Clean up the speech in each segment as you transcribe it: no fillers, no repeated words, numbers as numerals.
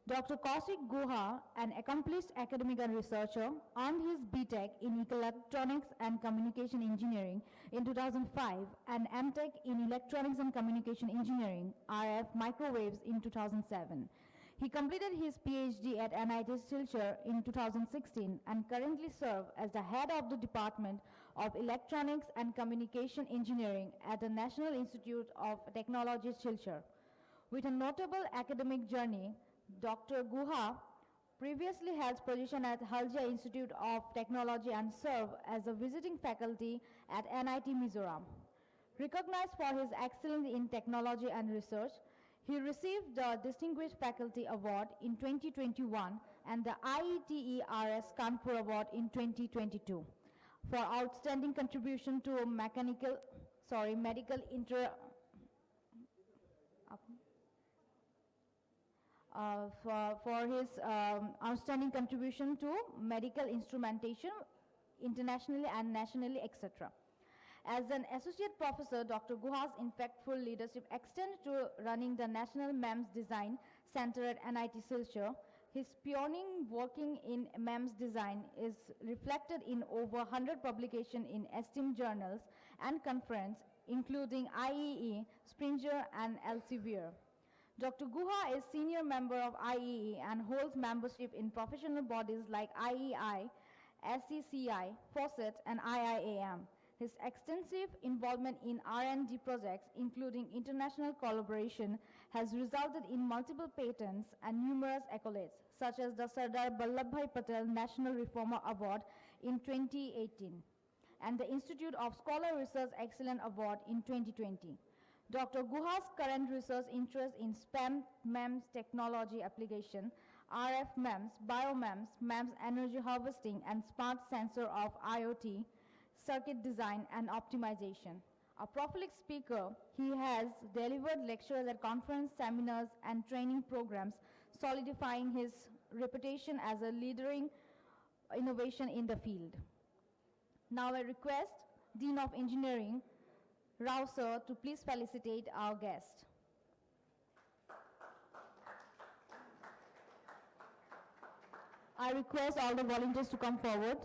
Dr. Kaushik Guha, an accomplished academic and researcher, earned his BTech in Electronics and Communication Engineering in 2005 and MTech in Electronics and Communication Engineering, RF Microwaves, in 2007. He completed his PhD at NIT Silchar in 2016 and currently serves as the head of the Department of Electronics and Communication Engineering at the National Institute of Technology, Silchar. With a notable academic journey, Dr. Guha previously held position at Haldia Institute of Technology and served as a visiting faculty at NIT Mizoram. Recognized for his excellence in technology and research, he received the Distinguished Faculty Award in 2021 and the IETE-RS Kanpur Award in 2022 for outstanding contribution to medical for his outstanding contribution to medical instrumentation internationally and nationally, etc. As an associate professor, Dr. Guha's impactful leadership extends to running the National MEMS Design Center at NIT Silchar. His pioneering working in MEMS design is reflected in over 100 publications in esteemed journals and conferences, including IEE, Springer, and Elsevier. Dr. Guha is senior member of IEE and holds membership in professional bodies like IEI, SECI, FAUCET, and IIAM. His extensive involvement in R&D projects, including international collaboration, has resulted in multiple patents and numerous accolades, such as the Sardar Vallabhbhai Patel National Reformer Award in 2018 and the Institute of Scholar Research Excellence Award in 2020. Dr. Guha's current research interests in SPAM MEMS technology application, RF MEMS, BioMEMS, MEMS energy harvesting, and smart sensor of IoT, circuit design and optimization. A prolific speaker, he has delivered lectures at conference, seminars, and training programs, solidifying his reputation as a leading innovation in the field. Now I request Dean of Engineering, Rao sir, to please felicitate our guest. I request all the volunteers to come forward.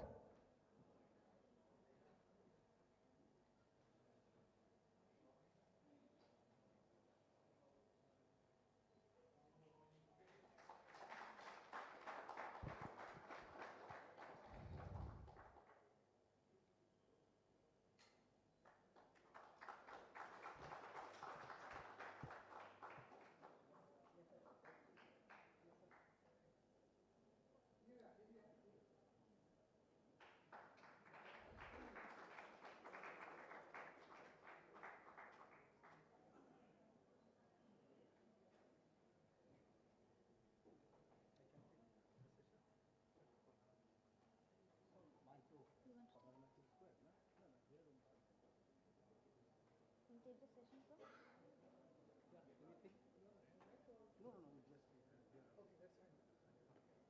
Can you take the session, sir?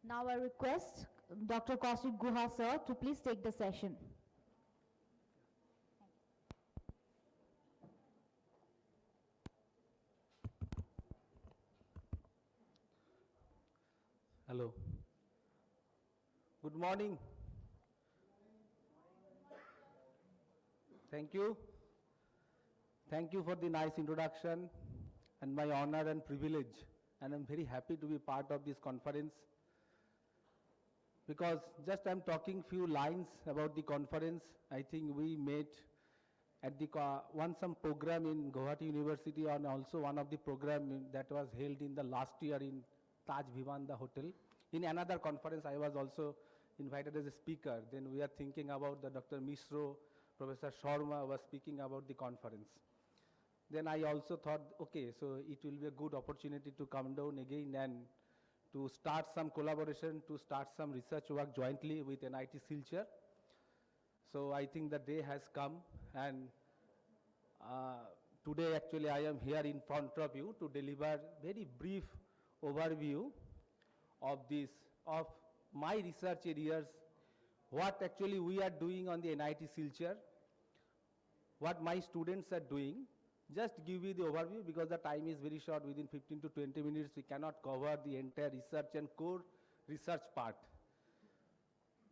Now I request Dr. Kaushik Guha sir to please take the session. Hello. Good morning. Thank you. Thank you for the nice introduction and my honor and privilege. And I'm very happy to be part of this conference because just I'm talking few lines about the conference. I think we met at the some program in Guwahati University and also one of the program that was held in the last year in Taj Vivanda Hotel. In another conference, I was also invited as a speaker. Then we are thinking about the Dr. Misro, Professor Sharma was speaking about the conference. Then I also thought, okay, so it will be a good opportunity to come down again and to start some collaboration, to start some research work jointly with NIT Silchar. So I think the day has come, and today actually I am here in front of you to deliver very brief overview of this, of my research areas, what actually we are doing on the NIT Silchar, what my students are doing, Just give you the overview because the time is very short. Within 15 to 20 minutes, we cannot cover the entire research and core research part.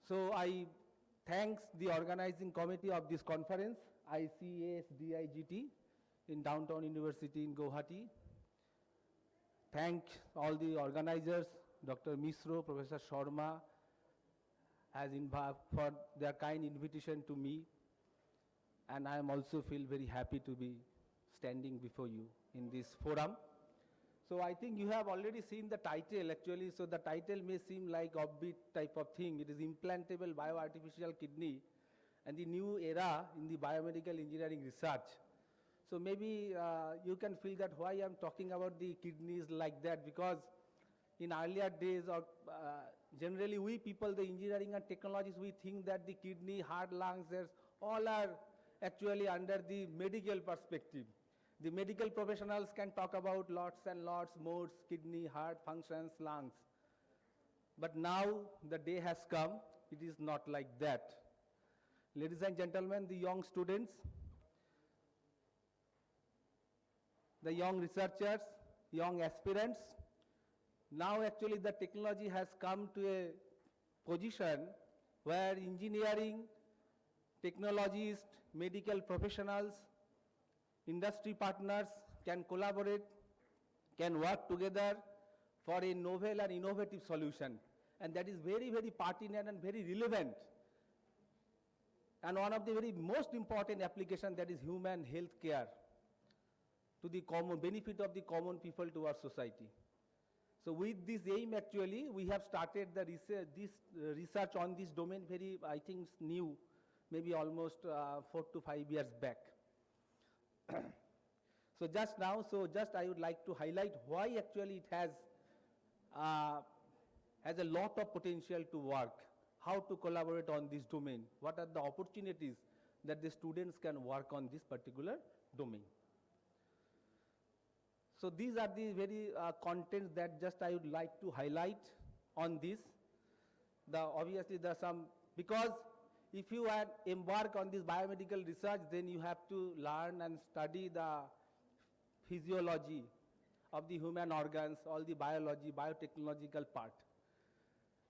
So I thanks the organizing committee of this conference, ICASDIGT in Downtown University in Guwahati. Thank all the organizers, Dr. Misro, Professor Sharma, for their kind invitation to me. And I am also feel very happy to be standing before you in this forum. So I think you have already seen the title actually. So the title may seem like offbeat type of thing. It is implantable bioartificial kidney and the new era in the biomedical engineering research. So maybe you can feel that why I'm talking about the kidneys like that, because in earlier days or generally we people, the engineering and technologies, we think that the kidney, heart, lungs, all are actually under the medical perspective. The medical professionals can talk about lots and lots, modes, kidney, heart, functions, lungs. But now the day has come, it is not like that. Ladies and gentlemen, the young students, the young researchers, young aspirants, now actually the technology has come to a position where engineering, technologists, medical professionals, industry partners can collaborate, can work together for a novel and innovative solution. And that is very, very pertinent and very relevant. And one of the very most important applications, that is human health care to the common benefit of the common people to our society. So with this aim actually, we have started the research on this domain very, I think, new, maybe almost 4 to 5 years back. So just now, I would like to highlight why actually it has a lot of potential to work, how to collaborate on this domain, what are the opportunities that the students can work on this particular domain. So these are the very contents that just I would like to highlight on this. Obviously there are some, because if you embark on this biomedical research, then you have to learn and study the physiology of the human organs, all the biology, biotechnological part.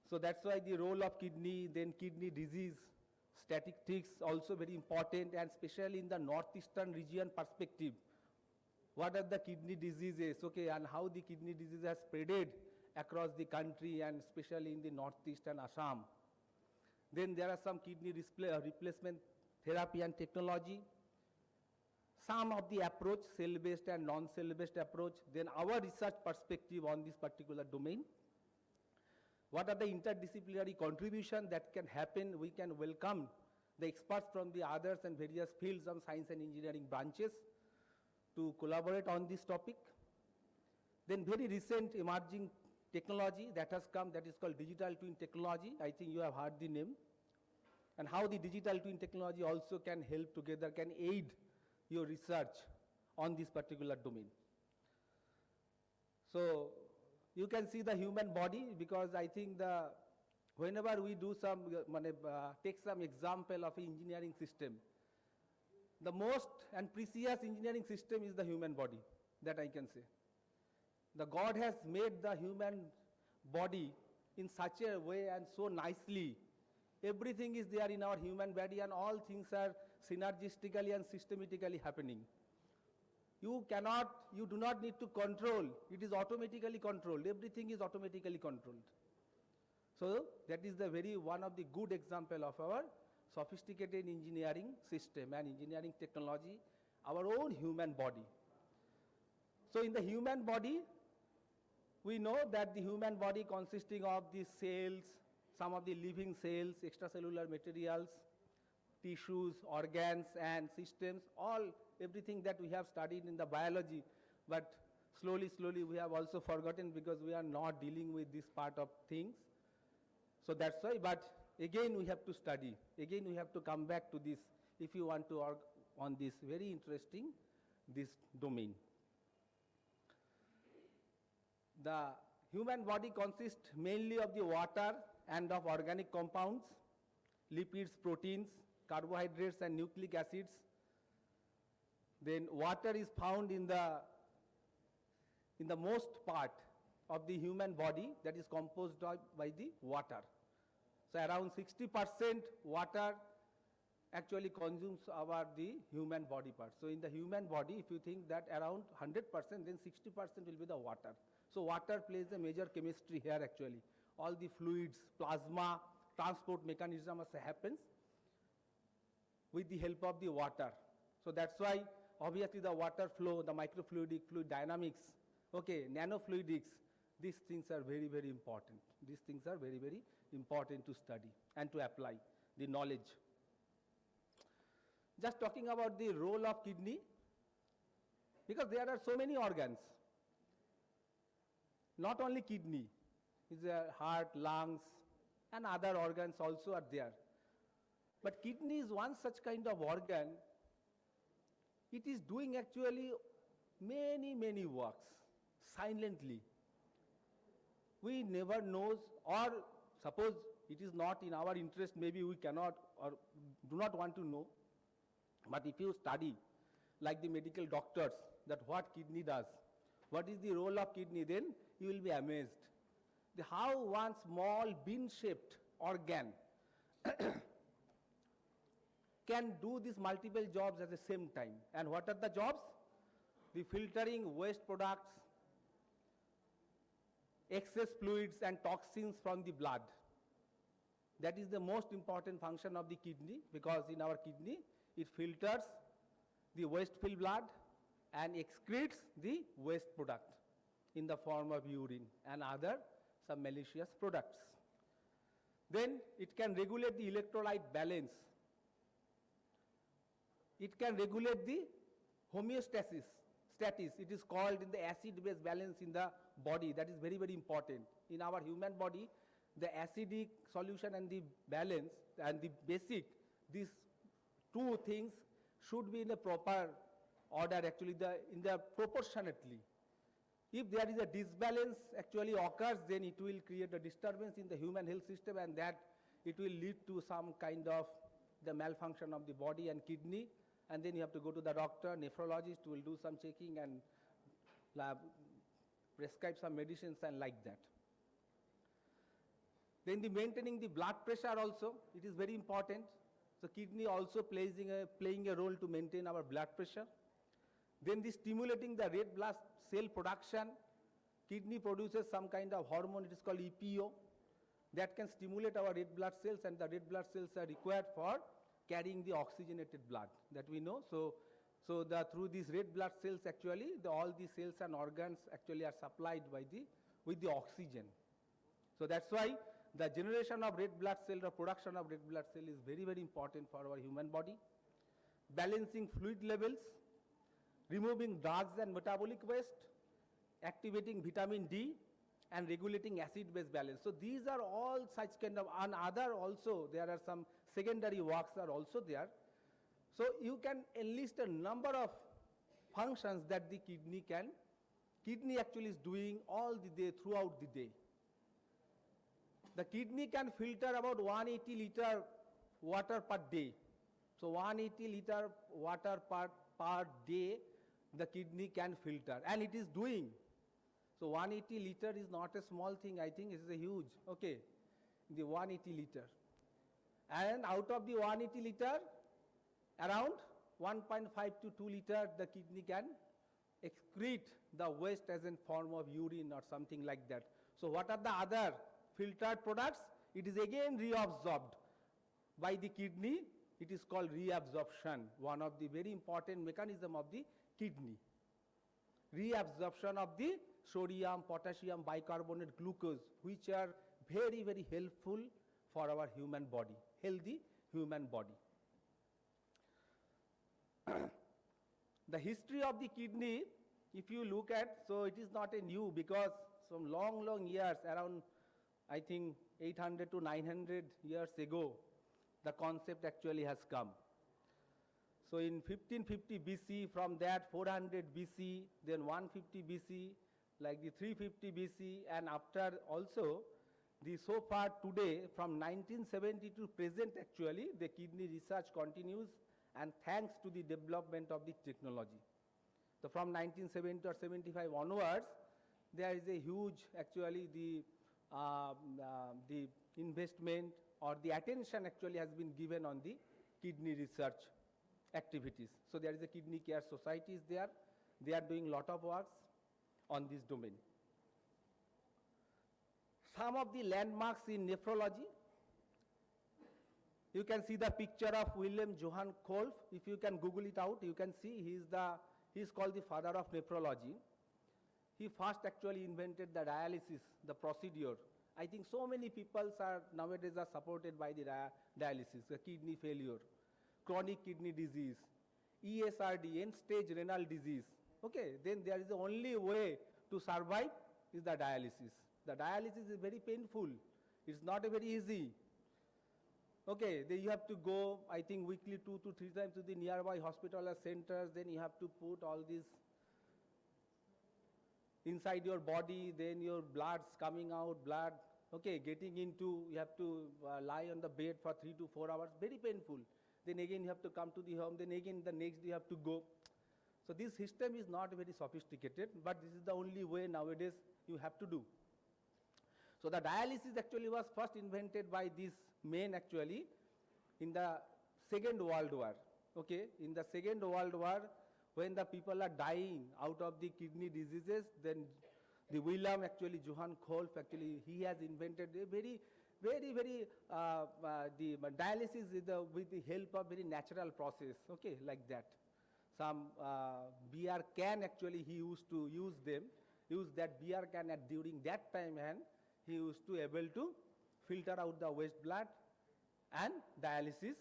So that's why the role of kidney, then kidney disease, statistics also very important, and especially in the northeastern region perspective. What are the kidney diseases, okay, and how the kidney disease has spreaded across the country and especially in the northeast and Assam. Then there are some kidney replacement therapy and technology. Some of the approach, cell-based and non-cell-based approach. Then our research perspective on this particular domain. What are the interdisciplinary contribution that can happen? We can welcome the experts from the others and various fields of science and engineering branches to collaborate on this topic. Then very recent emerging technology that has come, that is called digital twin technology. I think you have heard the name. And how the digital twin technology also can help together, can aid your research on this particular domain. So you can see the human body, because I think whenever we do some, take some example of an engineering system, the most and precious engineering system is the human body, that I can say. The God has made the human body in such a way and so nicely. Everything is there in our human body and all things are synergistically and systematically happening. You do not need to control. It is automatically controlled. Everything is automatically controlled. So that is the one of the good example of our sophisticated engineering system and engineering technology, our own human body. So in the human body, we know that the human body consisting of the cells, some of the living cells, extracellular materials, tissues, organs and systems, everything that we have studied in the biology, but slowly we have also forgotten because we are not dealing with this part of things. So that's why, but again we have to study, again we have to come back to this if you want to work on this very interesting, this domain. The human body consists mainly of the water and of organic compounds, lipids, proteins, carbohydrates and nucleic acids. Then water is found in the most part of the human body that is composed of by the water. So around 60% water actually consumes the human body part. So in the human body, if you think that around 100%, then 60% will be the water. So water plays a major chemistry here actually. All the fluids, plasma, transport mechanism happens with the help of the water. So that's why obviously the water flow, the microfluidic, fluid dynamics, okay, nanofluidics, these things are very, very important. These things are very, very important to study and to apply the knowledge. Just talking about the role of kidney, because there are so many organs. Not only kidney, is heart, lungs, and other organs also are there. But kidney is one such kind of organ. It is doing actually many, many works silently. We never knows, or suppose it is not in our interest, maybe we cannot or do not want to know. But if you study, like the medical doctors, that what kidney does, what is the role of kidney, then you will be amazed. How one small bean-shaped organ can do these multiple jobs at the same time. And what are the jobs? The filtering waste products, excess fluids and toxins from the blood. That is the most important function of the kidney, because in our kidney, it filters the wasteful blood and excretes the waste product in the form of urine and other some malicious products. Then it can regulate the electrolyte balance. It can regulate the homeostasis, status. It is called in the acid-base balance in the body. That is very, very important. In our human body, the acidic solution and the balance and the basic, these two things should be in a proper order, actually in the proportionately. If there is a disbalance actually occurs, then it will create a disturbance in the human health system, and that it will lead to some kind of the malfunction of the body and kidney, and then you have to go to the doctor, nephrologist who will do some checking and prescribe some medicines and like that. Then the maintaining the blood pressure also, it is very important. So kidney also playing a role to maintain our blood pressure. Then the stimulating the red blood cell production. Kidney produces some kind of hormone, it is called EPO, that can stimulate our red blood cells, and the red blood cells are required for carrying the oxygenated blood, that we know. So through these red blood cells actually, all the cells and organs actually are supplied with the oxygen. So that's why the generation of red blood cell or production of red blood cell is very, very important for our human body. Balancing fluid levels, removing drugs and metabolic waste, activating vitamin D, and regulating acid-base balance. So these are all such kind of, and other also, there are some secondary works are also there. So you can enlist a number of functions that the kidney actually is doing all the day, throughout the day. The kidney can filter about 180 liter water per day. So 180 liter water per day the kidney can filter, and it is doing. So 180 liter is not a small thing, I think it is a huge, okay, the 180 liter. And out of the 180 liter, around 1.5 to 2 liter the kidney can excrete the waste as in form of urine or something like that. So what are the other filtered products? It is again reabsorbed by the kidney. It is called reabsorption, one of the very important mechanism of the kidney. Reabsorption of the sodium, potassium, bicarbonate, glucose, which are very, very helpful for our human body, healthy human body. The history of the kidney, if you look at, so it is not a new, because some long, long years, around I think 800 to 900 years ago, the concept actually has come. So in 1550 BC, from that 400 BC, then 150 BC, like the 350 BC, and after also, the so far today, from 1970 to present actually, the kidney research continues, and thanks to the development of the technology. So from 1970 or 75 onwards, there is a huge, actually, the investment or the attention actually has been given on the kidney research activities. So there is a kidney care society is there. They are doing lot of works on this domain. Some of the landmarks in nephrology. You can see the picture of William Johann Kolff. If you can Google it out, you can see he is called the father of nephrology. He first actually invented the dialysis, the procedure. I think so many people nowadays are supported by the dialysis, the kidney failure, chronic kidney disease, ESRD, end-stage renal disease. Okay, then there is the only way to survive is the dialysis. The dialysis is very painful. It's not a very easy. Okay, then you have to go, I think, weekly 2 to 3 times to the nearby hospital or centers. Then you have to put all this inside your body, then your blood's coming out, blood, okay, getting into, you have to lie on the bed for 3 to 4 hours, very painful. Then again you have to come to the home, then again the next day you have to go. So this system is not very sophisticated, but this is the only way nowadays you have to do. So the dialysis actually was first invented by these men actually in the Second World War. Okay, in the Second World War, when the people are dying out of the kidney diseases, then the William actually, Johann Kolff actually, he has invented a very the dialysis is with the help of very natural process, okay, like that. Some beer can actually he used to use that beer can during that time, and he used to able to filter out the waste blood, and dialysis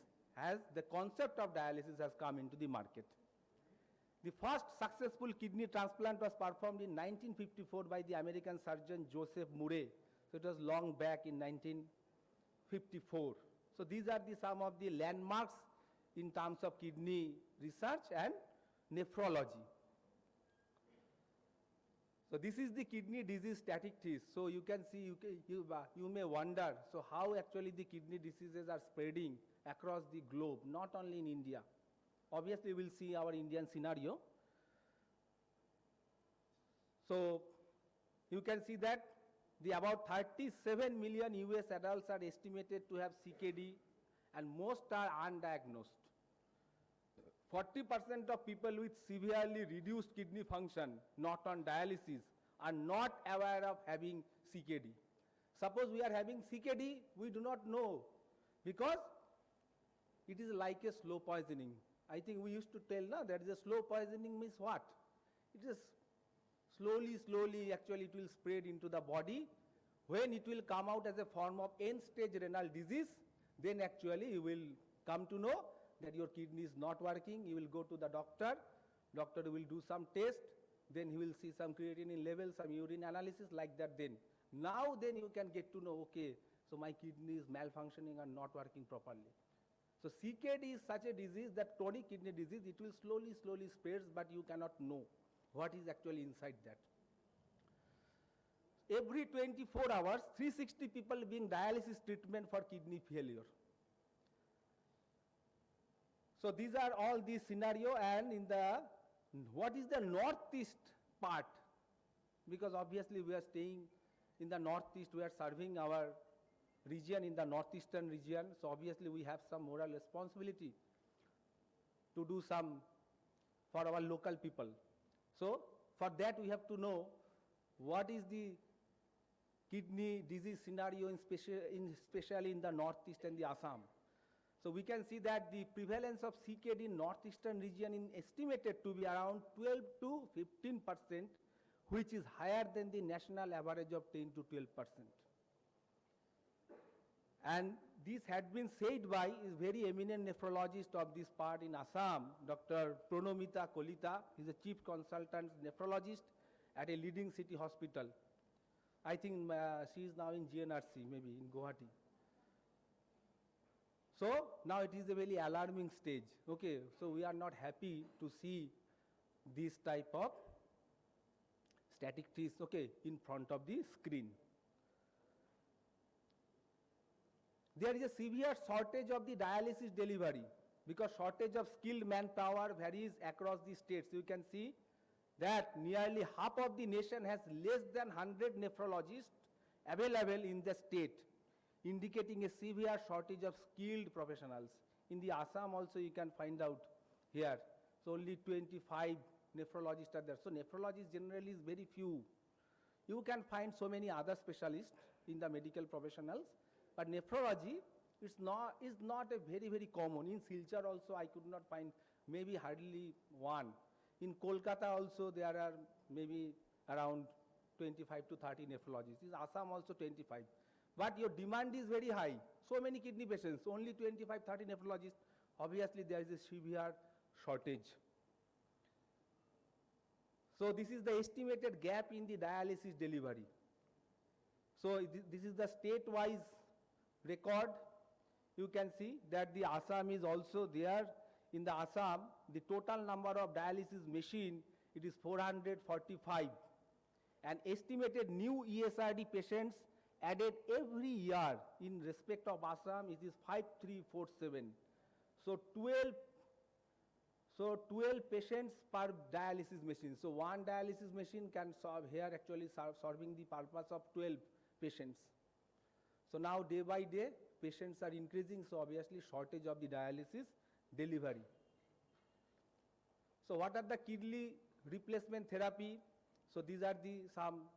the concept of dialysis has come into the market. The first successful kidney transplant was performed in 1954 by the American surgeon Joseph Murray. So it was long back in 1954. So these are some of the landmarks in terms of kidney research and nephrology. So this is the kidney disease statistics. So you can see, you may wonder, so how actually the kidney diseases are spreading across the globe, not only in India. Obviously, we'll see our Indian scenario. So you can see that about 37 million US adults are estimated to have CKD, and most are undiagnosed. 40% of people with severely reduced kidney function, not on dialysis, are not aware of having CKD. Suppose we are having CKD, we do not know, because it is like a slow poisoning. I think we used to tell, no, that is a slow poisoning means what? It is slowly actually it will spread into the body. When it will come out as a form of end-stage renal disease, then actually you will come to know that your kidney is not working. You will go to the doctor. Doctor will do some test. Then he will see some creatinine levels, some urine analysis like that then. Now then you can get to know, okay, so my kidney is malfunctioning and not working properly. So CKD is such a disease, that chronic kidney disease, it will slowly spreads, but you cannot know what is actually inside that. Every 24 hours, 360 people being dialysis treatment for kidney failure. So these are all the scenario, and in the, what is the northeast part? Because obviously we are staying in the northeast, we are serving our region in the northeastern region, so obviously we have some moral responsibility to do some for our local people. So for that we have to know what is the kidney disease scenario especially in the northeast and the Assam. So we can see that the prevalence of CKD in northeastern region is estimated to be around 12 to 15%, which is higher than the national average of 10 to 12%. And this had been said by a very eminent nephrologist of this part in Assam, Dr. Pronomita Kolita. He is a chief consultant nephrologist at a leading city hospital. I think she is now in GNRC, maybe in Guwahati. So now it is a very alarming stage. Okay, so we are not happy to see this type of statistics, okay, in front of the screen. There is a severe shortage of the dialysis delivery. because shortage of skilled manpower varies across the states. You can see that nearly half of the nation has less than 100 nephrologists available in the state, indicating a severe shortage of skilled professionals. In the Assam also you can find out here. So only 25 nephrologists are there. So nephrologists generally is very few. You can find so many other specialists in the medical professionals, but nephrology is not a very common. In Silchar also I could not find, maybe hardly one. In Kolkata also there are maybe around 25 to 30 nephrologists. In Assam also 25. But your demand is very high. So many kidney patients, only 25, 30 nephrologists. Obviously there is a severe shortage. So this is the estimated gap in the dialysis delivery. So this is the state-wise record. You can see that the Assam is also there. In the Assam, the total number of dialysis machine, it is 445. And estimated new ESRD patients added every year in respect of Assam, it is 5347. So 12 patients per dialysis machine. So one dialysis machine can serve here, actually serving the purpose of 12 patients. So now day by day patients are increasing, so obviously shortage of the dialysis delivery. So what are the kidney replacement therapy? So these are the some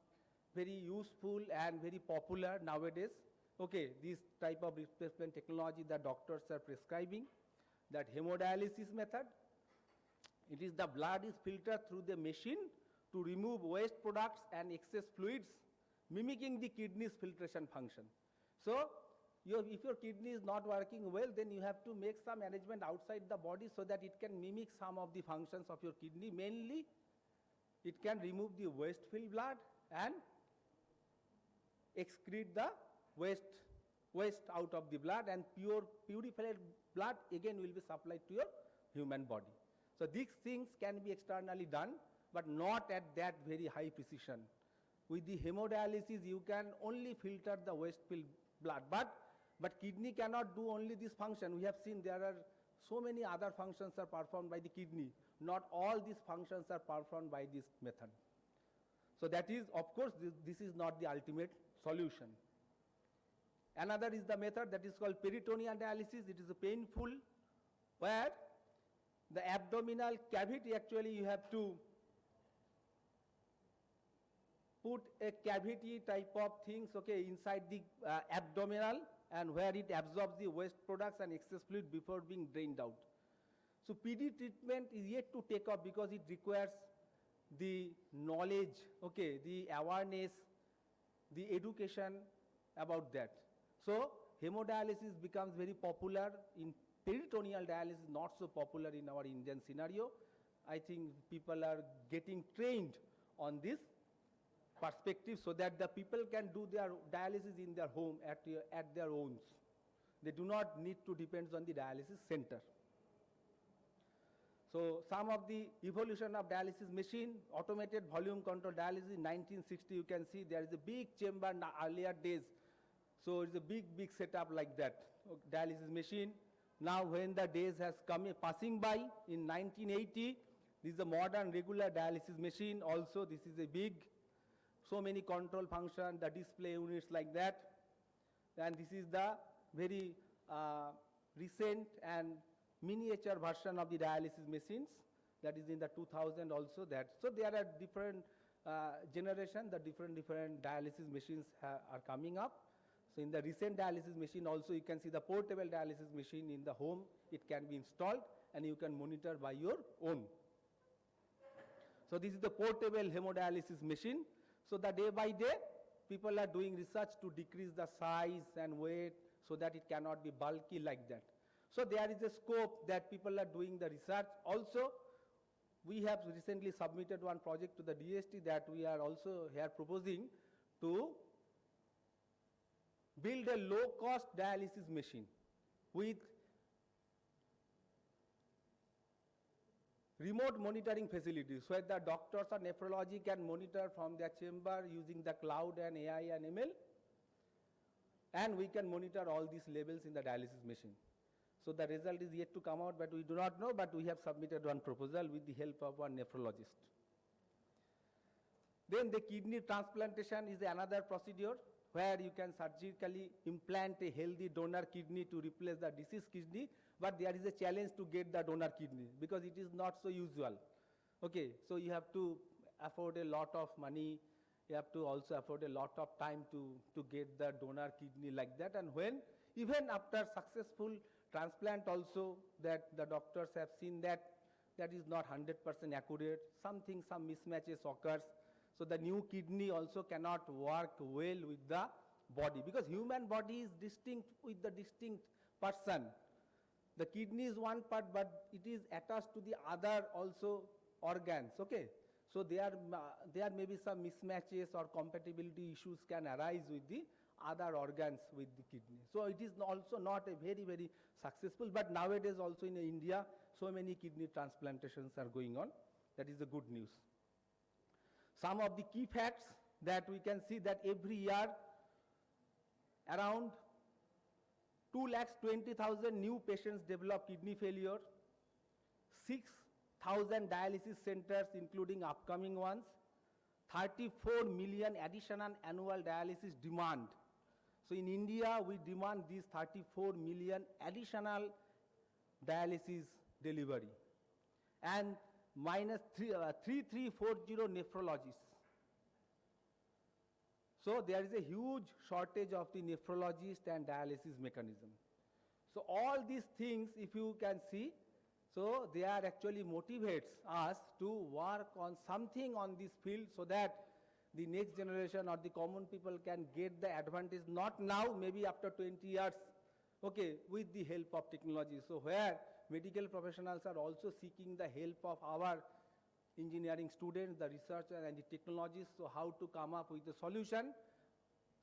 very useful and very popular nowadays. Okay, this type of replacement technology that doctors are prescribing, that hemodialysis method. It is the blood is filtered through the machine to remove waste products and excess fluids, mimicking the kidney's filtration function. So if your kidney is not working well, then you have to make some management outside the body so that it can mimic some of the functions of your kidney. Mainly, it can remove the waste-filled blood and excrete the waste out of the blood, and purified blood again will be supplied to your human body. So these things can be externally done, but not at that very high precision. With the hemodialysis, you can only filter the waste-filled blood, but kidney cannot do only this function. We have seen there are so many other functions are performed by the kidney. Not all these functions are performed by this method. So that is, of course, this is not the ultimate solution. Another is the method that is called peritoneal dialysis. It is a painful, where the abdominal cavity, actually you have to put a cavity type of things, okay, inside the abdominal, and where it absorbs the waste products and excess fluid before being drained out. So PD treatment is yet to take off because it requires the knowledge, okay, the awareness, the education about that. So hemodialysis becomes very popular. In peritoneal dialysis, not so popular in our Indian scenario. I think people are getting trained on this perspective so that the people can do their dialysis in their home at their own. They do not need to depend on the dialysis center. So some of the evolution of dialysis machine, automated volume control dialysis in 1960, you can see there is a big chamber in the earlier days. So it's a big setup like that, dialysis machine. Now when the days has passing by, in 1980, this is a modern regular dialysis machine. Also, this is a big, so many control function, the display units like that. And this is the very recent and miniature version of the dialysis machines, that is in the 2000 also that. So there are different generation, the different dialysis machines are coming up. So in the recent dialysis machine also you can see the portable dialysis machine in the home. It can be installed and you can monitor by your own. So this is the portable hemodialysis machine. So the day by day people are doing research to decrease the size and weight so that it cannot be bulky like that. So there is a scope that people are doing the research. Also, we have recently submitted one project to the DST that we are also here proposing to build a low-cost dialysis machine with remote monitoring facilities, where the doctors or nephrology can monitor from their chamber using the cloud and AI and ML, and we can monitor all these levels in the dialysis machine. So the result is yet to come out, but we do not know, but we have submitted one proposal with the help of one nephrologist. Then the kidney transplantation is another procedure where you can surgically implant a healthy donor kidney to replace the deceased kidney, but there is a challenge to get the donor kidney because it is not so usual. Okay, so you have to afford a lot of money, you have to also afford a lot of time to get the donor kidney like that, and when even after successful transplant also that the doctors have seen that that is not 100% accurate, some mismatches occurs. So the new kidney also cannot work well with the body because human body is distinct with the distinct person. The kidney is one part, but it is attached to the other also organs, okay? So there may be some mismatches or compatibility issues can arise with the other organs with the kidney. So it is also not a very, very successful, but nowadays also in India, so many kidney transplantations are going on. That is the good news. Some of the key facts that we can see that every year around 2,20,000 new patients develop kidney failure, 6,000 dialysis centers including upcoming ones, 34 million additional annual dialysis demand. So in India we demand these 34 million additional dialysis delivery and minus 3340 nephrologists. So there is a huge shortage of the nephrologist and dialysis mechanism. So all these things, if you can see, so they are actually motivates us to work on something on this field so that the next generation or the common people can get the advantage, not now, maybe after 20 years, okay, with the help of technology. So where medical professionals are also seeking the help of our engineering students, the researchers and the technologists, so how to come up with a solution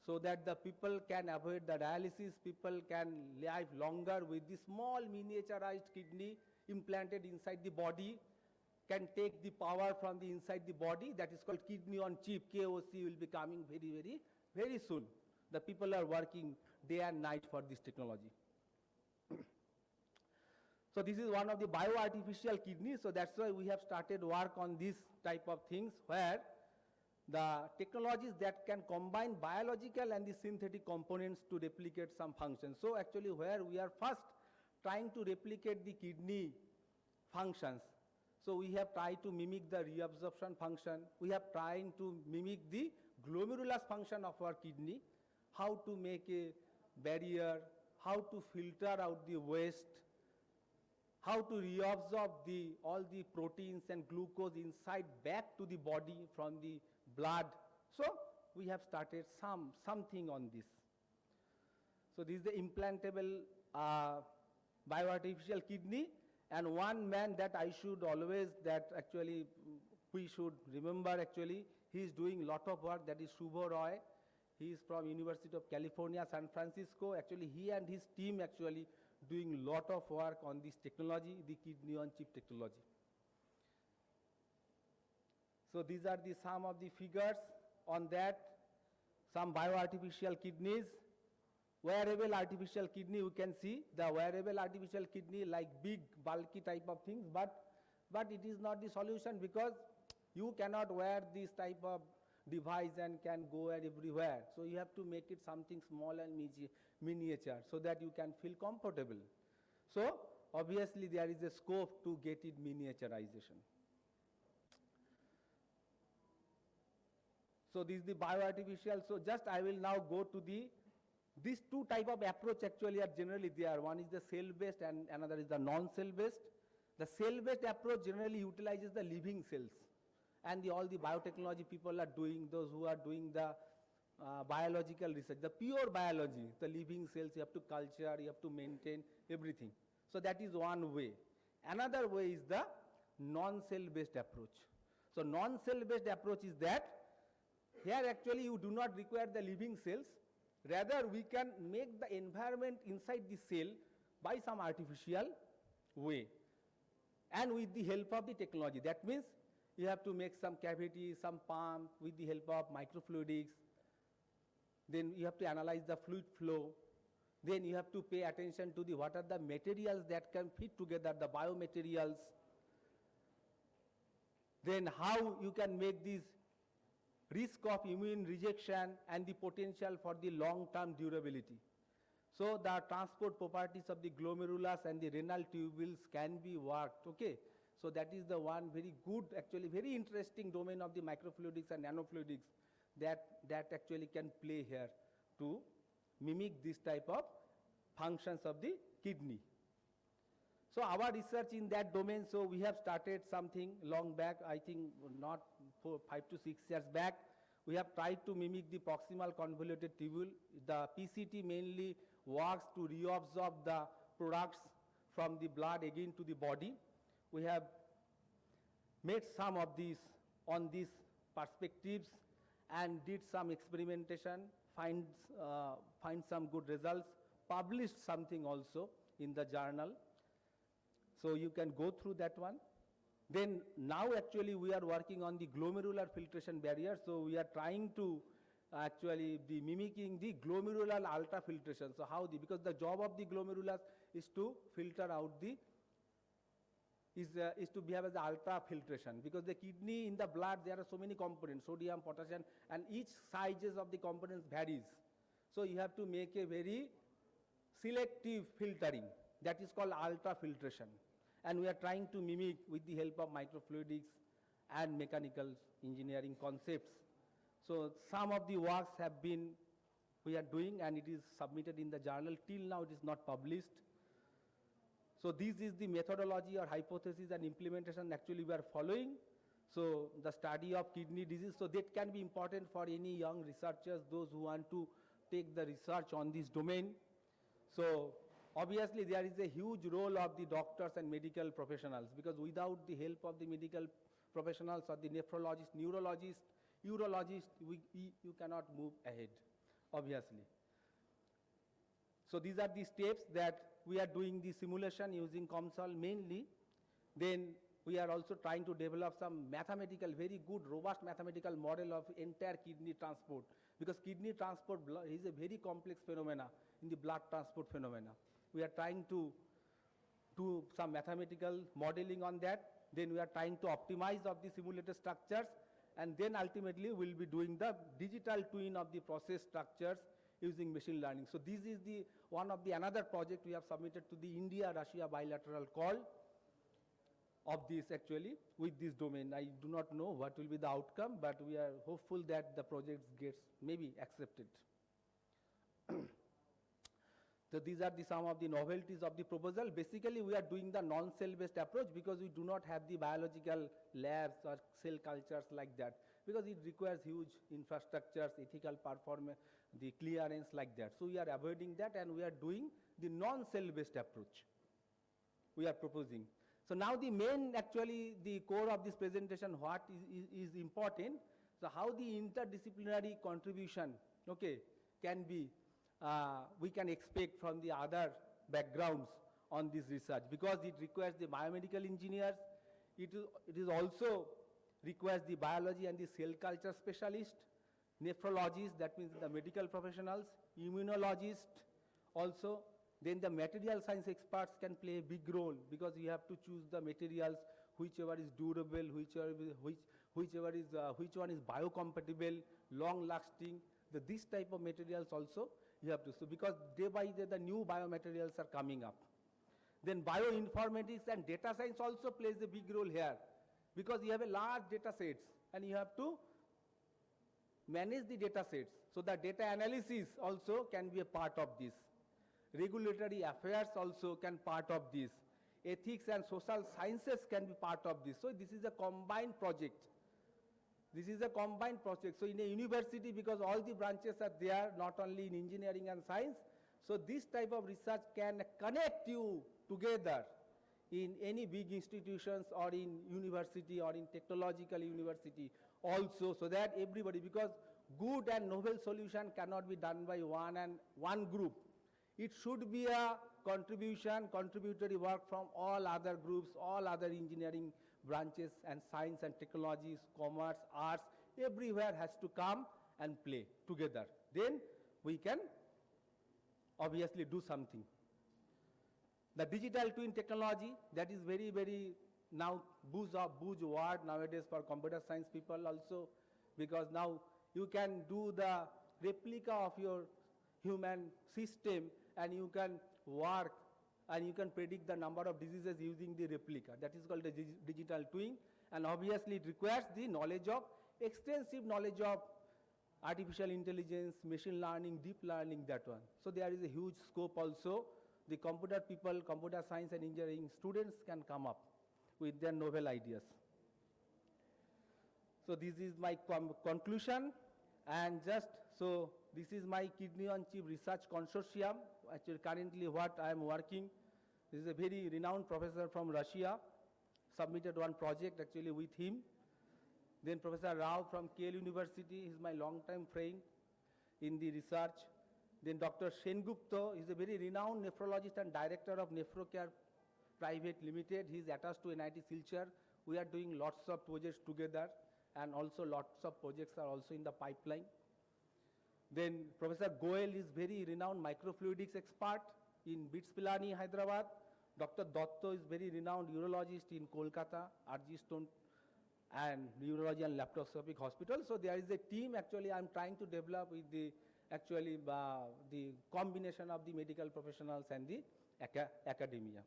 so that the people can avoid the dialysis, people can live longer with the small miniaturized kidney implanted inside the body, can take the power from the inside the body, that is called kidney on chip, KOC will be coming very, very soon. The people are working day and night for this technology. So this is one of the bioartificial kidneys, so that's why we have started work on this type of things where the technologies that can combine biological and the synthetic components to replicate some functions. So actually where we are first trying to replicate the kidney functions. So we have tried to mimic the reabsorption function, we have tried to mimic the glomerulus function of our kidney, how to make a barrier, how to filter out the waste, how to reabsorb all the proteins and glucose inside back to the body from the blood. So we have started something on this. So this is the implantable bioartificial kidney, and one man that I should always, that actually we should remember actually, he is doing lot of work, that is Shubho Roy. He is from University of California, San Francisco. Actually he and his team actually doing lot of work on this technology, the kidney on chip technology. So these are the some of the figures on that, some bioartificial kidneys. Wearable artificial kidney, you can see the wearable artificial kidney like big bulky type of things, but it is not the solution because you cannot wear this type of device and can go everywhere. So you have to make it something small and miniature so that you can feel comfortable. So obviously there is a scope to get it miniaturization. So this is the bioartificial. So just I will now go to these two type of approach actually are generally there. One is the cell-based and another is the non-cell-based. The cell-based approach generally utilizes the living cells, and all the biotechnology people are doing, those who are doing the biological research, the pure biology, the living cells, you have to culture, you have to maintain everything. So that is one way. Another way is the non-cell-based approach. So non-cell-based approach is that here actually you do not require the living cells, rather we can make the environment inside the cell by some artificial way and with the help of the technology. That means you have to make some cavity, some pump with the help of microfluidics. Then you have to analyze the fluid flow. Then you have to pay attention to the what are the materials that can fit together, the biomaterials. Then how you can make this risk of immune rejection and the potential for the long-term durability. So the transport properties of the glomerulus and the renal tubules can be worked, okay? So that is the one very good, actually very interesting domain of the microfluidics and nanofluidics that actually can play here to mimic this type of functions of the kidney. So our research in that domain, so we have started something long back, I think not 5 to 6 years back. We have tried to mimic the proximal convoluted tubule. The PCT mainly works to reabsorb the products from the blood again to the body. We have made some of these on these perspectives and did some experimentation, find some good results, published something also in the journal. So you can go through that one. Then now actually we are working on the glomerular filtration barrier. So we are trying to actually be mimicking the glomerular ultrafiltration. So how because the job of the glomerulus is to filter out the is to behave as the ultrafiltration, because the kidney in the blood there are so many components, sodium, potassium, and each sizes of the components varies. So you have to make a very selective filtering that is called ultrafiltration. And we are trying to mimic with the help of microfluidics and mechanical engineering concepts. So some of the works have been, we are doing, and it is submitted in the journal. Till now it is not published. So this is the methodology or hypothesis and implementation actually we are following. So the study of kidney disease, so that can be important for any young researchers, those who want to take the research on this domain. So obviously there is a huge role of the doctors and medical professionals, because without the help of the medical professionals or the nephrologist, neurologist, urologist, you cannot move ahead, obviously. So these are the steps that we are doing the simulation using COMSOL mainly. Then we are also trying to develop some mathematical, very good, robust mathematical model of entire kidney transport, because kidney transport is a very complex phenomena in the blood transport phenomena. We are trying to do some mathematical modeling on that. Then we are trying to optimize of the simulated structures, and then ultimately we will be doing the digital twin of the process structures using machine learning. So this is the one of the another project we have submitted to the India-Russia bilateral call of this actually with this domain. I do not know what will be the outcome, but we are hopeful that the project gets maybe accepted. So these are some of the novelties of the proposal. Basically, we are doing the non-cell-based approach because we do not have the biological labs or cell cultures like that, because it requires huge infrastructures, ethical performance, the clearance like that. So we are avoiding that, and we are doing the non-cell-based approach we are proposing. So now the main, actually, the core of this presentation, what is important, so how the interdisciplinary contribution, okay, can be we can expect from the other backgrounds on this research, because it requires the biomedical engineers, it is also requires the biology and the cell culture specialist, nephrologists, that means the medical professionals, immunologists also, then the material science experts can play a big role, because you have to choose the materials, whichever is durable, which one is biocompatible, long lasting, this type of materials also you have to, so because day by day the new biomaterials are coming up. Then bioinformatics and data science also plays a big role here, because you have a large data sets and you have to manage the data sets. So the data analysis also can be a part of this. Regulatory affairs also can part of this. Ethics and social sciences can be part of this. So this is a combined project. This is a combined project. So in a university, because all the branches are there, not only in engineering and science, so this type of research can connect you together in any big institutions or in university or in technological university also, so that everybody, because good and novel solution cannot be done by one group. It should be a contributory work from all other groups, all other engineering branches and science and technologies, commerce, arts, everywhere has to come and play together. Then we can obviously do something. The digital twin technology, that is very, very now buzzword nowadays for computer science people also, because now you can do the replica of your human system and you can work and you can predict the number of diseases using the replica. That is called the digital twin, and obviously it requires the knowledge of, extensive knowledge of artificial intelligence, machine learning, deep learning, that one. So there is a huge scope also. The computer people, computer science and engineering students can come up with their novel ideas. So this is my conclusion, and just so this is my Kidney on Chip Research Consortium. Actually currently what I am working, this is a very renowned professor from Russia, submitted one project actually with him. Then Professor Rao from KL University is my long-time friend in the research. Then Dr. Sengupta is a very renowned nephrologist and director of Nephrocare Private Limited. He is attached to NIT Silchar. We are doing lots of projects together, and also lots of projects are also in the pipeline. Then Professor Goel is very renowned microfluidics expert in BITS Pilani, Hyderabad. Dr. Dotto is very renowned urologist in Kolkata, RG Stone and Neurology and Laparoscopic Hospital. So there is a team actually I'm trying to develop with the actually the combination of the medical professionals and the academia.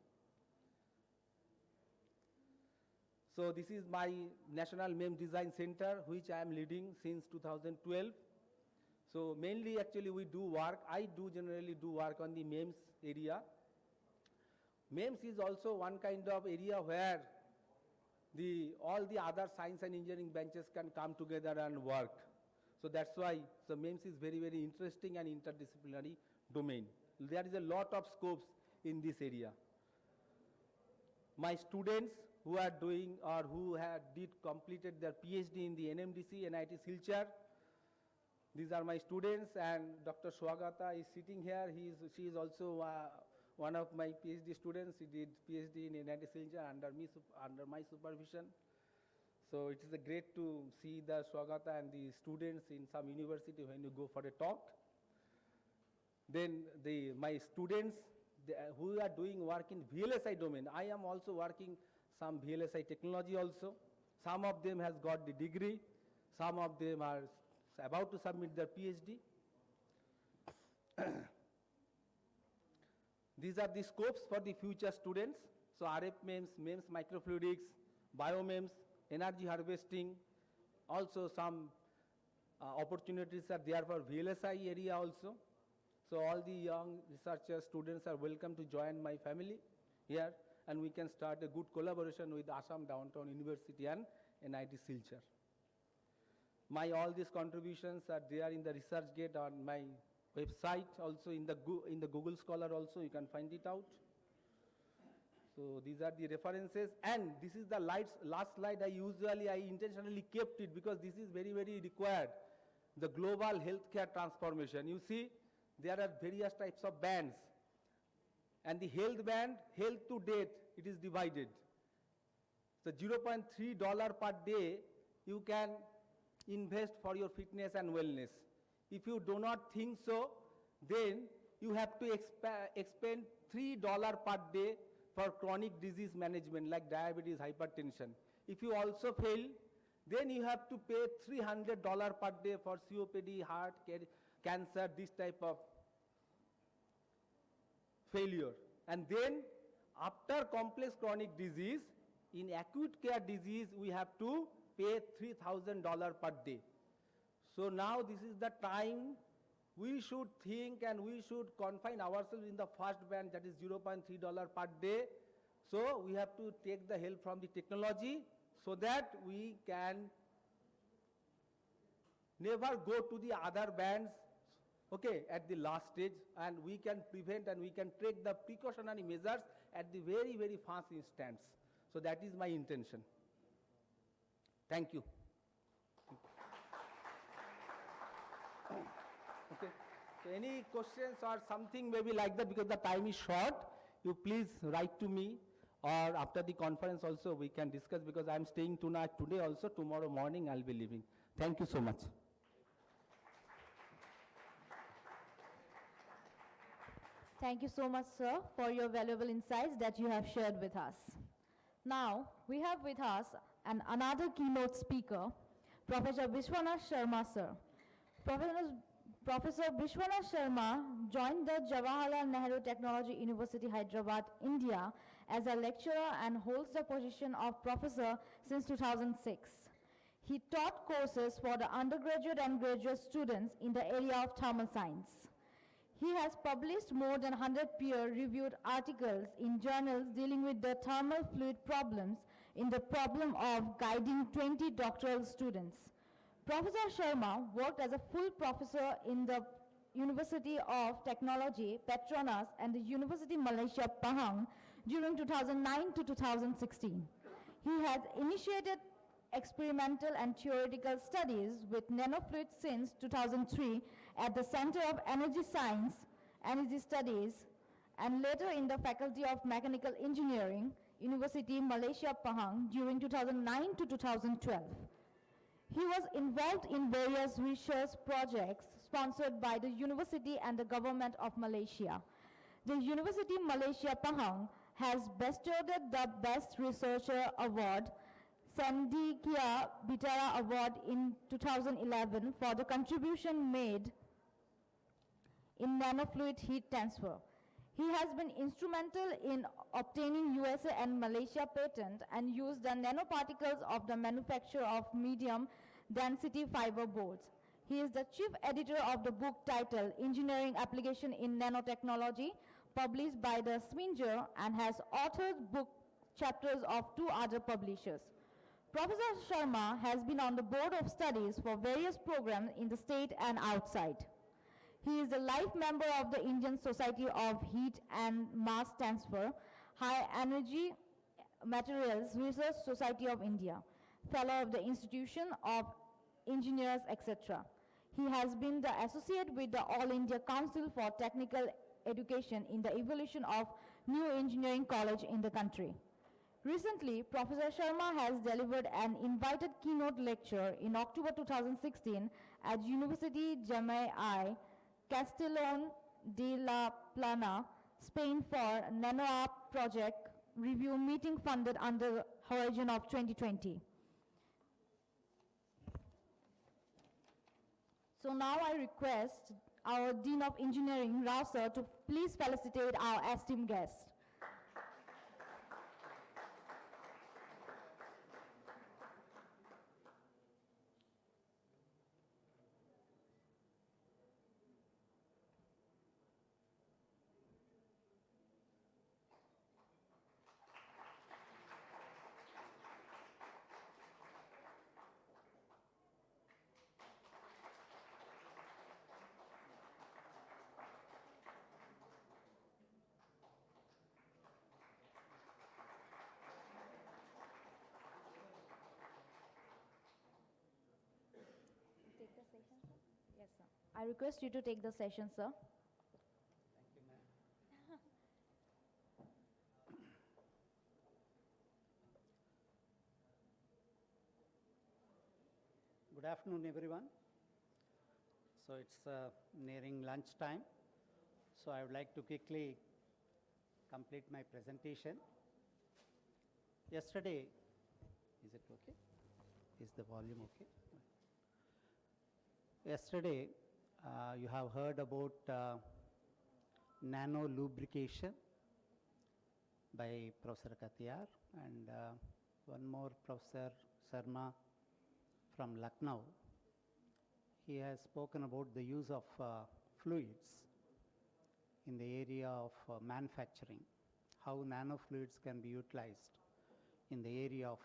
So this is my National MEMS Design Center, which I am leading since 2012. So mainly actually we do work, I do generally do work on the MEMS area. MEMS is also one kind of area where all the other science and engineering branches can come together and work. So that's why the MEMS is very, very interesting and interdisciplinary domain. There is a lot of scopes in this area. My students who are doing or who completed their PhD in the NMDC, NIT Silchar, these are my students, and Dr. Swagata is sitting here. She is also one of my PhD students. She did PhD in NIT Silchar under my supervision. So it is great to see the Swagata and the students in some university when you go for a talk. Then my students who are doing work in VLSI domain, I am also working some VLSI technology also. Some of them has got the degree, some of them are about to submit their PhD. These are the scopes for the future students. So RF MEMS, MEMS microfluidics, BioMEMS, energy harvesting. Also some opportunities are there for VLSI area also. So all the young researchers, students are welcome to join my family here, and we can start a good collaboration with Assam Downtown University and NIT Silchar. All these contributions are there in the ResearchGate on my website, also in the Google Scholar also, you can find it out. So these are the references, and this is the last slide. I intentionally kept it because this is very, very required. The global healthcare transformation. You see, there are various types of bands, and the health band, health to death, it is divided. So $0.3 per day you can invest for your fitness and wellness. If you do not think so, then you have to expend $3 per day for chronic disease management like diabetes, hypertension. If you also fail, then you have to pay $300 per day for COPD, heart, cancer, this type of failure. And then after complex chronic disease, in acute care disease, we have to pay $3,000 per day. So now this is the time we should think and we should confine ourselves in the first band, that is $0.3 per day. So we have to take the help from the technology so that we can never go to the other bands, okay, at the last stage, and we can prevent and we can take the precautionary measures at the very, very fast instance. So that is my intention. Thank you. Okay. So any questions or something maybe like that, because the time is short, you please write to me, or after the conference also we can discuss, because I am staying today also, tomorrow morning I will be leaving. Thank you so much. Thank you so much, sir, for your valuable insights that you have shared with us. Now, we have with us another keynote speaker, Professor Vishwanath Sharma, sir. Professor, Professor Vishwanath Sharma joined the Jawaharlal Nehru Technology University, Hyderabad, India, as a lecturer and holds the position of professor since 2006. He taught courses for the undergraduate and graduate students in the area of thermal science. He has published more than 100 peer-reviewed articles in journals dealing with the thermal fluid problems in the problem of guiding 20 doctoral students. Professor Sharma worked as a full professor in the University of Technology, Petronas, and the University Malaysia, Pahang during 2009 to 2016. He has initiated experimental and theoretical studies with nanofluids since 2003 at the Center of Energy Science, Energy Studies, and later in the Faculty of Mechanical Engineering, University Malaysia, Pahang during 2009 to 2012. He was involved in various research projects sponsored by the university and the government of Malaysia. The University Malaysia, Pahang has bestowed the Best Researcher Award, Sandikia Bitara Award in 2011 for the contribution made in nanofluid heat transfer. He has been instrumental in obtaining USA and Malaysia patent and used the nanoparticles of the manufacture of medium density fiber boards. He is the chief editor of the book titled Engineering Application in Nanotechnology, published by the Swinger, and has authored book chapters of 2 other publishers. Professor Sharma has been on the board of studies for various programs in the state and outside. He is a life member of the Indian Society of Heat and Mass Transfer, High Energy Materials Research Society of India, fellow of the Institution of Engineers, etc. He has been the associate with the All India Council for Technical Education in the evolution of new engineering college in the country. Recently, Professor Sharma has delivered an invited keynote lecture in October 2016 at University Jamii Castellón de la Plana, Spain for NanoArc project review meeting funded under Horizon of 2020. So now I request our Dean of Engineering, Rao sir, to please felicitate our esteemed guest. Yes, sir. I request you to take the session, sir. Thank you, ma'am. Good afternoon, everyone. So it's nearing lunch time. So I would like to quickly complete my presentation. Yesterday, is it okay? Is the volume okay? Yesterday, you have heard about nano lubrication by Professor Katiyar and one more Professor Sharma from Lucknow. He has spoken about the use of fluids in the area of manufacturing, how nanofluids can be utilized in the area of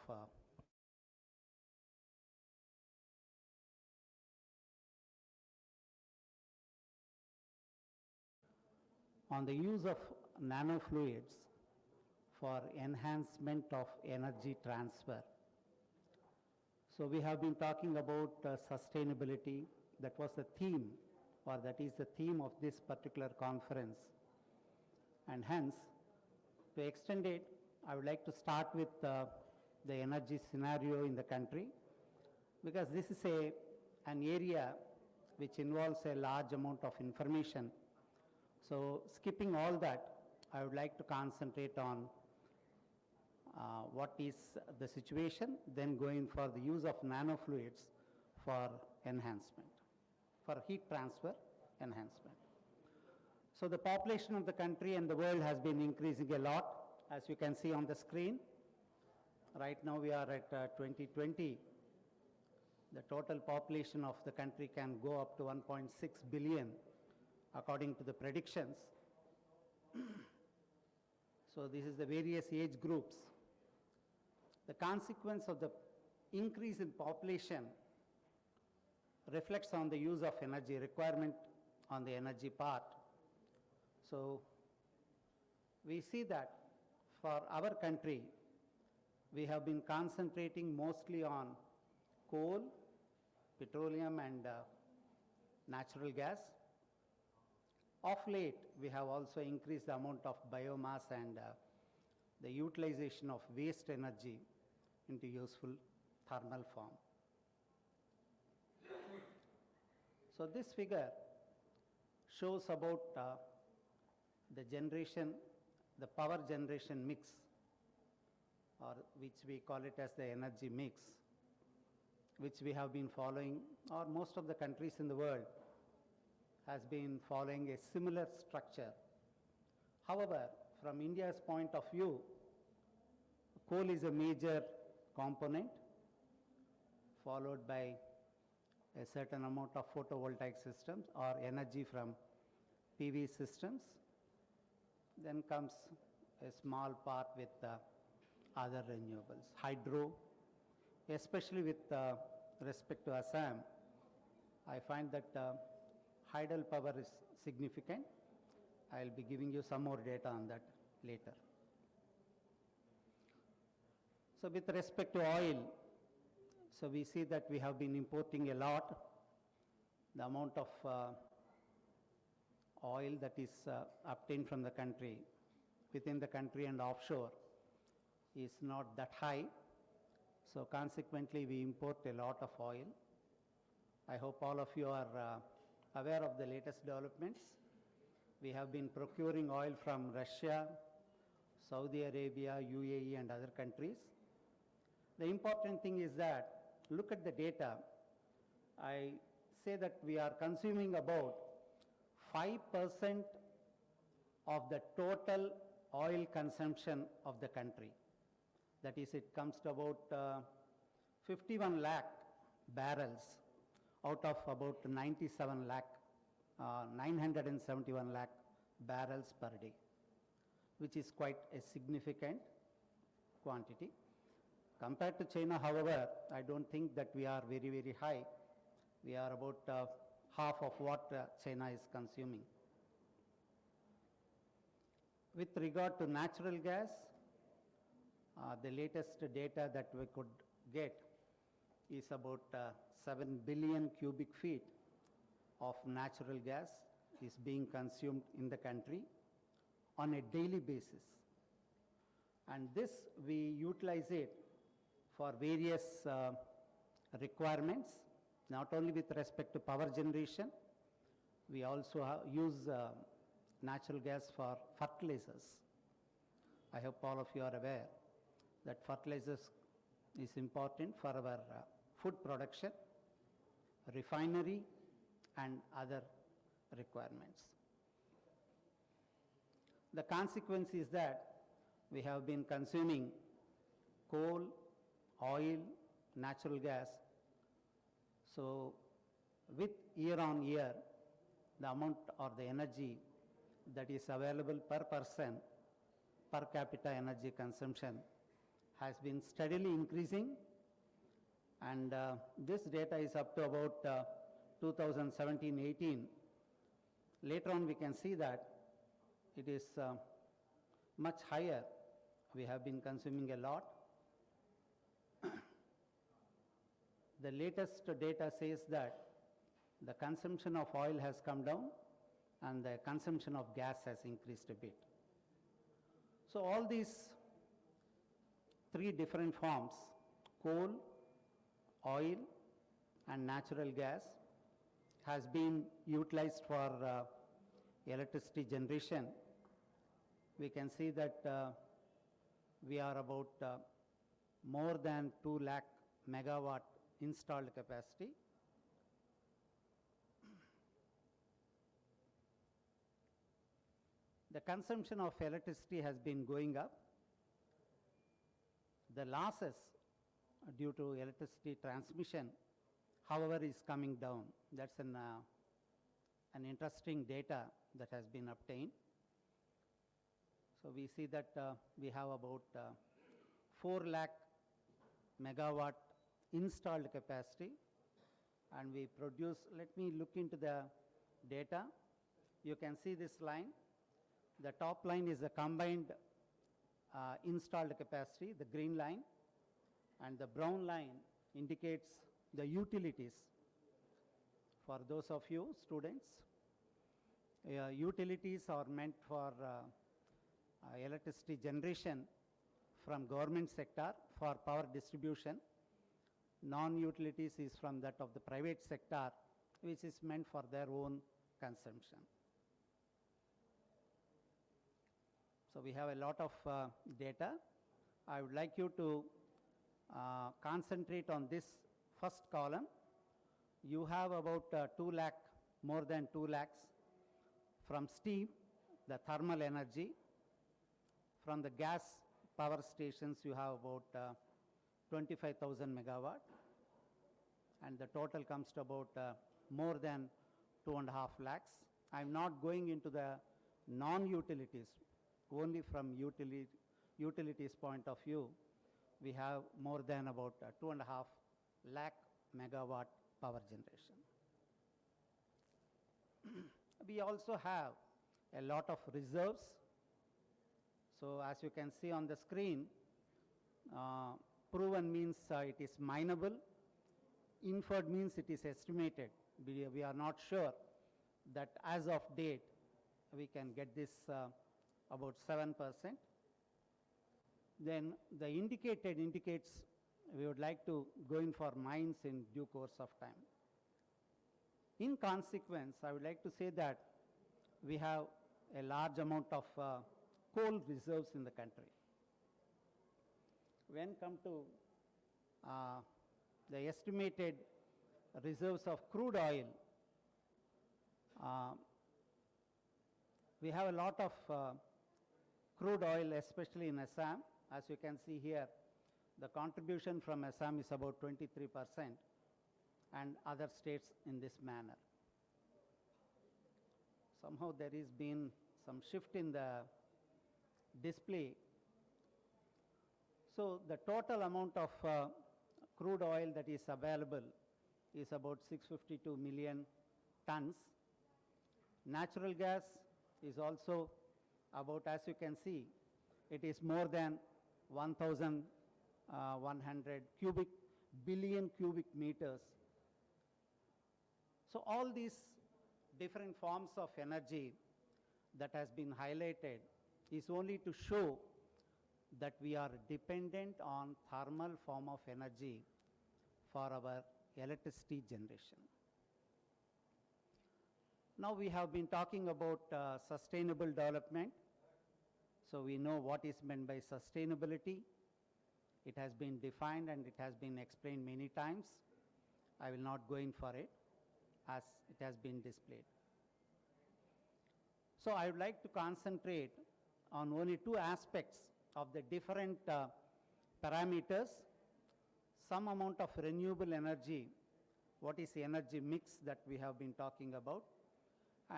on the use of nanofluids for enhancement of energy transfer. So we have been talking about sustainability. That was the theme, or that is the theme of this particular conference. And hence, to extend it, I would like to start with the energy scenario in the country, because this is an area which involves a large amount of information. So skipping all that, I would like to concentrate on what is the situation, then going for the use of nanofluids for enhancement, for heat transfer enhancement. So the population of the country and the world has been increasing a lot, as you can see on the screen. Right now we are at 2020. The total population of the country can go up to 1.6 billion according to the predictions. So this is the various age groups. The consequence of the increase in population reflects on the use of energy, requirement on the energy part. So we see that for our country, we have been concentrating mostly on coal, petroleum and natural gas. Of late, we have also increased the amount of biomass and the utilization of waste energy into useful thermal form. So this figure shows about the generation, the power generation mix, or which we call it as the energy mix, which we have been following, or most of the countries in the world has been following a similar structure. However, from India's point of view, coal is a major component, followed by a certain amount of photovoltaic systems or energy from PV systems. Then comes a small part with other renewables. Hydro, especially with respect to Assam, I find that hydel power is significant. I will be giving you some more data on that later. So with respect to oil, so we see that we have been importing a lot. The amount of oil that is obtained from the country, within the country and offshore, is not that high. So consequently, we import a lot of oil. I hope all of you are aware of the latest developments. We have been procuring oil from Russia, Saudi Arabia, UAE and other countries. The important thing is that, look at the data. I say that we are consuming about 5% of the total oil consumption of the country. That is, it comes to about 51 lakh barrels out of about 971 lakh barrels per day, which is quite a significant quantity. Compared to China, however, I don't think that we are very, very high. We are about half of what China is consuming. With regard to natural gas, the latest data that we could get is about 7 billion cubic feet of natural gas is being consumed in the country on a daily basis. And this, we utilize it for various requirements, not only with respect to power generation, we also use natural gas for fertilizers. I hope all of you are aware that fertilizers is important for our food production, refinery and other requirements. The consequence is that we have been consuming coal, oil, natural gas. So with year on year, the amount or the energy that is available per person, per capita energy consumption has been steadily increasing, and this data is up to about 2017-18. Later on we can see that it is much higher. We have been consuming a lot. The latest data says that the consumption of oil has come down and the consumption of gas has increased a bit. So all these three different forms, coal, oil and natural gas, has been utilized for electricity generation, we can see that we are about more than 2 lakh megawatt installed capacity. The consumption of electricity has been going up. The losses due to electricity transmission, however, is coming down. That's an interesting data that has been obtained. So we see that we have about 4 lakh megawatt installed capacity, and we produce, let me look into the data. You can see this line. The top line is the combined installed capacity, the green line, and the brown line indicates the utilities. For those of you students, utilities are meant for electricity generation from government sector for power distribution. Non-utilities is from that of the private sector, which is meant for their own consumption. So we have a lot of data. I would like you to concentrate on this first column. You have about 2 lakh, more than 2 lakhs from steam, the thermal energy. From the gas power stations, you have about 25,000 megawatt, and the total comes to about more than 2.5 lakhs. I'm not going into the non-utilities. Only from utilities point of view, we have more than about 2.5 lakh megawatt power generation. We also have a lot of reserves. So as you can see on the screen, proven means it is mineable, inferred means it is estimated. We are not sure that as of date we can get this about 7%. Then the indicated indicates we would like to go in for mines in due course of time. In consequence, I would like to say that we have a large amount of coal reserves in the country. When come to the estimated reserves of crude oil, we have a lot of crude oil, especially in Assam. As you can see here, the contribution from Assam is about 23%, and other states in this manner. Somehow there has been some shift in the display. So the total amount of crude oil that is available is about 652 million tons. Natural gas is also about, as you can see, it is more than 1,100 billion cubic meters. So all these different forms of energy that has been highlighted is only to show that we are dependent on thermal form of energy for our electricity generation. Now we have been talking about sustainable development. So we know what is meant by sustainability. It has been defined and it has been explained many times. I will not go in for it as it has been displayed. So I would like to concentrate on only two aspects of the different parameters. Some amount of renewable energy, what is the energy mix that we have been talking about,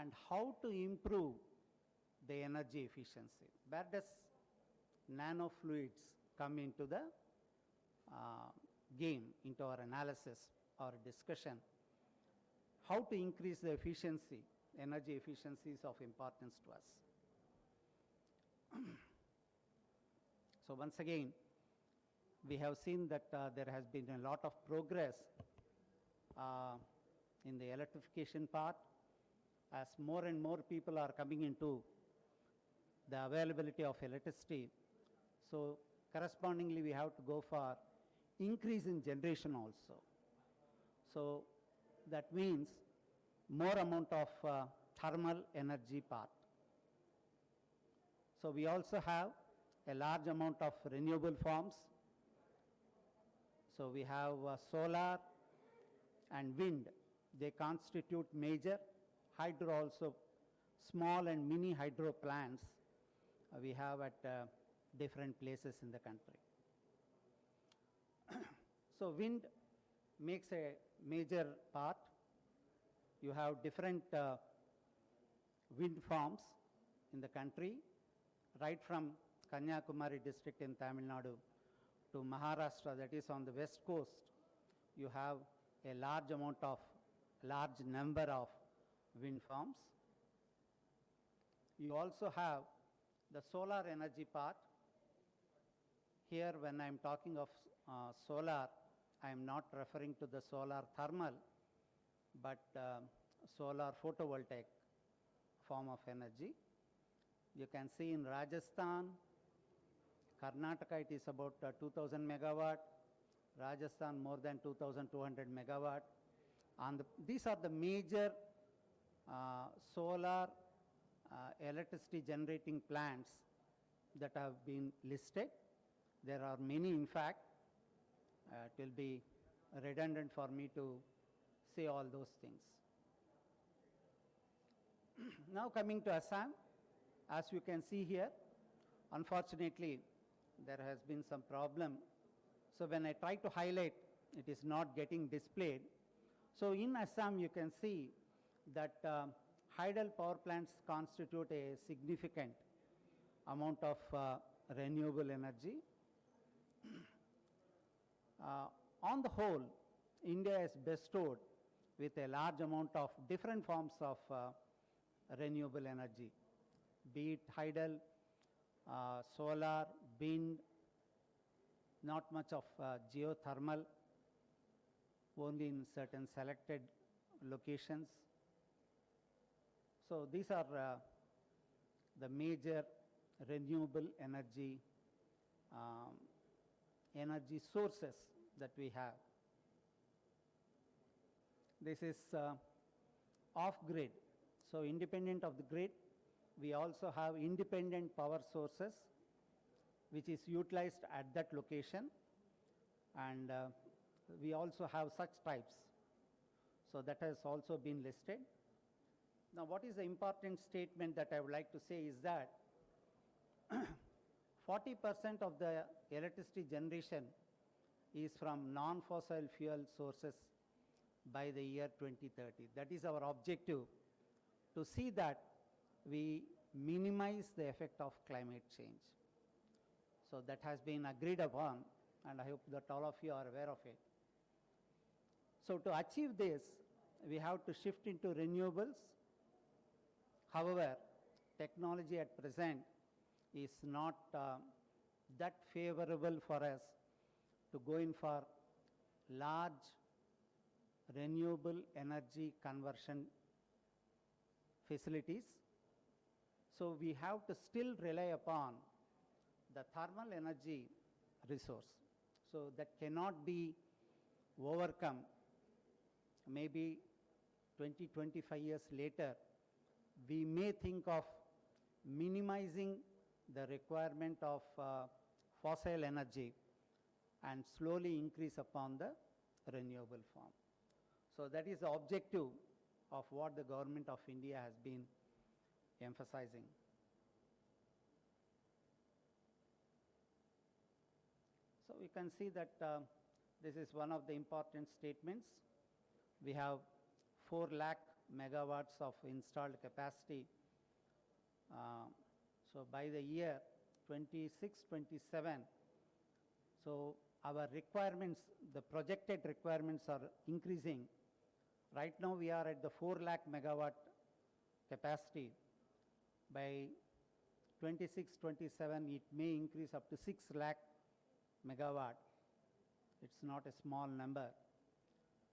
and how to improve the energy efficiency. Where does nanofluids come into the game, into our analysis or discussion? How to increase the efficiency, energy efficiency is of importance to us. So once again, we have seen that there has been a lot of progress in the electrification part, as more and more people are coming into the availability of electricity. So correspondingly, we have to go for increase in generation also. So that means more amount of thermal energy part. So we also have a large amount of renewable forms. So we have solar and wind. They constitute major. Hydro also, small and mini hydro plants we have at different places in the country. So wind makes a major part. You have different wind farms in the country, right from Kanyakumari district in Tamil Nadu to Maharashtra, that is on the west coast. You have a large number of wind farms. You also have the solar energy part. Here, when I am talking of solar, I am not referring to the solar thermal, but solar photovoltaic form of energy. You can see in Rajasthan, Karnataka, it is about 2000 megawatt, Rajasthan more than 2200 megawatt. And these are the major solar electricity generating plants that have been listed. There are many, in fact. It will be redundant for me to say all those things. Now coming to Assam, as you can see here, unfortunately, there has been some problem. So when I try to highlight, it is not getting displayed. So in Assam, you can see that hydel power plants constitute a significant amount of renewable energy. On the whole, India is bestowed with a large amount of different forms of renewable energy, be it hydel, solar, wind, not much of geothermal, only in certain selected locations. So these are the major renewable energy energy sources that we have. This is off-grid. So independent of the grid, we also have independent power sources which is utilized at that location, and we also have such types. So that has also been listed. Now what is the important statement that I would like to say is that 40% of the electricity generation is from non-fossil fuel sources by the year 2030. That is our objective, to see that we minimize the effect of climate change. So that has been agreed upon, and I hope that all of you are aware of it. So to achieve this, we have to shift into renewables. However, technology at present is not that favorable for us to go in for large renewable energy conversion facilities. So we have to still rely upon the thermal energy resource. So that cannot be overcome. Maybe 20, 25 years later, we may think of minimizing the requirement of fossil energy and slowly increase upon the renewable form. So that is the objective of what the government of India has been emphasizing. So we can see that this is one of the important statements. We have 4 lakh megawatts of installed capacity. So by the year 26, 27, so our requirements, the projected requirements are increasing. Right now we are at the 4 lakh megawatt capacity. By 26, 27, it may increase up to 6 lakh megawatt. It's not a small number.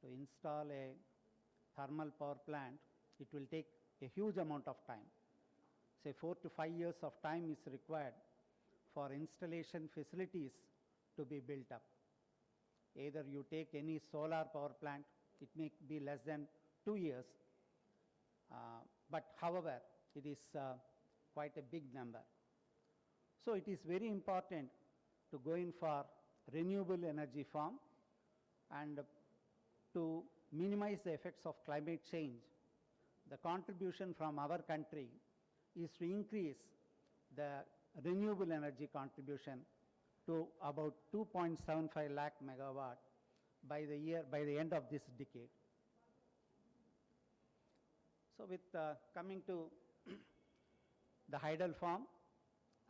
To install a thermal power plant, it will take a huge amount of time. Say 4 to 5 years of time is required for installation facilities to be built up. Either you take any solar power plant, it may be less than 2 years. but however, it is quite a big number. So it is very important to go in for renewable energy form and to minimize the effects of climate change. The contribution from our country is to increase the renewable energy contribution to about 2.75 lakh megawatt by the end of this decade. So with coming to the hydel form,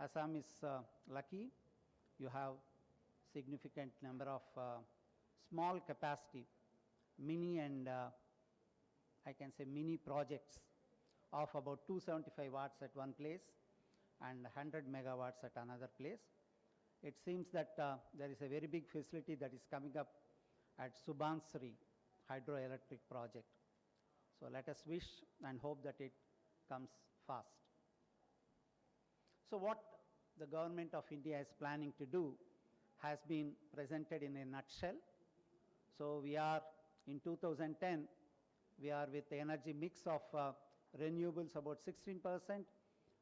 Assam is lucky. You have significant number of small capacity, mini and I can say mini projects of about 275 watts at one place and 100 megawatts at another place. It seems that there is a very big facility that is coming up at Subansiri hydroelectric project. So let us wish and hope that it comes fast. So what the government of India is planning to do has been presented in a nutshell. So we are in 2010, we are with the energy mix of renewables about 16%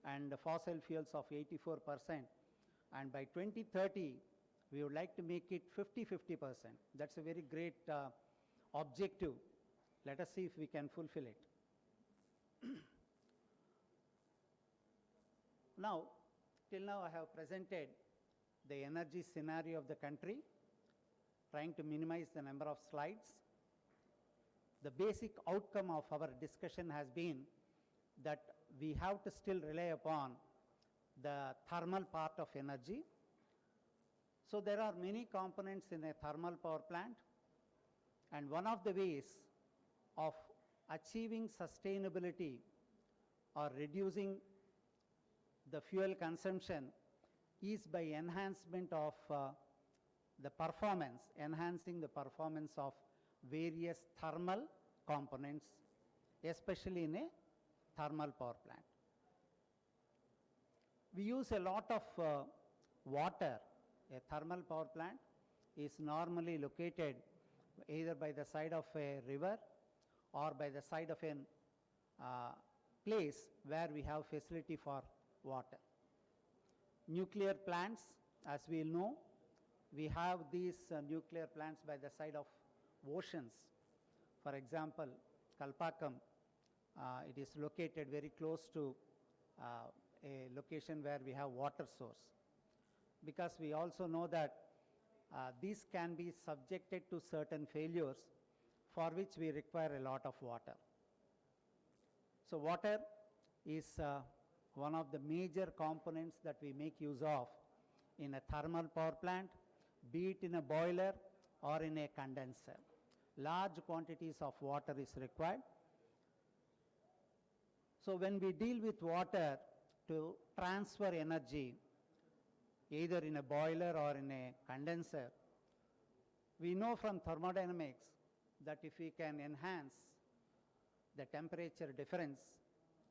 and fossil fuels of 84%. And by 2030, we would like to make it 50-50%. That's a very great objective. Let us see if we can fulfill it. Now, till now I have presented the energy scenario of the country, trying to minimize the number of slides. The basic outcome of our discussion has been that we have to still rely upon the thermal part of energy. So there are many components in a thermal power plant, and one of the ways of achieving sustainability or reducing the fuel consumption is by enhancement of the performance, enhancing the performance of various thermal components, especially in a thermal power plant. We use a lot of water. A thermal power plant is normally located either by the side of a river or by the side of a place where we have facility for water. Nuclear plants, as we know, we have these nuclear plants by the side of oceans. For example, Kalpakkam, it is located very close to a location where we have water source. Because we also know that these can be subjected to certain failures for which we require a lot of water. So water is one of the major components that we make use of in a thermal power plant, be it in a boiler or in a condenser. Large quantities of water is required. So when we deal with water to transfer energy, either in a boiler or in a condenser, we know from thermodynamics that if we can enhance the temperature difference,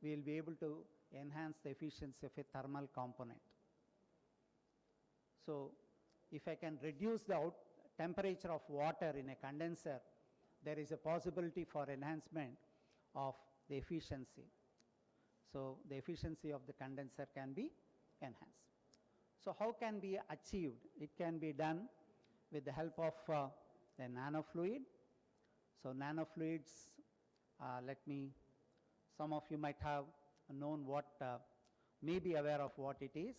we will be able to enhance the efficiency of a thermal component. So if I can reduce the temperature of water in a condenser, there is a possibility for enhancement of the efficiency. So the efficiency of the condenser can be enhanced. So how can be achieved? It can be done with the help of the nanofluid. So nanofluids, some of you might have known what, may be aware of what it is.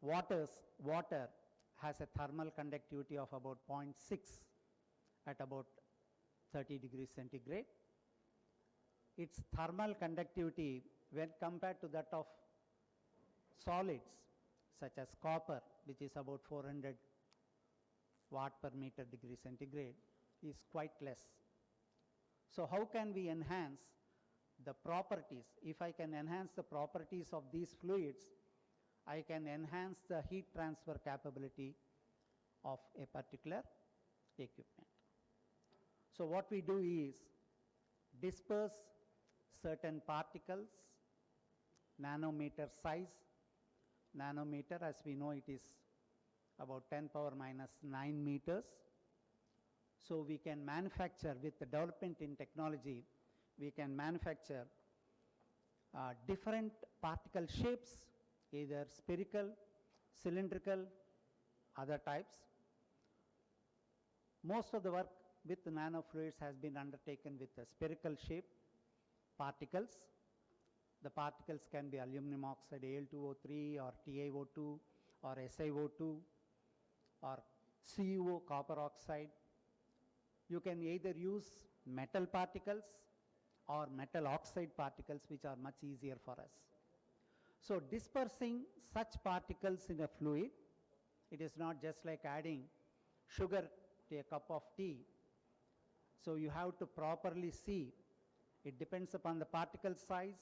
Water has a thermal conductivity of about 0.6 at about 30 degrees centigrade. Its thermal conductivity, when compared to that of solids such as copper, which is about 400 watt per meter degree centigrade, is quite less. So how can we enhance the properties? If I can enhance the properties of these fluids, I can enhance the heat transfer capability of a particular equipment. So what we do is disperse certain particles, nanometer size. Nanometer, as we know, it is about 10 power minus 9 meters. So we can manufacture, with the development in technology, we can manufacture different particle shapes, either spherical, cylindrical, other types. Most of the work with nanofluids has been undertaken with the spherical shape particles. The particles can be aluminum oxide Al2O3 or TiO2 or SiO2 or CuO, copper oxide. You can either use metal particles or metal oxide particles, which are much easier for us. So dispersing such particles in a fluid, it is not just like adding sugar to a cup of tea. So you have to properly see. It depends upon the particle size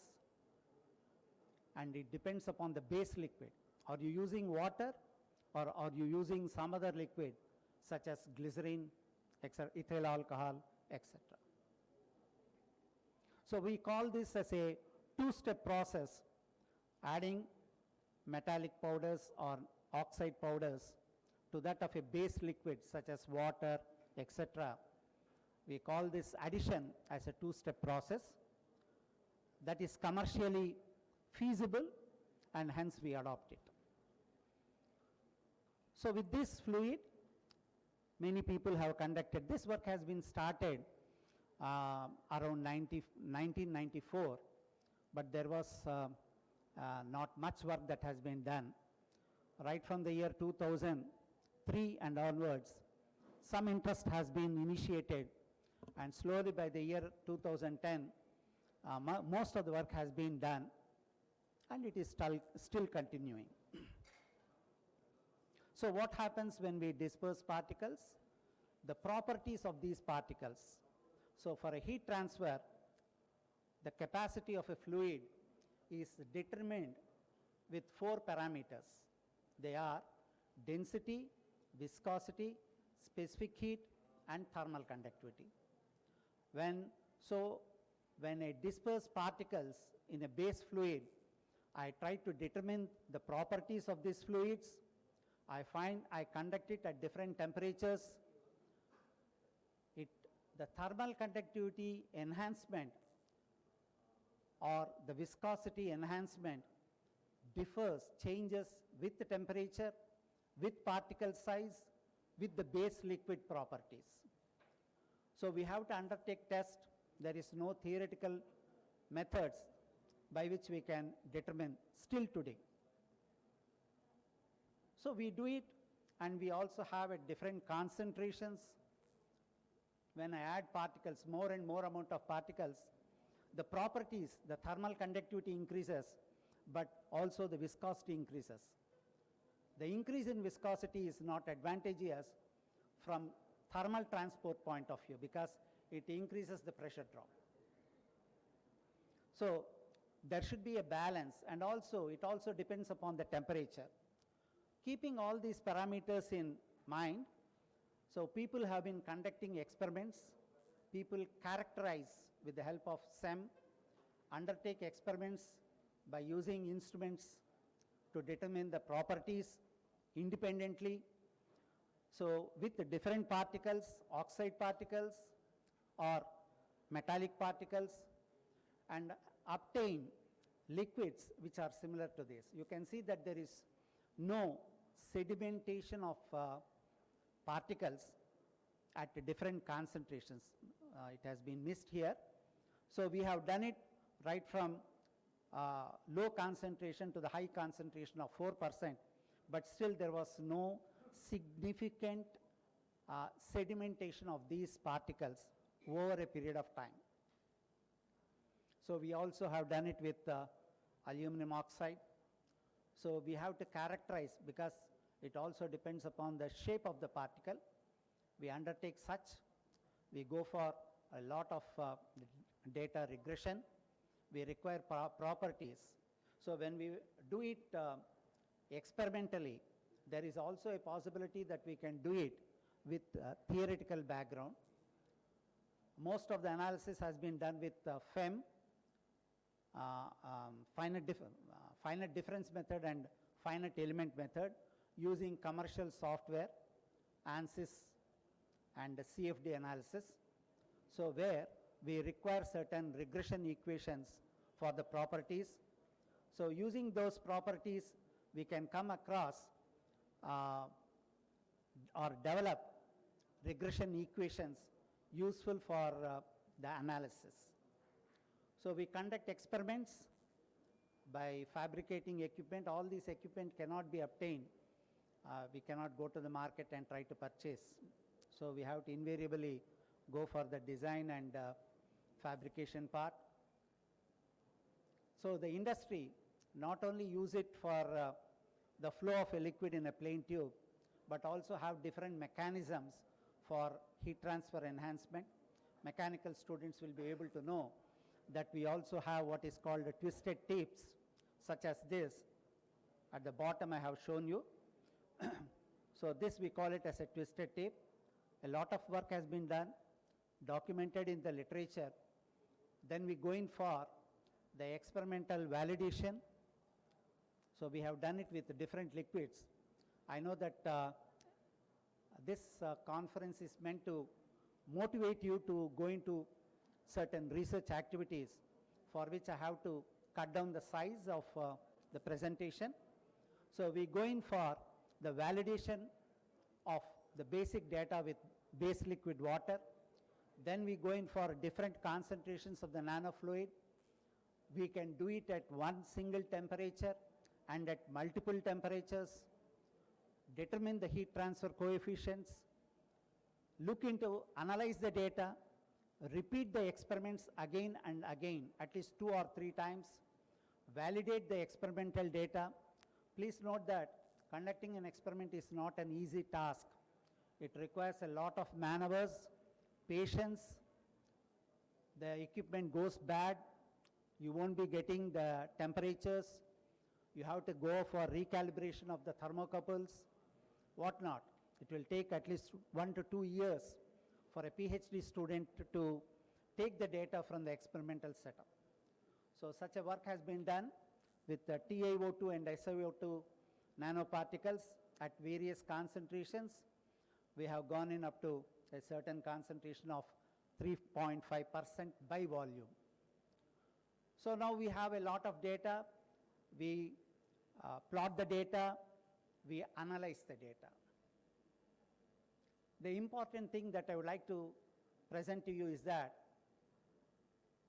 and it depends upon the base liquid. Are you using water or are you using some other liquid such as glycerin, ethyl alcohol, etc. So we call this as a two-step process, adding metallic powders or oxide powders to that of a base liquid such as water, etc. We call this addition as a two-step process that is commercially feasible and hence we adopt it. So with this fluid, many people have conducted. This work has been started around 1994, but there was not much work that has been done. Right from the year 2003 and onwards, some interest has been initiated, and slowly by the year 2010, most of the work has been done, and it is still continuing. So what happens when we disperse particles? The properties of these particles. So for a heat transfer, the capacity of a fluid is determined with 4 parameters. They are density, viscosity, specific heat, and thermal conductivity. When I disperse particles in a base fluid, I try to determine the properties of these fluids. I conduct it at different temperatures. The thermal conductivity enhancement or the viscosity enhancement changes with the temperature, with particle size, with the base liquid properties. So we have to undertake tests. There is no theoretical methods by which we can determine still today. So we do it, and we also have at different concentrations. When I add particles, more and more amount of particles, the properties, the thermal conductivity increases, but also the viscosity increases. The increase in viscosity is not advantageous from thermal transport point of view because it increases the pressure drop. So there should be a balance, and also it also depends upon the temperature. Keeping all these parameters in mind, so people have been conducting experiments. People characterize with the help of SEM, undertake experiments by using instruments to determine the properties independently. So with the different particles, oxide particles or metallic particles, and obtain liquids which are similar to this. You can see that there is no sedimentation of particles at different concentrations. It has been missed here. So we have done it right from low concentration to the high concentration of 4%, but still there was no significant sedimentation of these particles over a period of time. So we also have done it with aluminum oxide. So we have to characterize, because it also depends upon the shape of the particle. We undertake such. We go for a lot of data regression. We require properties. So when we do it experimentally, there is also a possibility that we can do it with theoretical background. Most of the analysis has been done with FEM, finite difference method and finite element method, using commercial software, ANSYS and CFD analysis. So where we require certain regression equations for the properties. So using those properties, we can come across or develop regression equations useful for the analysis. So we conduct experiments by fabricating equipment. All these equipment cannot be obtained. We cannot go to the market and try to purchase. So we have to invariably go for the design and fabrication part. So the industry not only use it for the flow of a liquid in a plain tube, but also have different mechanisms for heat transfer enhancement. Mechanical students will be able to know that we also have what is called the twisted tapes, such as this. At the bottom I have shown you. So this we call it as a twisted tape. A lot of work has been done, documented in the literature. Then we go in for the experimental validation. So we have done it with different liquids. I know that this conference is meant to motivate you to go into certain research activities, for which I have to cut down the size of the presentation. So we go in for the validation of the basic data with base liquid water. Then we go in for different concentrations of the nanofluid. We can do it at one single temperature and at multiple temperatures, determine the heat transfer coefficients, look into, analyze the data, repeat the experiments again and again, at least 2 or 3 times, validate the experimental data. Please note that conducting an experiment is not an easy task. It requires a lot of man-hours, patience. The equipment goes bad, you won't be getting the temperatures. You have to go for recalibration of the thermocouples, whatnot. It will take at least 1 to 2 years for a PhD student to take the data from the experimental setup. So such a work has been done with the TiO2 and SiO2 nanoparticles at various concentrations. We have gone in up to a certain concentration of 3.5% by volume. So now we have a lot of data. We plot the data, we analyze the data. The important thing that I would like to present to you is that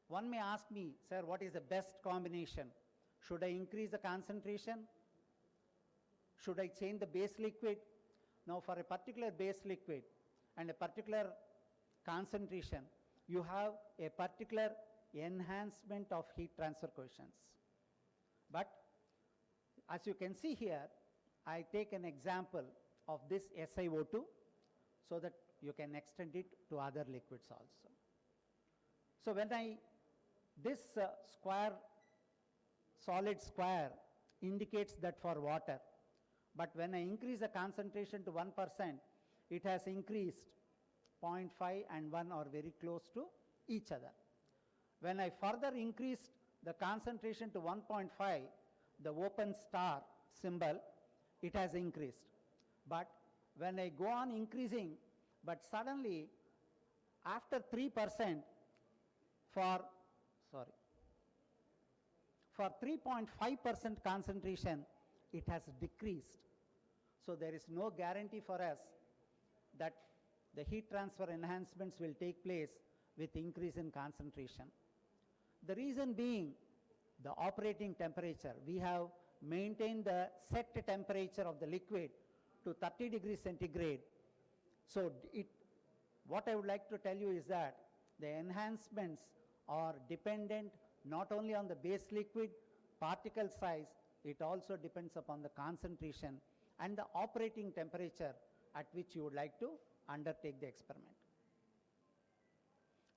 one may ask me, sir, what is the best combination? Should I increase the concentration? Should I change the base liquid? Now for a particular base liquid and a particular concentration, you have a particular enhancement of heat transfer coefficients. But as you can see here, I take an example of this SiO2 so that you can extend it to other liquids also. So when this square, solid square indicates that for water, but when I increase the concentration to 1%, it has increased 0.5 and 1 are very close to each other. When I further increase the concentration to 1.5, the open star symbol, it has increased. But when I go on increasing, but suddenly after 3% for 3.5% concentration, it has decreased. So there is no guarantee for us that the heat transfer enhancements will take place with increase in concentration. The reason being the operating temperature. We have maintained the set temperature of the liquid to 30 degrees centigrade. So what I would like to tell you is that the enhancements are dependent not only on the base liquid particle size, it also depends upon the concentration and the operating temperature at which you would like to undertake the experiment.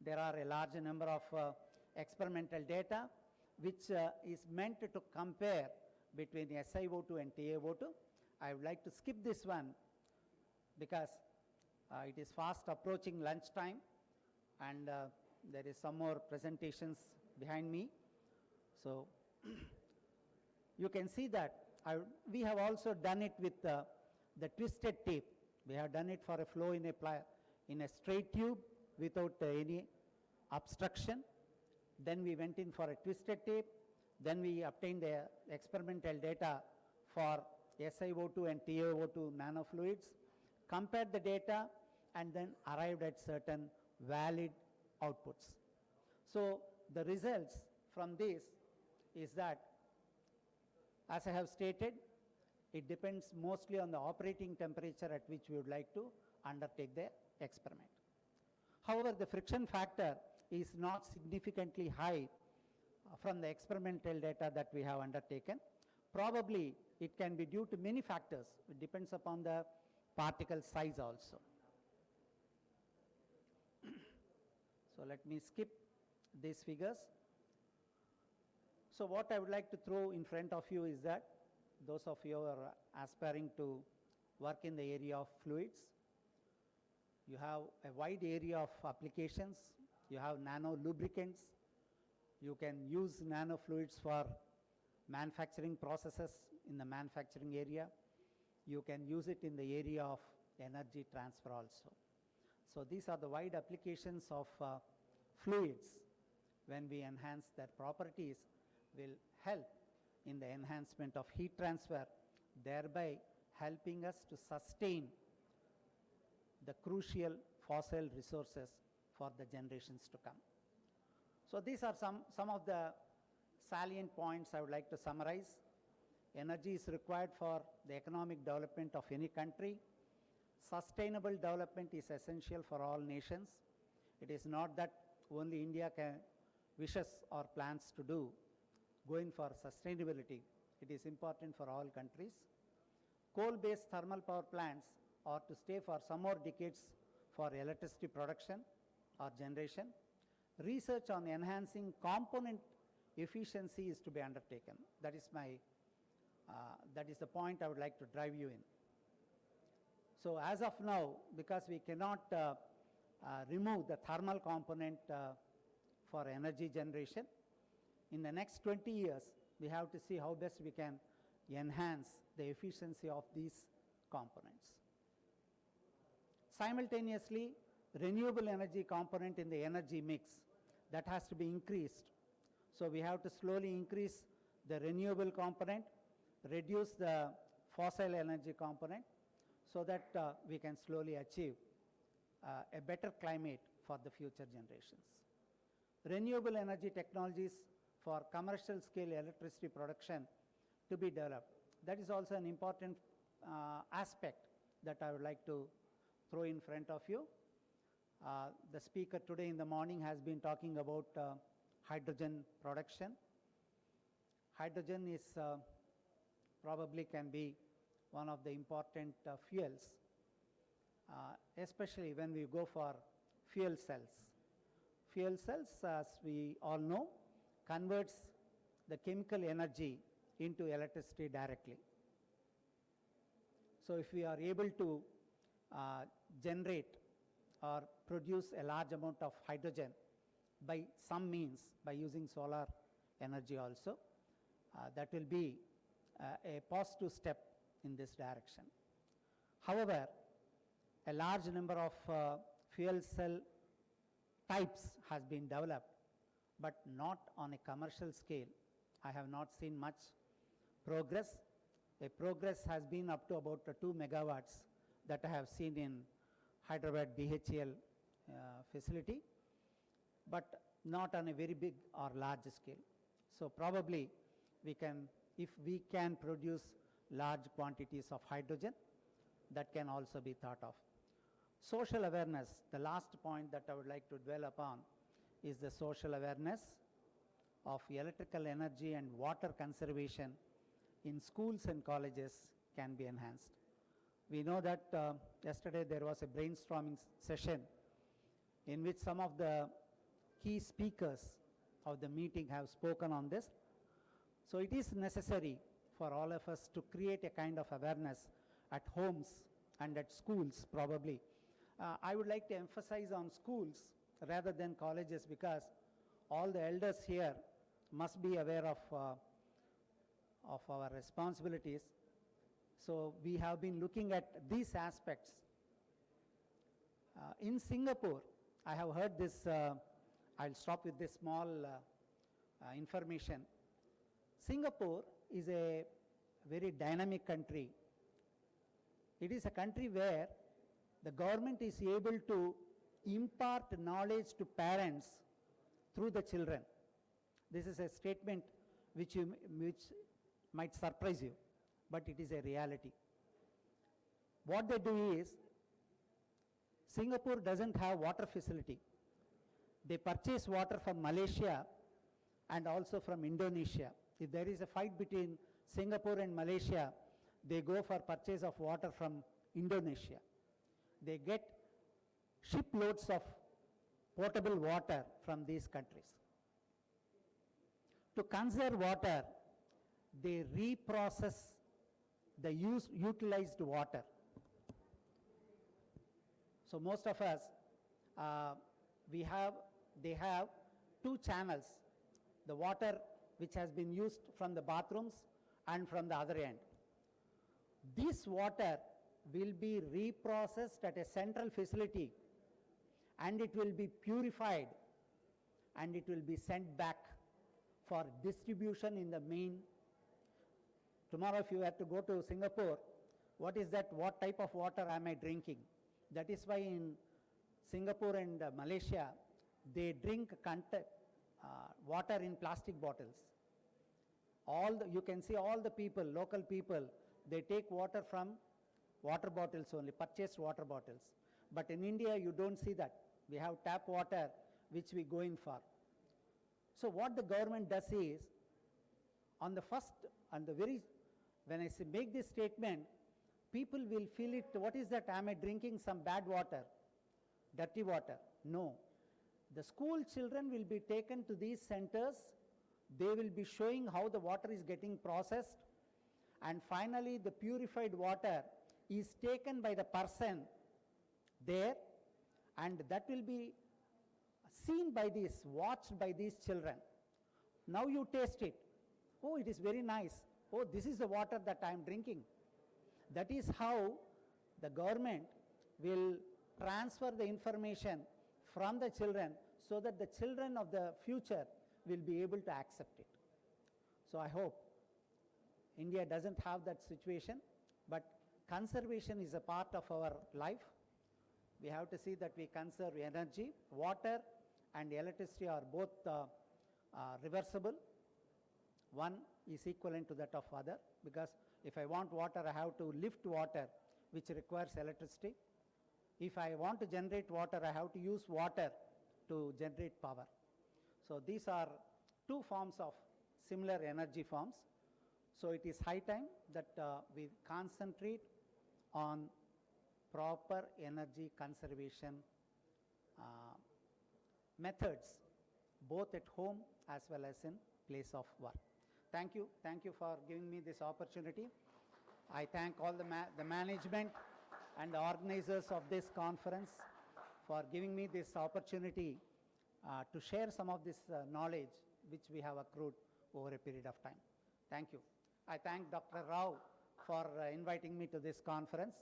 There are a large number of experimental data which is meant to compare between SiO2 and TiO2. I would like to skip this one because it is fast approaching lunchtime and there is some more presentations behind me. So you can see that we have also done it with the twisted tape. We have done it for a flow in a straight tube without any obstruction. Then we went in for a twisted tape. Then we obtained the experimental data for SiO2 and TiO2 nanofluids, compared the data, and then arrived at certain valid outputs. So the results from this is that, as I have stated, it depends mostly on the operating temperature at which we would like to undertake the experiment. However, the friction factor is not significantly high from the experimental data that we have undertaken. Probably it can be due to many factors. It depends upon the particle size also. So let me skip these figures. So what I would like to throw in front of you is that those of you who are aspiring to work in the area of fluids, you have a wide area of applications. You have nano lubricants. You can use nanofluids for manufacturing processes in the manufacturing area. You can use it in the area of energy transfer also. So these are the wide applications of fluids. When we enhance their properties, will help in the enhancement of heat transfer, thereby helping us to sustain the crucial fossil resources for the generations to come. So these are some of the salient points I would like to summarize. Energy is required for the economic development of any country. Sustainable development is essential for all nations. It is not that only India wishes or plans to do. Going for sustainability, it is important for all countries. Coal-based thermal power plants are to stay for some more decades for electricity production or generation. Research on enhancing component efficiency is to be undertaken. That is the point I would like to drive you in. So as of now, because we cannot remove the thermal component for energy generation, in the next 20 years, we have to see how best we can enhance the efficiency of these components. Simultaneously, renewable energy component in the energy mix, that has to be increased. So we have to slowly increase the renewable component, reduce the fossil energy component, so that we can slowly achieve a better climate for the future generations. Renewable energy technologies for commercial scale electricity production to be developed. That is also an important aspect that I would like to throw in front of you. The speaker today in the morning has been talking about hydrogen production. Hydrogen is probably can be one of the important fuels, especially when we go for fuel cells. Fuel cells, as we all know, converts the chemical energy into electricity directly. So if we are able to generate or produce a large amount of hydrogen by some means, by using solar energy also, that will be a positive step in this direction. However, a large number of fuel cell types has been developed, but not on a commercial scale. I have not seen much progress. A progress has been up to about 2 megawatts that I have seen in Hyderabad BHEL facility, but not on a very big or large scale. So probably we can, if we can produce large quantities of hydrogen, that can also be thought of. Social awareness, the last point that I would like to dwell upon is the social awareness of electrical energy and water conservation in schools and colleges can be enhanced. We know that yesterday there was a brainstorming session in which some of the key speakers of the meeting have spoken on this. So it is necessary for all of us to create a kind of awareness at homes and at schools probably. I would like to emphasize on schools rather than colleges, because all the elders here must be aware of our responsibilities. So we have been looking at these aspects. In Singapore, I have heard this I'll stop with this small information. Singapore is a very dynamic country. It is a country where the government is able to impart knowledge to parents through the children. This is a statement which might surprise you, but it is a reality. What they do is, Singapore doesn't have water facility. They purchase water from Malaysia and also from Indonesia. If there is a fight between Singapore and Malaysia, they go for purchase of water from Indonesia. They get shiploads of potable water from these countries. To conserve water, they reprocess the utilized water. So most of us, they have two channels, the water which has been used from the bathrooms and from the other end. This water will be reprocessed at a central facility, and it will be purified, and it will be sent back for distribution in the main. Tomorrow if you have to go to Singapore, what type of water am I drinking? That is why in Singapore and Malaysia, they drink water in plastic bottles. You can see all the people, local people, they take water from water bottles only, purchased water bottles. But in India, you don't see that. We have tap water, which we go in for. So what the government does is, when I make this statement, people will feel it, what is that, am I drinking some bad water, dirty water? No. The school children will be taken to these centers, they will be showing how the water is getting processed, and finally the purified water is taken by the person there, and that will be seen by these, watched by these children. Now you taste it. Oh, it is very nice. Oh, this is the water that I am drinking. That is how the government will transfer the information from the children so that the children of the future will be able to accept it. So I hope India doesn't have that situation, but conservation is a part of our life. We have to see that we conserve energy. Water and electricity are both reversible. One is equivalent to that of other, because if I want water, I have to lift water, which requires electricity. If I want to generate water, I have to use water to generate power. So these are two forms of similar energy forms. So it is high time that we concentrate on proper energy conservation methods, both at home as well as in place of work. Thank you for giving me this opportunity. I thank all the management and the organizers of this conference for giving me this opportunity to share some of this knowledge which we have accrued over a period of time. Thank you. I thank Dr. Rao for inviting me to this conference.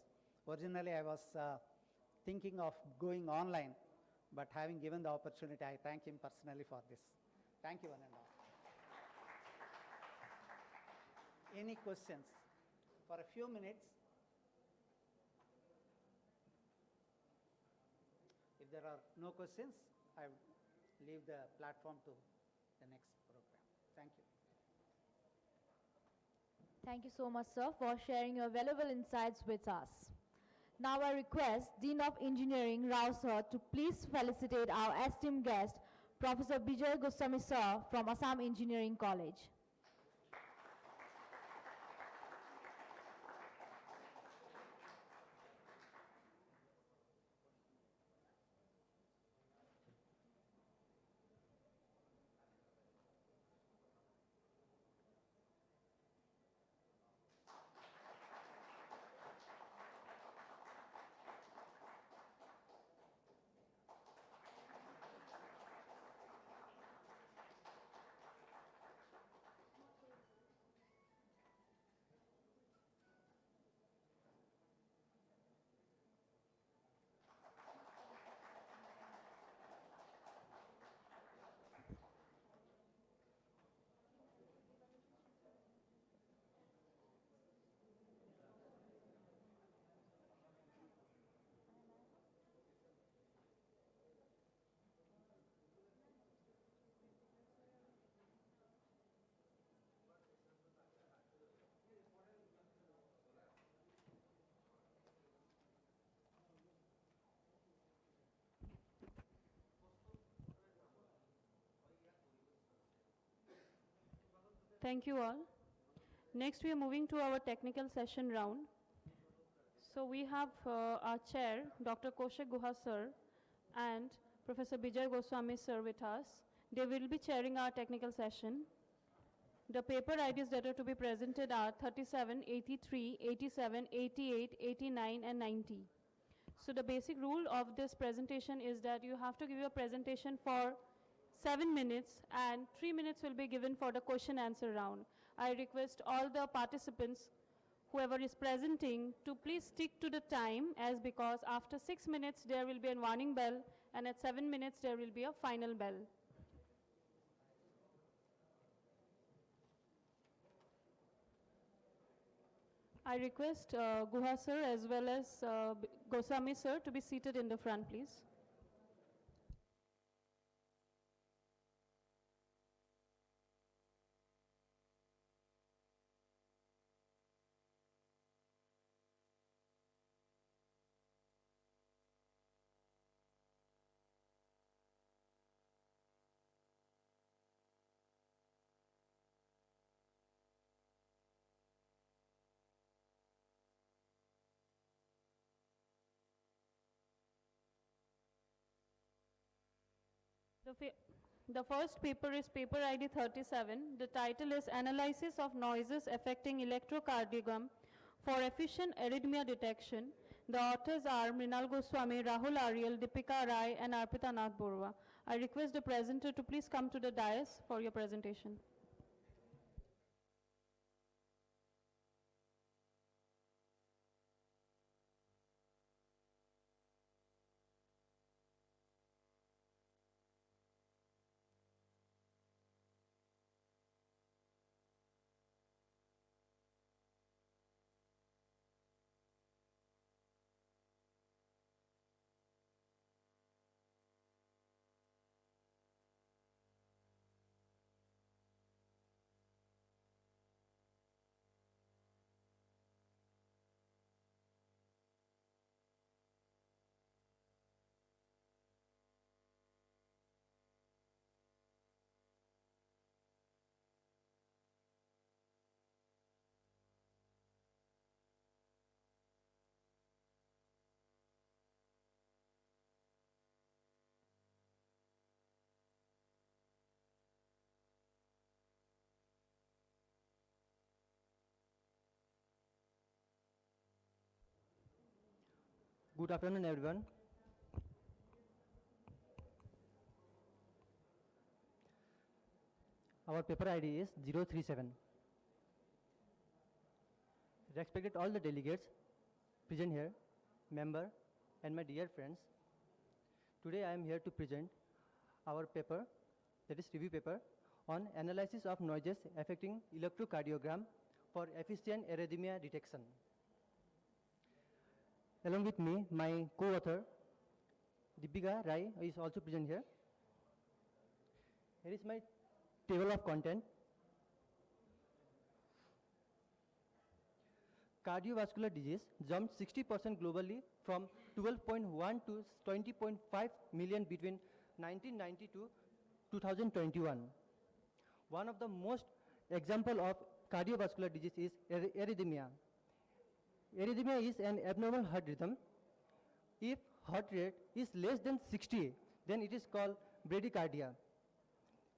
Originally, I was thinking of going online, but having given the opportunity, I thank him personally for this. Thank you, one and all. Any questions? For a few minutes, if there are no questions, I leave the platform to the next program. Thank you. Thank you so much, sir, for sharing your valuable insights with us. Now I request Dean of Engineering, Rao sir, to please felicitate our esteemed guest, Professor Bijay Goswami sir from Assam Engineering College. Thank you all. Next, we are moving to our technical session round. So we have our chair, Dr. Kaushik Guha sir, and Professor Bijay Goswami sir with us. They will be chairing our technical session. The paper IDs that are to be presented are 37, 83, 87, 88, 89, and 90. So the basic rule of this presentation is that you have to give your presentation for 7 minutes, and 3 minutes will be given for the question answer round. I request all the participants, whoever is presenting, to please stick to the time, as because after 6 minutes there will be a warning bell, and at 7 minutes there will be a final bell. I request Guha sir as well as Goswami sir to be seated in the front, please. The first paper is paper ID 37. The title is Analysis of Noises Affecting Electrocardiogram for Efficient Arrhythmia Detection. The authors are Mrinal Goswami, Rahul Ariel, Deepika Rai, and Arpita Nath Borua. I request the presenter to please come to the dais for your presentation. Good afternoon, everyone. Our paper ID is 037. Respected all the delegates present here, member, and my dear friends. Today I am here to present our paper, that is review paper, on analysis of noises affecting electrocardiogram for efficient arrhythmia detection. Along with me, my co-author, Deepika Rai, is also present here. Here is my table of content. Cardiovascular disease jumped 60% globally from 12.1 to 20.5 million between 1990 to 2021. One of the most example of cardiovascular disease is arrhythmia. Arrhythmia is an abnormal heart rhythm. If heart rate is less than 60, then it is called bradycardia,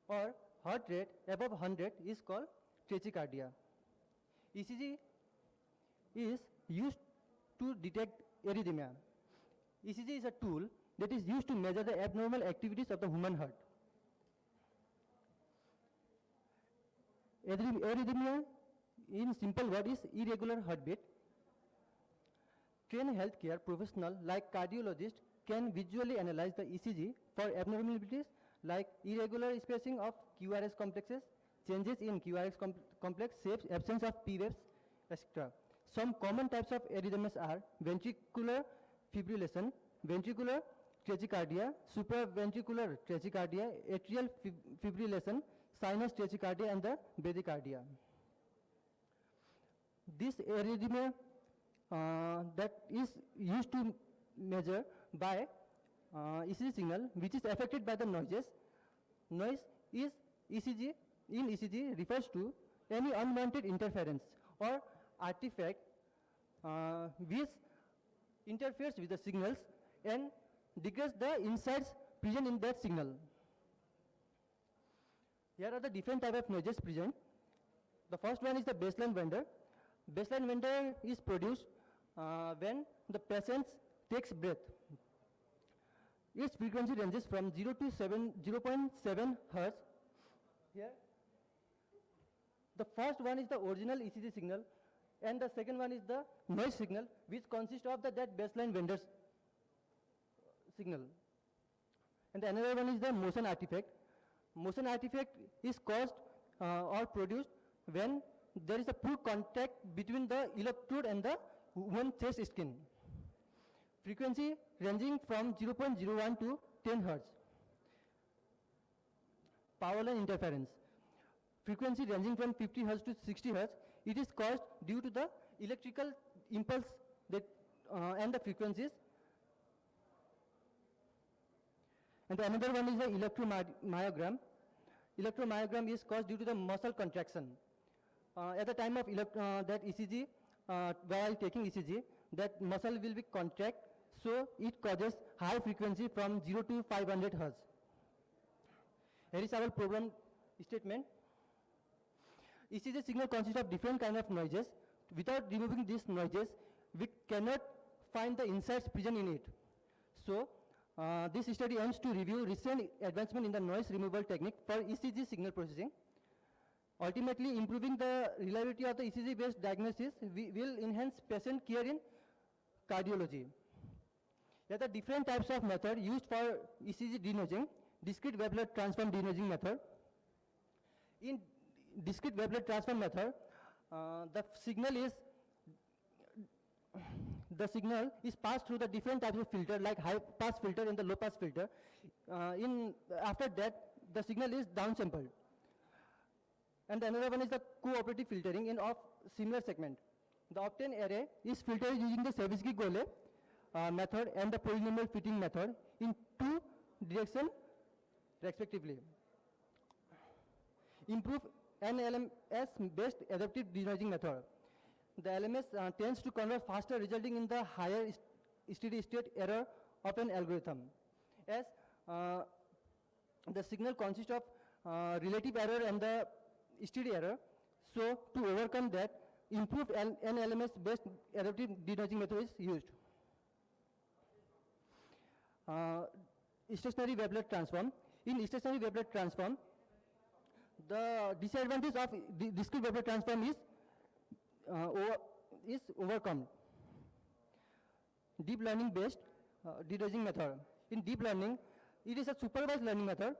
or heart rate above 100 is called tachycardia. ECG is used to detect arrhythmia. ECG is a tool that is used to measure the abnormal activities of the human heart. Arrhythmia, in simple word, is irregular heartbeat. Trained healthcare professionals like cardiologists can visually analyze the ECG for abnormalities like irregular spacing of QRS complexes, changes in QRS complex shapes, absence of P waves, etc. Some common types of arrhythmias are ventricular fibrillation, ventricular tachycardia, supraventricular tachycardia, atrial fibrillation, sinus tachycardia, and the bradycardia. This arrhythmia that is used to measure by ECG signal, which is affected by the noises. Noise is ECG, in ECG refers to any unwanted interference or artifact which interferes with the signals and degrades the insights present in that signal. Here are the different type of noises present. The first one is the baseline vendor. Baseline vendor is produced when the patient takes breath. Its frequency ranges from 0 to 0.7 hertz. Here, the first one is the original ECG signal, and the second one is the noise signal, which consists of that baseline vendor's signal. And another one is the motion artifact. Motion artifact is caused or produced when there is a poor contact between the electrode and the woman's chest skin. Frequency ranging from 0.01 to 10 hertz. Power line interference. Frequency ranging from 50 hertz to 60 hertz. It is caused due to the electrical impulse that and the frequencies. And another one is the electromyogram. Electromyogram is caused due to the muscle contraction. At the time of that ECG, while taking ECG, that muscle will be contract, so it causes high frequency from 0 to 500 hertz. Here is our program statement. ECG signal consists of different kind of noises. Without removing these noises, we cannot find the insights present in it. So, this study aims to review recent advancement in the noise removal technique for ECG signal processing. Ultimately, improving the reliability of the ECG-based diagnosis will enhance patient care in cardiology. There are different types of method used for ECG denoising. Discrete Veblen transform denoising method. In discrete Veblen transform method, the signal is passed through the different types of filter, like high pass filter and the low pass filter. After that, the signal is downsampled. And another one is the cooperative filtering in of similar segment. The obtained array is filtered using the Savitsky-Golay method and the polynomial fitting method in two directions respectively. Improve NLMS-based adaptive denoising method. The LMS tends to convert faster, resulting in the higher steady-state error of an algorithm. As the signal consists of relative error and the steady error, so to overcome that, improved NLMS-based adaptive denoising method is used. Stationary wavelet transform. In stationary wavelet transform, the disadvantage of the discrete wavelet transform is overcome. Deep learning based denoising method. In deep learning, it is a supervised learning method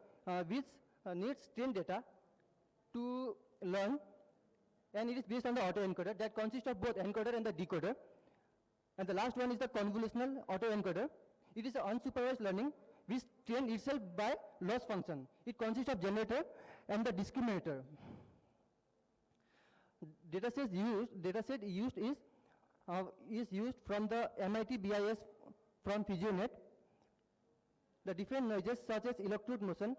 which needs trained data to learn, and it is based on the autoencoder that consists of both encoder and the decoder. And the last one is the convolutional autoencoder. It is an unsupervised learning which trains itself by loss function. It consists of generator and the discriminator. Dataset used is used from the MIT BIS from PhysioNet. The different noises such as electrode motion,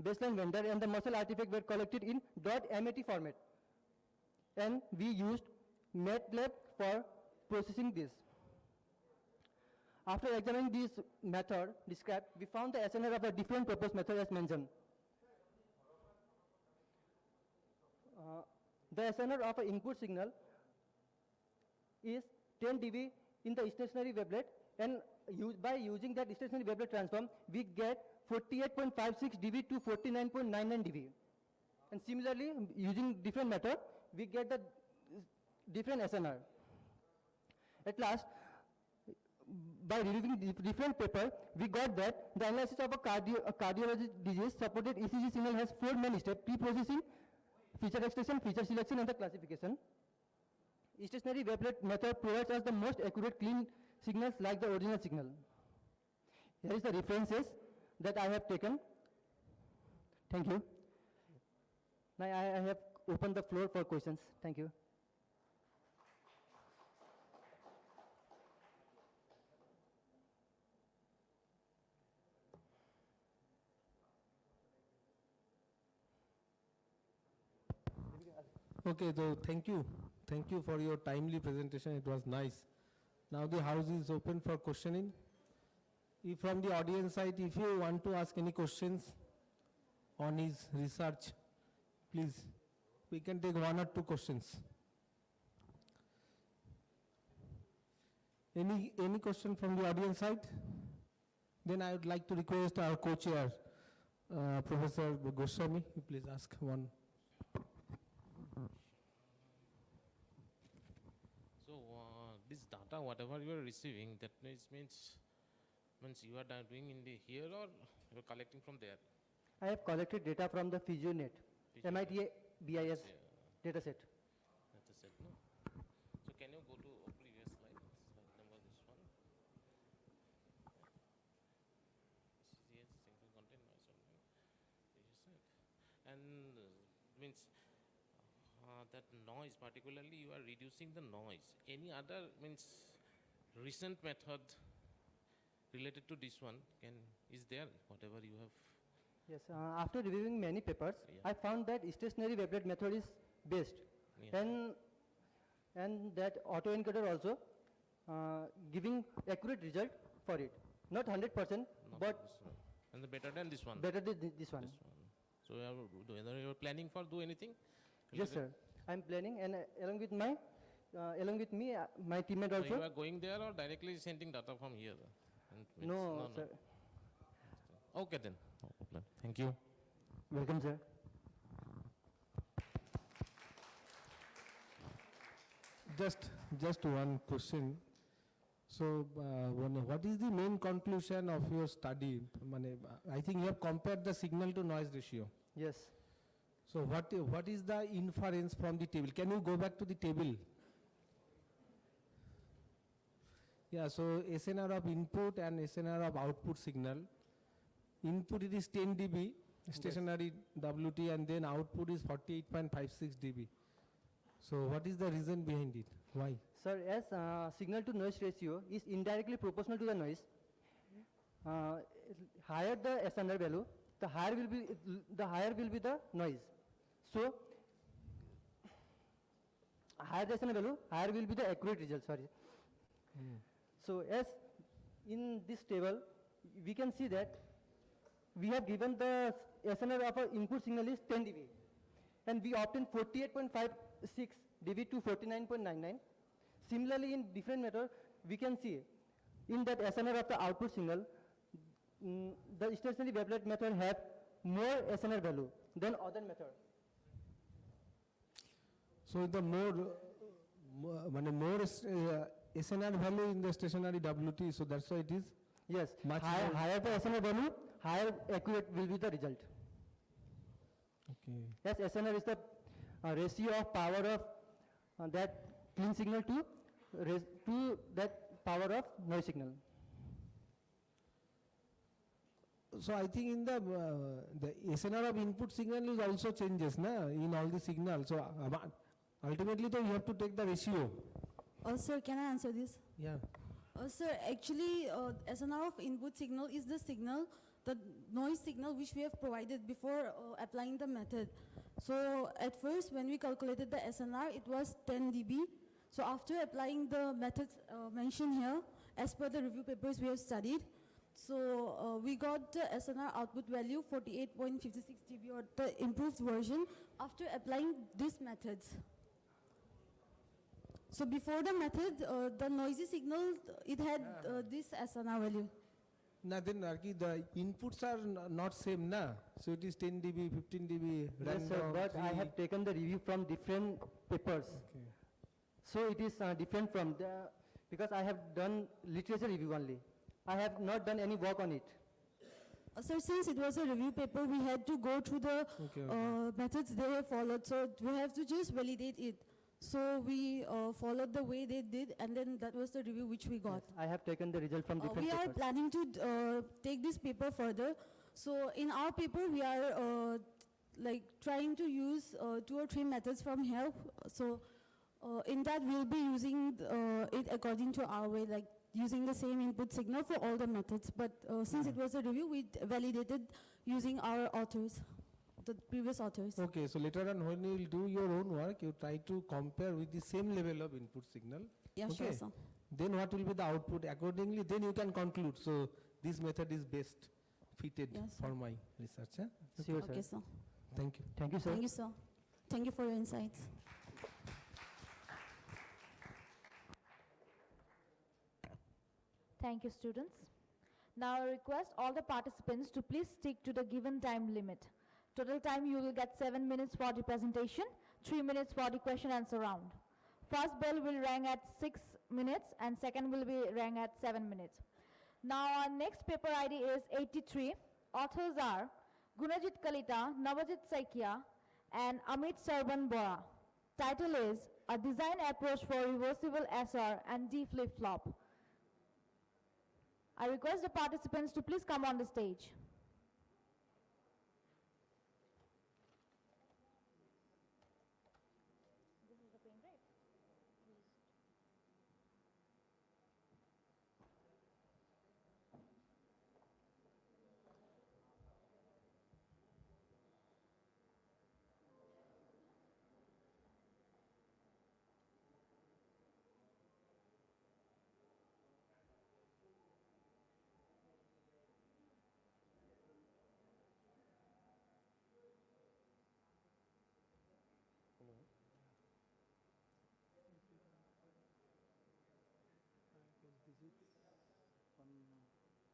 baseline vendor, and the muscle artifact were collected in .mat format, and we used MATLAB for processing this. After examining this method described, we found the SNR of the different proposed method as mentioned. The SNR of an input signal is 10 dB in the stationary wavelet, and by using that stationary wavelet transform, we get 48.56 dB to 49.99 dB. And similarly, using different method, we get the different SNR. At last, by reviewing different paper, we got that the analysis of a cardiology disease supported ECG signal has 4 main steps: pre-processing, feature extraction, feature selection, and the classification. Stationary wavelet method provides us the most accurate clean signals like the original signal. Here is the references that I have taken. Thank you. Now I have opened the floor for questions. Thank you. Okay, so thank you. Thank you for your timely presentation. It was nice. Now the house is open for questioning. If from the audience side, if you want to ask any questions on his research, please, we can take 1 or 2 questions. Any question from the audience side? Then I would like to request our co-chair, Professor Goswami, you please ask one. So this data, whatever you are receiving, that means you are doing in the here or you are collecting from there? I have collected data from the PhysioNet, MIT BIS data set. That's a set, no? So can you go to a previous slide number this one? CCS, single content noise only. And means that noise, particularly you are reducing the noise. Any other recent method related to this one is there, whatever you have? Yes, after reviewing many papers, Yeah. I found that stationary wavelet method is best. Yeah. And that autoencoder also giving accurate result for it. Not 100%, Not but this one. And the better than this one? better than this one. This one. So whether you are planning for do anything? Yes, sir. I'm planning, and along with me, my teammate So also. you are going there or directly sending data from here? And means- No, sir. Okay then, no problem. Thank you. Welcome, sir. Just one question. So, what is the main conclusion of your study? I think you have compared the signal to noise ratio. Yes. So, what is the inference from the table? Can you go back to the table? Yeah, so SNR of input and SNR of output signal. Input it is 10 dB, stationary WT, and then output is 48.56 dB. So what is the reason behind it? Why? Sir, as signal to noise ratio is indirectly proportional to the noise, higher the SNR value, the higher will be the noise. So higher the SNR value, higher will be the accurate result. Sorry. So as in this table, we can see that we have given the SNR of our input signal is 10 dB, and we obtained 48.56 dB to 49.99. Similarly, in different method, we can see in that SNR of the output signal, the stationary wavelet method have more SNR value than other method. So the more SNR value in the stationary WT, so that's why it is Yes, much higher, more. higher the SNR value, higher accurate will be the result. Okay. Yes, SNR is the ratio of power of that clean signal to that power of noise signal. So I think in the SNR of input signal is also changes na, in all the signals. So ultimately though you have to take the ratio. Sir, can I answer this? Yeah. Sir, actually, SNR of input signal is the signal, the noise signal which we have provided before applying the method. So at first, when we calculated the SNR, it was 10 dB. So after applying the methods mentioned here, as per the review papers we have studied, so we got the SNR output value 48.56 dB, or the improved version, after applying these methods. So before the method, the noisy signal, it had this SNR value. Now then, Arki, the inputs are not same, na? So it is 10 dB, 15 dB, Yes, sir, random, but I 3. have taken the review from different papers. Okay. So it is different from because I have done literature review only. I have not done any work on it. Sir, since it was a review paper, we had to go through the Okay. methods they have followed. So we have to just validate it. So we followed the way they did, and then that was the review which we got. I have taken the result from different We are papers. planning to take this paper further. So in our paper, we are like trying to use 2 or 3 methods from here. So in that, we'll be using it according to our way, like using the same input signal for all the methods. But since it was a review, we validated using our authors. the previous authors. Okay, so later on when you will do your own work, you try to compare with the same level of input signal. Yeah, sure, Okay. sir. Then what will be the output? Accordingly, then you can conclude. So this method is best fitted Yes, sir. for my research. Huh? Sure, Okay, sir. sir. Thank you. Thank you, sir. Thank you, sir. Thank you for your insights. Thank you, students. Now I request all the participants to please stick to the given time limit. Total time you will get 7 minutes for the presentation, 3 minutes for the question answer round. First bell will ring at 6 minutes and second will be rang at 7 minutes. Now our next paper ID is 83. Authors are Gunajit Kalita, Navajit Saikia and Amit Sarban Bora. Title is A Design Approach for Reversible SR and D Flip-Flop. I request the participants to please come on the stage.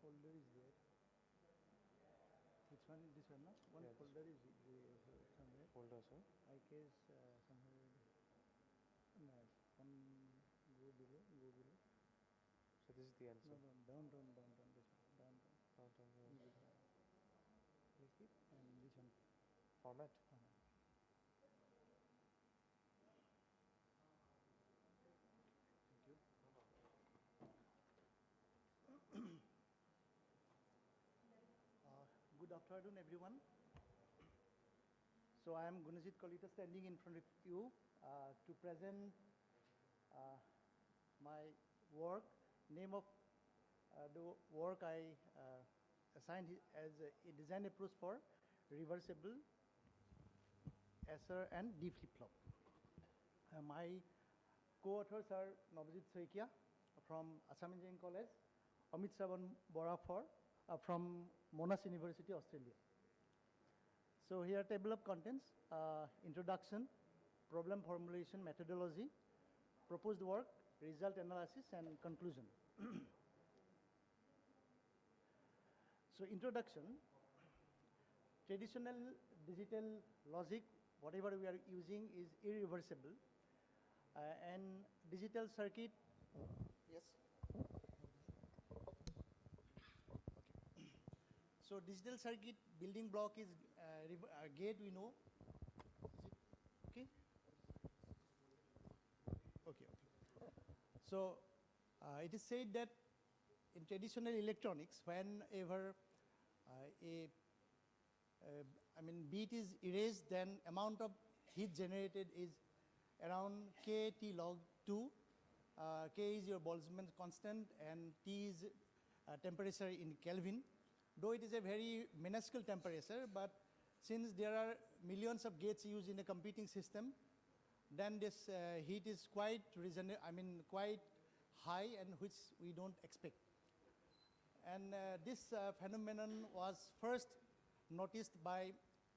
Folder is there. Which one? This one, no? One folder is somewhere. Folder, sir. I guess somewhere. No, one go below, go below. So this is the answer. No, down, down, down, down. This one, down, down. Click it, and this one. Format. Good afternoon, everyone. So I am Gunajit Kalita standing in front of you to present my work. Name of the work I assigned as a design approach for reversible SR and D flip-flop. My co-authors are Navajit Saikia from Assam Engineering College, Amit Sarban Bora from Monash University, Australia. So here table of contents, introduction, problem formulation methodology, proposed work, result analysis and conclusion. So introduction, traditional digital logic, whatever we are using is irreversible and digital circuit, yes. So digital circuit building block is gate, we know. Is it okay? Okay, okay. So it is said that in traditional electronics, whenever bit is erased, then amount of heat generated is around kT log 2. K is your Boltzmann constant and T is temperature in Kelvin. Though it is a very minuscule temperature, but since there are millions of gates used in a computing system, then this heat is quite quite high, and which we don't expect. And this phenomenon was first noticed by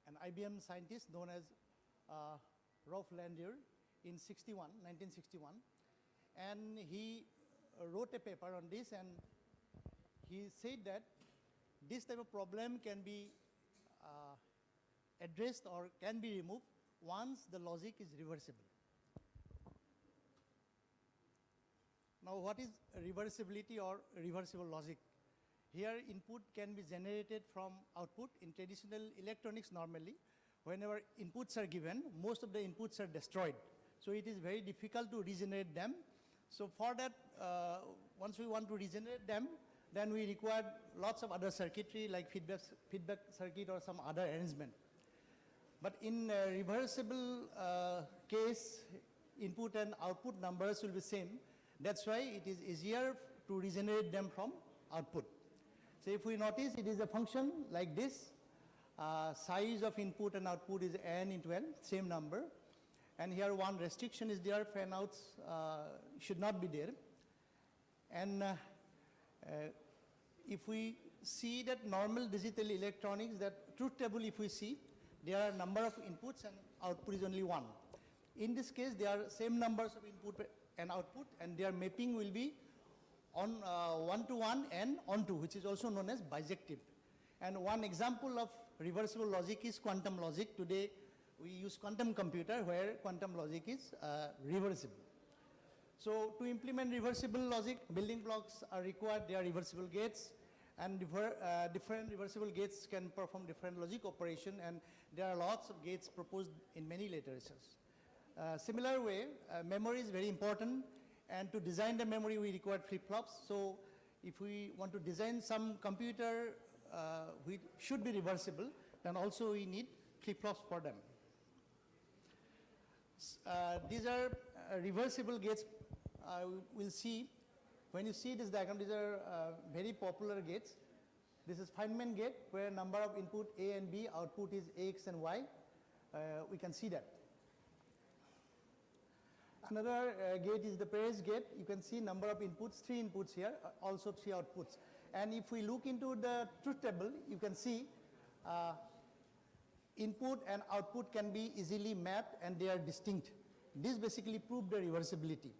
an IBM scientist known as Rolf Landauer in 1961. And he wrote a paper on this, and he said that this type of problem can be addressed or can be removed once the logic is reversible. Now, what is reversibility or reversible logic? Here, input can be generated from output. In traditional electronics, normally, whenever inputs are given, most of the inputs are destroyed. So it is very difficult to regenerate them. So for that, once we want to regenerate them, then we require lots of other circuitry like feedback circuit or some other arrangement. But in reversible case, input and output numbers will be same. That's why it is easier to regenerate them from output. So if we notice, it is a function like this. Size of input and output is n into n, same number. And here one restriction is there, fan outs should not be there. And if we see that normal digital electronics, that truth table if we see, there are number of inputs and output is only one. In this case, there are same numbers of input and output, and their mapping will be on 1 to 1 and on to, which is also known as bijective. And one example of reversible logic is quantum logic. Today, we use quantum computer where quantum logic is reversible. So to implement reversible logic, building blocks are required. They are reversible gates, and different reversible gates can perform different logic operation, and there are lots of gates proposed in many literatures. Similar way, memory is very important, and to design the memory we require flip-flops. So if we want to design some computer which should be reversible, then also we need flip-flops for them. These are reversible gates. We'll see, when you see this diagram, these are very popular gates. This is Feynman gate, where number of input A and B, output is X and Y. We can see that. Another gate is the Perez gate. You can see number of inputs, 3 inputs here, also 3 outputs. And if we look into the truth table, you can see input and output can be easily mapped and they are distinct. This basically proved the reversibility.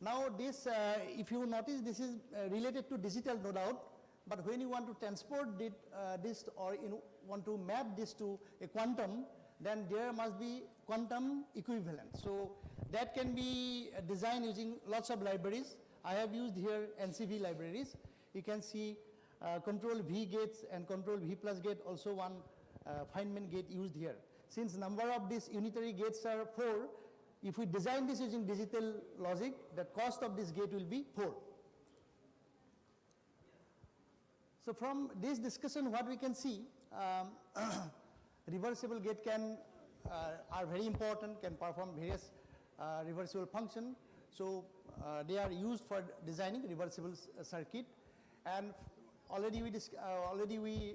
Now this, if you notice, this is related to digital, no doubt, but when you want to transport this or you want to map this to a quantum, then there must be quantum equivalent. So that can be designed using lots of libraries. I have used here NCV libraries. You can see control V gates and control V plus gate, also one Feynman gate used here. Since number of these unitary gates are 4, if we design this using digital logic, the cost of this gate will be 4. So from this discussion, what we can see, reversible gate are very important, can perform various reversible function. So they are used for designing reversible circuit. And already we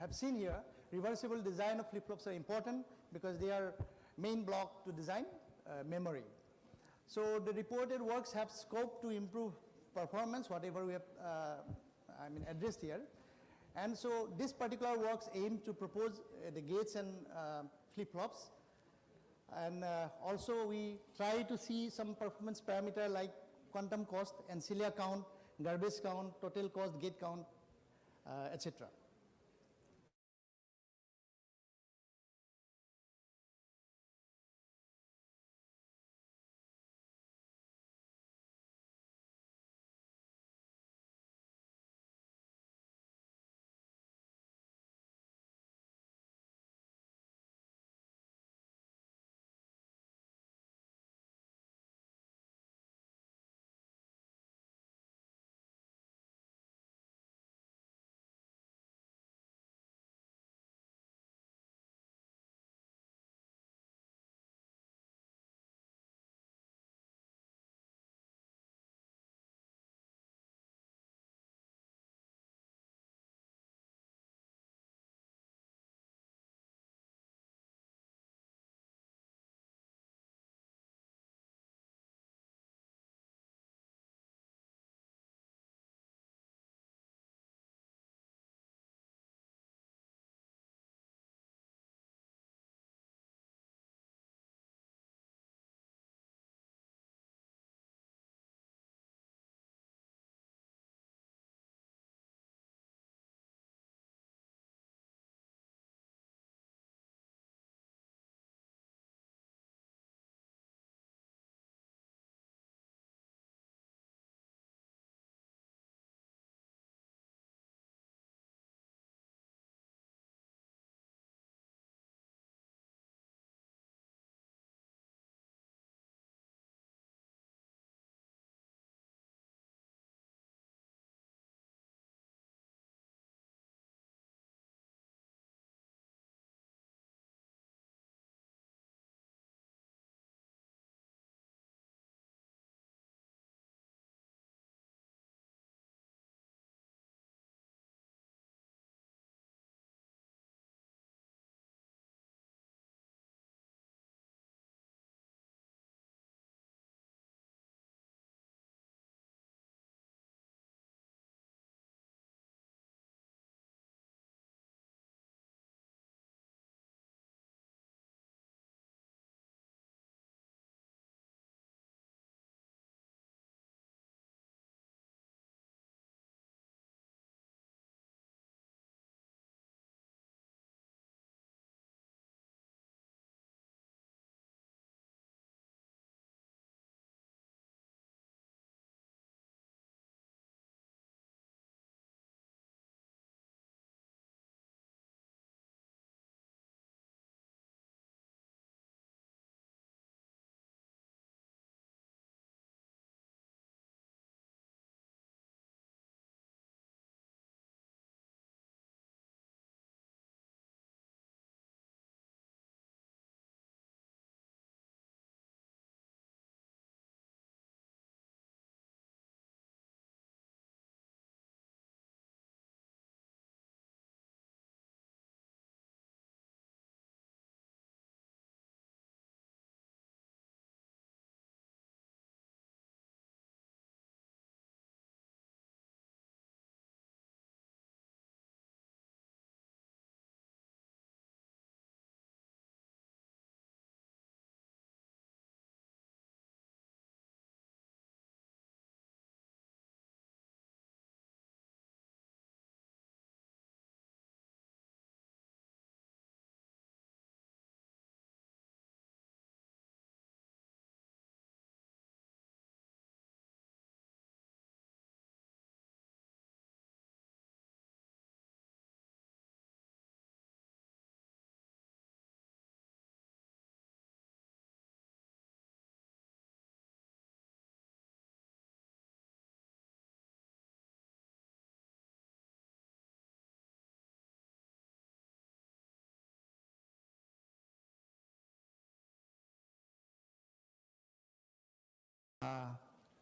have seen here, reversible design of flip-flops are important because they are main block to design memory. So the reported works have scope to improve performance, whatever we have addressed here. And so this particular works aim to propose the gates and flip-flops. And also we try to see some performance parameter like quantum cost, ancilla count, garbage count, total cost, gate count, etc.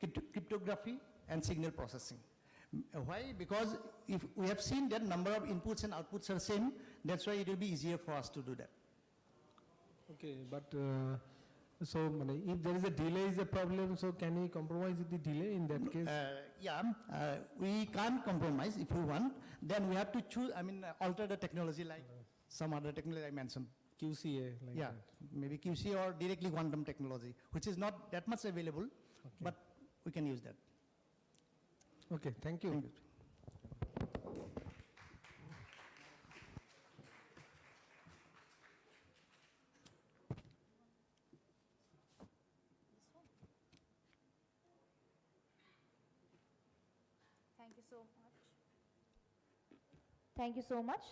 cryptography, and signal processing. Why? Because if we have seen that number of inputs and outputs are same, that's why it will be easier for us to do that. Okay, but so if there is a delay is a problem, so can we compromise with the delay in that case? We can't compromise if we want. Then we have to choose, alter the technology like some other technology I mentioned. QCA, like that. Maybe QC or directly quantum technology, which is not that much available, but we can use that. Okay, thank you. Thank you so much. Thank you so much.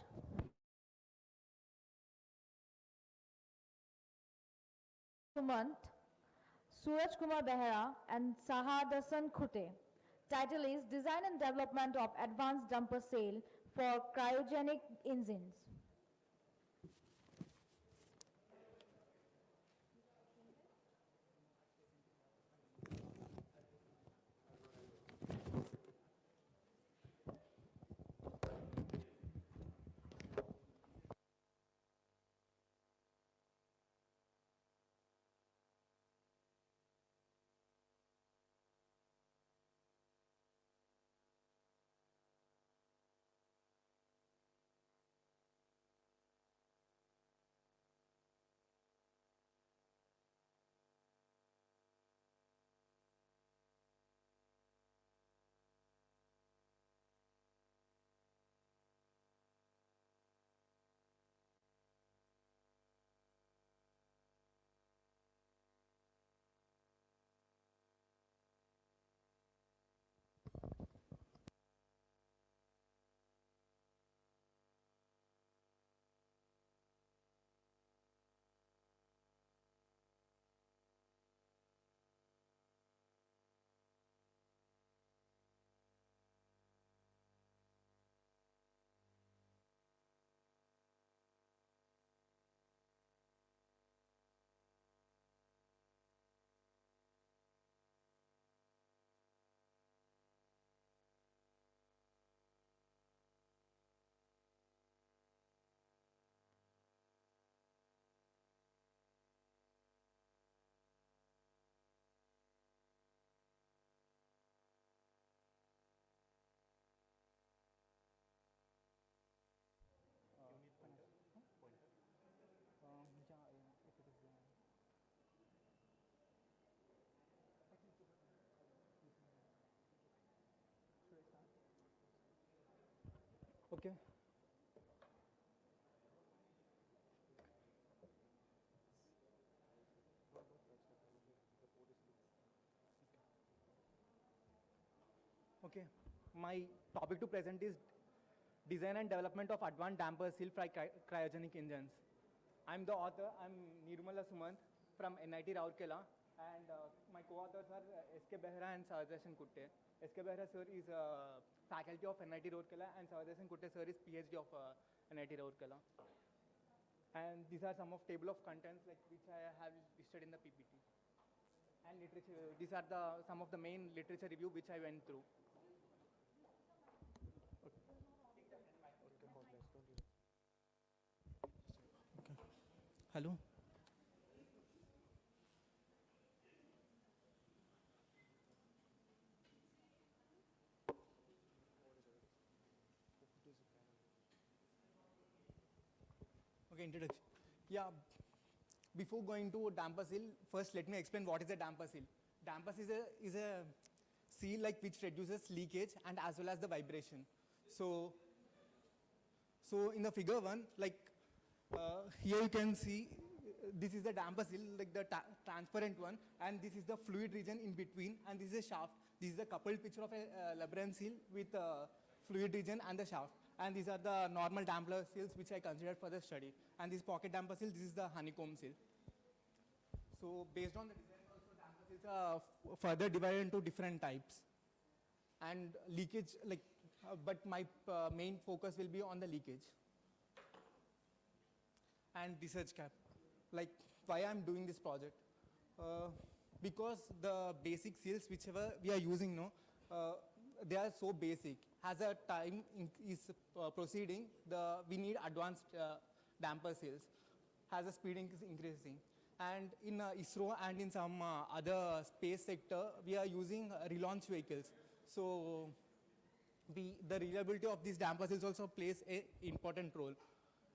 Month, Suraj Kumar Behera and Sahadasan Khute. Title is Design and Development of Advanced Dumper Cell for Cryogenic Engines. Okay. Okay. My topic to present is design and development of advanced damper seal for cryogenic engines. I'm the author. I'm Nirmala Sumant from NIT Rourkela, and my co-authors are S.K. Behera and Sahadasan Khute. S.K. Behera sir is faculty of NIT Rourkela, and Sahadasan Khute sir is PhD of NIT Rourkela. And these are some of table of contents like which I have listed in the PPT. And literature. These are some of the main literature review which I went through. Hello. Okay, introduction. Yeah, before going to damper seal, first let me explain what is a damper seal. Damper seal is a seal like which reduces leakage and as well as the vibration. So in the figure 1, like here you can see this is the damper seal, like the transparent one, and this is the fluid region in between, and this is a shaft. This is a coupled picture of a Lebrun seal with fluid region and the shaft. And these are the normal damper seals which I considered for the study. And this pocket damper seal, this is the honeycomb seal. So based on the design also, damper seals are further divided into different types. And leakage, like, but my main focus will be on the leakage. And research cap, like why I'm doing this project. because the basic seals whichever we are using now, they are so basic. As a time is proceeding, we need advanced damper seals as the speed is increasing. And in ISRO and in some other space sector, we are using relaunch vehicles. So the reliability of these damper seals also plays an important role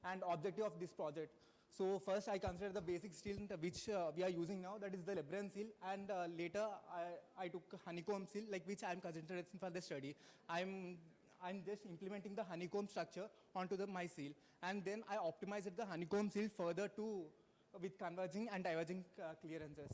and objective of this project. So first I consider the basic seal which we are using now, that is the Lebrun seal, and later I took honeycomb seal, like which I am considering for the study. I'm just implementing the honeycomb structure onto my seal, and then I optimized the honeycomb seal further to with converging and diverging clearances.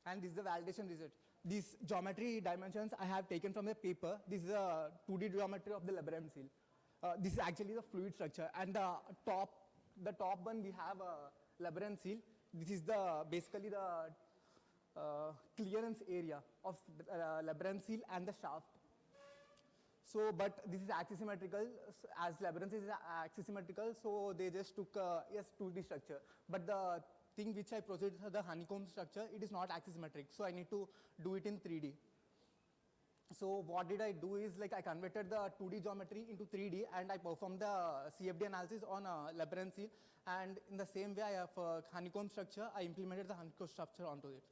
And this is the validation result. These geometry dimensions I have taken from the paper. This is a 2D geometry of the Lebrun seal. This is actually the fluid structure, and the top one we have a Lebrun seal. This is basically the clearance area of Lebrun seal and the shaft. So, but this is axisymmetrical, as Lebrun is axisymmetrical, so they just took yes 2D structure. But the thing which I proceeded for the honeycomb structure, it is not axisymmetric, so I need to do it in 3D. So what did I do is, like, I converted the 2D geometry into 3D, and I performed the CFD analysis on Lebrun seal, and in the same way I have honeycomb structure, I implemented the honeycomb structure onto it.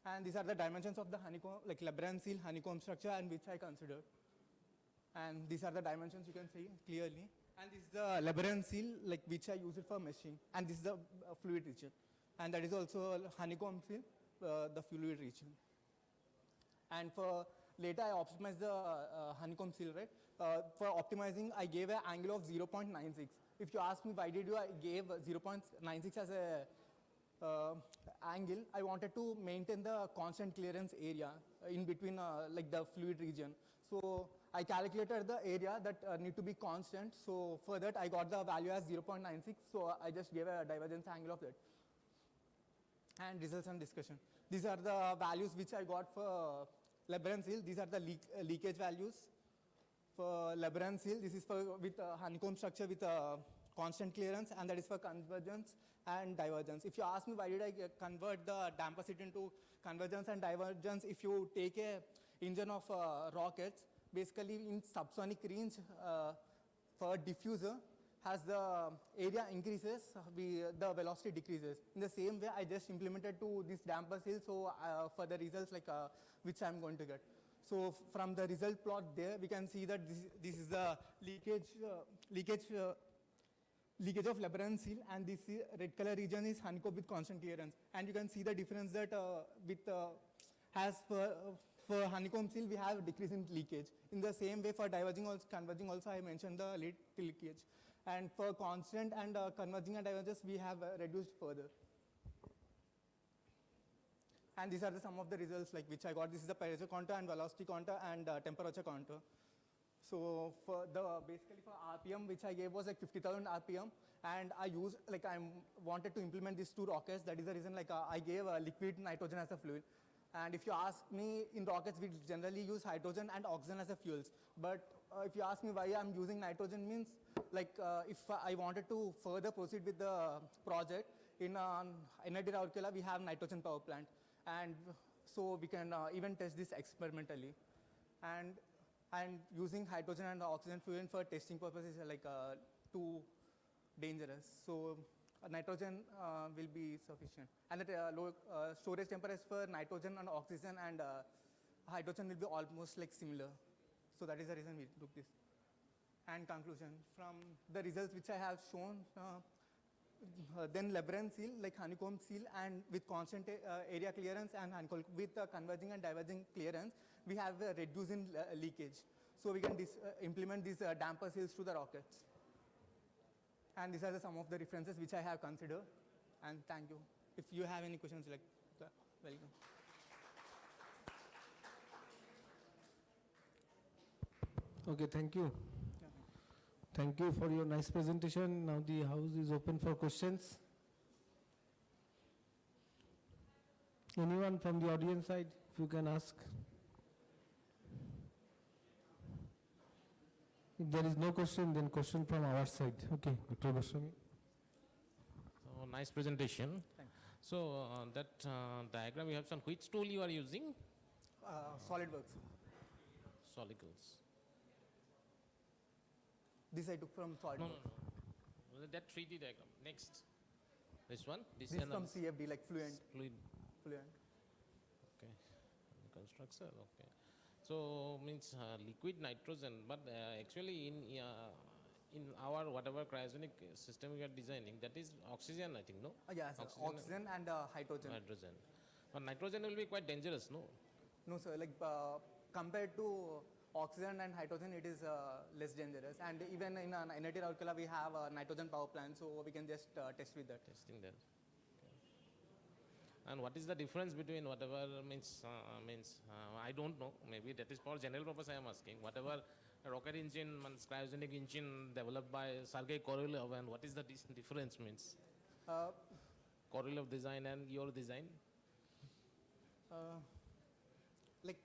And these are the dimensions of the honeycomb, like Lebrun seal honeycomb structure, and which I considered. And these are the dimensions you can see clearly. And this is the Lebrun seal, like which I use it for meshing. And this is the fluid region. And that is also honeycomb seal, the fluid region. And for later I optimized the honeycomb seal, right? For optimizing, I gave an angle of 0.96. If you ask me why did I gave 0.96 as a angle, I wanted to maintain the constant clearance area in between like the fluid region. So I calculated the area that need to be constant. So for that I got the value as 0.96. So I just gave a divergence angle of that. And results and discussion. These are the values which I got for Lebrun seal. These are the leakage values for Lebrun seal. This is for with honeycomb structure with constant clearance, and that is for convergence and divergence. If you ask me why did I convert the damper seal into convergence and divergence, if you take a engine of rockets, basically in subsonic range for diffuser, as the area increases, the velocity decreases. In the same way, I just implemented to this damper seal, so for the results like which I'm going to get. So from the result plot there, we can see that this is the leakage of Lebrun seal, and this red color region is honeycomb with constant clearance. And you can see the difference that as for honeycomb seal, we have decrease in leakage. In the same way, for diverging also, converging also, I mentioned the leakage. And for constant and converging and divergence, we have reduced further. And these are some of the results like which I got. This is the pressure contour and velocity contour and temperature contour. So for basically for RPM, which I gave was like 50,000 RPM, and I wanted to implement these two rockets. That is the reason I gave liquid nitrogen as a fluid. And if you ask me, in rockets we generally use hydrogen and oxygen as a fuels. But if you ask me why I'm using nitrogen, means if I wanted to further proceed with the project in NIT Rourkela, we have nitrogen power plant, and so we can even test this experimentally. And using hydrogen and oxygen fuel for testing purposes is too dangerous. So nitrogen will be sufficient. And the low storage temperature for nitrogen and oxygen and hydrogen will be almost like similar. So that is the reason we took this. And conclusion, from the results which I have shown, then Lebrun seal, like honeycomb seal, and with constant area clearance and honeycomb with converging and diverging clearance, we have a reduce in leakage. So we can implement these damper seals to the rockets. And these are some of the references which I have considered. And thank you. If you have any questions, welcome. Okay, thank you. Thank you for your nice presentation. Now the house is open for questions. Anyone from the audience side, if you can ask. If there is no question, then question from our side. Okay, Dr. Goswami. So nice presentation. Thank So that diagram you have shown, which tool you are using? SolidWorks. Solicles. This I took from SolidWorks. No. That 3D diagram. Next. This one? This is from CFD, like Fluent. Fluid. Fluent. Okay. Constructor. Okay. So means liquid nitrogen, but actually in our whatever cryogenic system we are designing, that is oxygen, I think, no? Yeah, sir. Oxygen and hydrogen. Hydrogen. But nitrogen will be quite dangerous, no? No, sir. Like compared to oxygen and hydrogen, it is less dangerous. And even in NIT Rourkela, we have a nitrogen power plant, so we can just test with that. Testing that. Okay. And what is the difference between whatever means I don't know. Maybe that is for general purpose I am asking. Whatever rocket engine, cryogenic engine developed by Sergei Korolev, and what is the difference means? Korolev design and your design? Like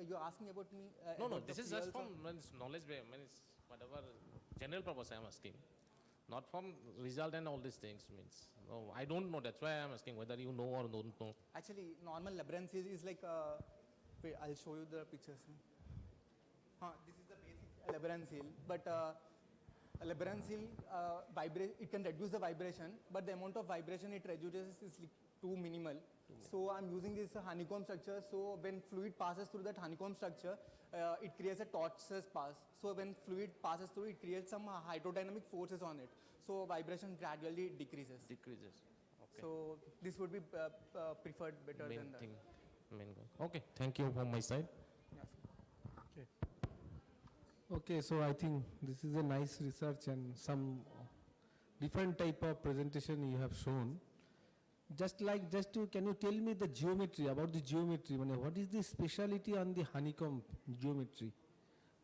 you're asking about me? No, about this the is just fuels from knowledge base, whatever general purpose I am asking. Not from result and all these things means. No, I don't know. That's why I am asking whether you know or don't know. Actually, normal Lebrun seal is like, wait, I'll show you the pictures. This is the basic Lebrun seal, but Lebrun seal, it can reduce the vibration, but the amount of vibration it reduces is like too minimal. So I'm using this honeycomb structure, so when fluid passes through that honeycomb structure, it creates a tortuous pass. So when fluid passes through, it creates some hydrodynamic forces on it. So vibration gradually decreases. Decreases. Okay. So this would be preferred better Main than that. thing. Main goal. Okay. Thank you from my side. Yes. Okay, so I think this is a nice research and some different type of presentation you have shown. Can you tell me the geometry, about the geometry? What is the speciality on the honeycomb geometry?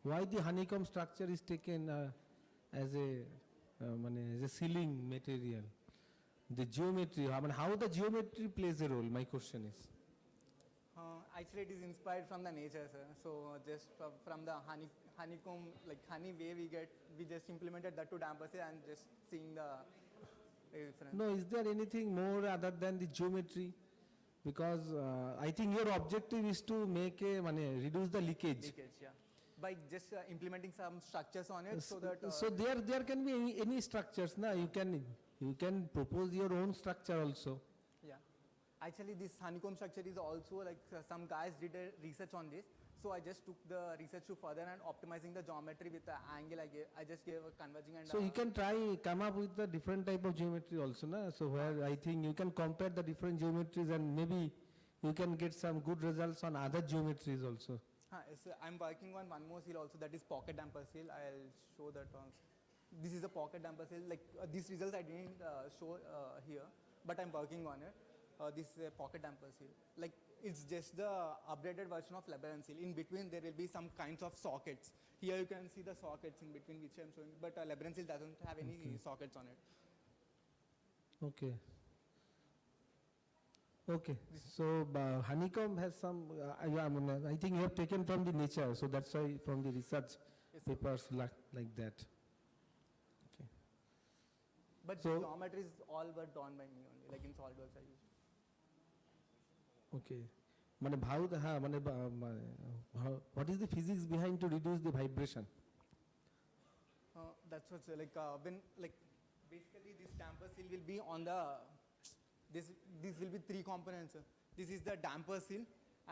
Why the honeycomb structure is taken as a sealing material? The geometry, how the geometry plays a role, my question is. Actually, it is inspired from the nature, sir. So just from the honeycomb, like honey way we just implemented that to damper seal and just seeing the difference. No, is there anything more other than the geometry? Because I think your objective is to make reduce the leakage. Leakage, yeah. By just implementing some structures on it, so that. So there can be any structures, na? You can propose your own structure also. Yeah. Actually, this honeycomb structure is also like some guys did a research on this. So I just took the research to further and optimizing the geometry with the angle I just gave a converging and. So you can come up with the different type of geometry also, na? So where I think you can compare the different geometries and maybe you can get some good results on other geometries also. Yes, I'm working on one more seal also, that is pocket damper seal. I'll show that also. This is a pocket damper seal. Like these results I didn't show here, but I'm working on it. This is a pocket damper seal. Like it's just the updated version of Lebrun seal. In between there will be some kinds of sockets. Here you can see the sockets in between which I'm showing, but Lebrun seal doesn't have any sockets on it. Okay. Okay, so honeycomb has some, I think you have taken from the nature, so that's why from the research papers like that. Okay. But so, the geometries all were done by me only, like in SolidWorks I used. Okay. What is the physics behind to reduce the vibration? That's what's when basically this damper seal will be on the. This will be three components. This is the damper seal,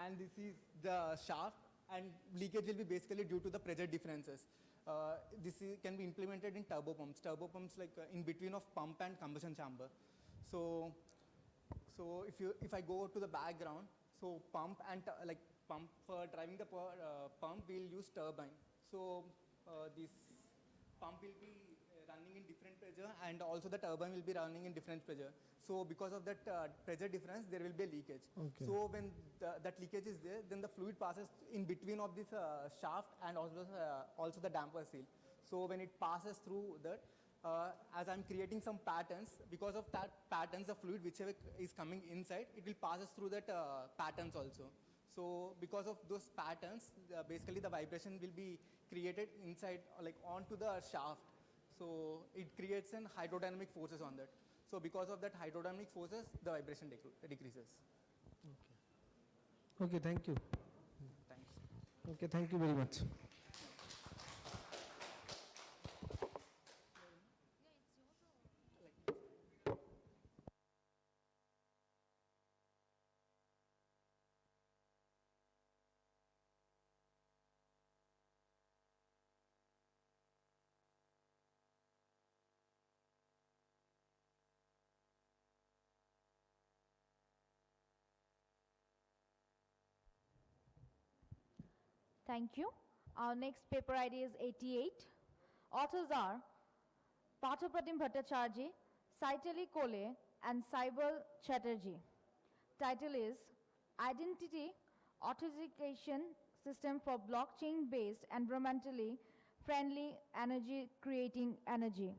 and this is the shaft, and leakage will be basically due to the pressure differences. Can be implemented in turbo pumps. Turbo pumps like in between of pump and combustion chamber. So if I go to the background, so pump and pump for driving the pump we'll use turbine. So this pump will be running in different pressure, and also the turbine will be running in different pressure. So because of that pressure difference, there will be a leakage. Okay. So when that leakage is there, then the fluid passes in between of this shaft and also the damper seal. So when it passes through that, as I'm creating some patterns, because of that patterns, the fluid whichever is coming inside, it will passes through that patterns also. So because of those patterns, basically the vibration will be created inside, like onto the shaft. So it creates an hydrodynamic forces on that. So because of that hydrodynamic forces, the vibration decreases. Okay, thank you. Thanks. Okay, thank you very much. Thank you. Our next paper ID is 88. Authors are Pathapratim Bhattacharjee, Saitali Kole, and Saibal Chatterjee. Title is Identity Authentication System for Blockchain-Based Environmentally Friendly Energy Creating Energy.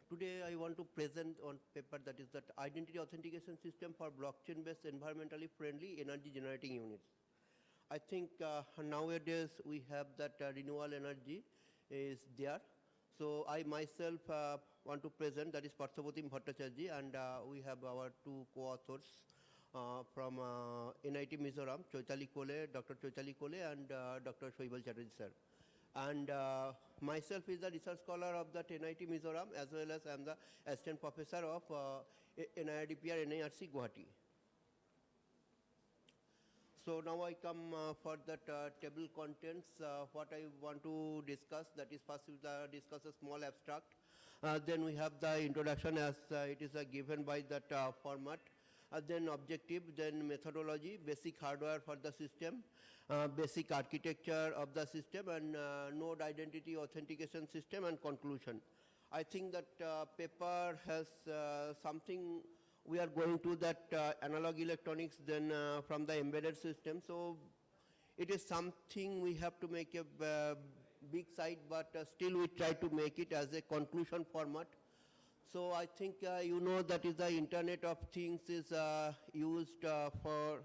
Today I want to present on paper that is that identity authentication system for blockchain-based environmentally friendly energy generating units. I think nowadays we have that renewable energy is there. So I myself want to present, that is Pathapratim Bhattacharjee, and we have our two co-authors from NIT Mizoram, Chaitali Kole, Dr. Chaitali Kole, and Dr. Saibal Chatterjee sir. And myself is the research scholar of that NIT Mizoram, as well as I am the assistant professor of NIRDPR NIRC Guwahati. So now I come for that table contents. What I want to discuss, that is first we discuss a small abstract. Then we have the introduction as it is given by that format. Then objective, then methodology, basic hardware for the system, basic architecture of the system, and node identity authentication system, and conclusion. I think that paper has something, we are going to that analog electronics, then from the embedded system. So it is something we have to make a big site, but still we try to make it as a conclusion format. So I think you know that is the Internet of Things is used for,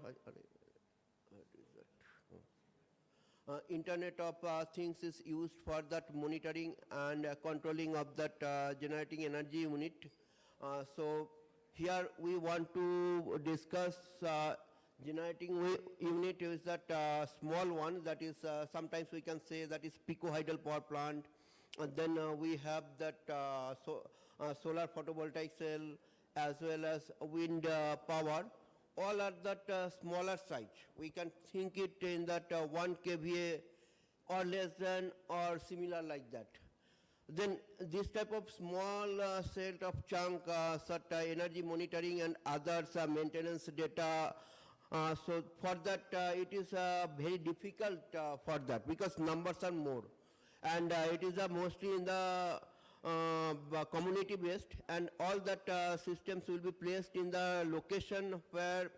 Internet of Things is used for that monitoring and controlling of that generating energy unit. So here we want to discuss generating unit is that small one, that is sometimes we can say that is picohydral power plant. And then we have that solar photovoltaic cell as well as wind power. All are that smaller size. We can think it in that 1 kVA or less than or similar like that. Then this type of small set of chunk, such energy monitoring and others maintenance data. So for that it is very difficult for that, because numbers are more. And it is mostly in the community based, and all that systems will be placed in the location where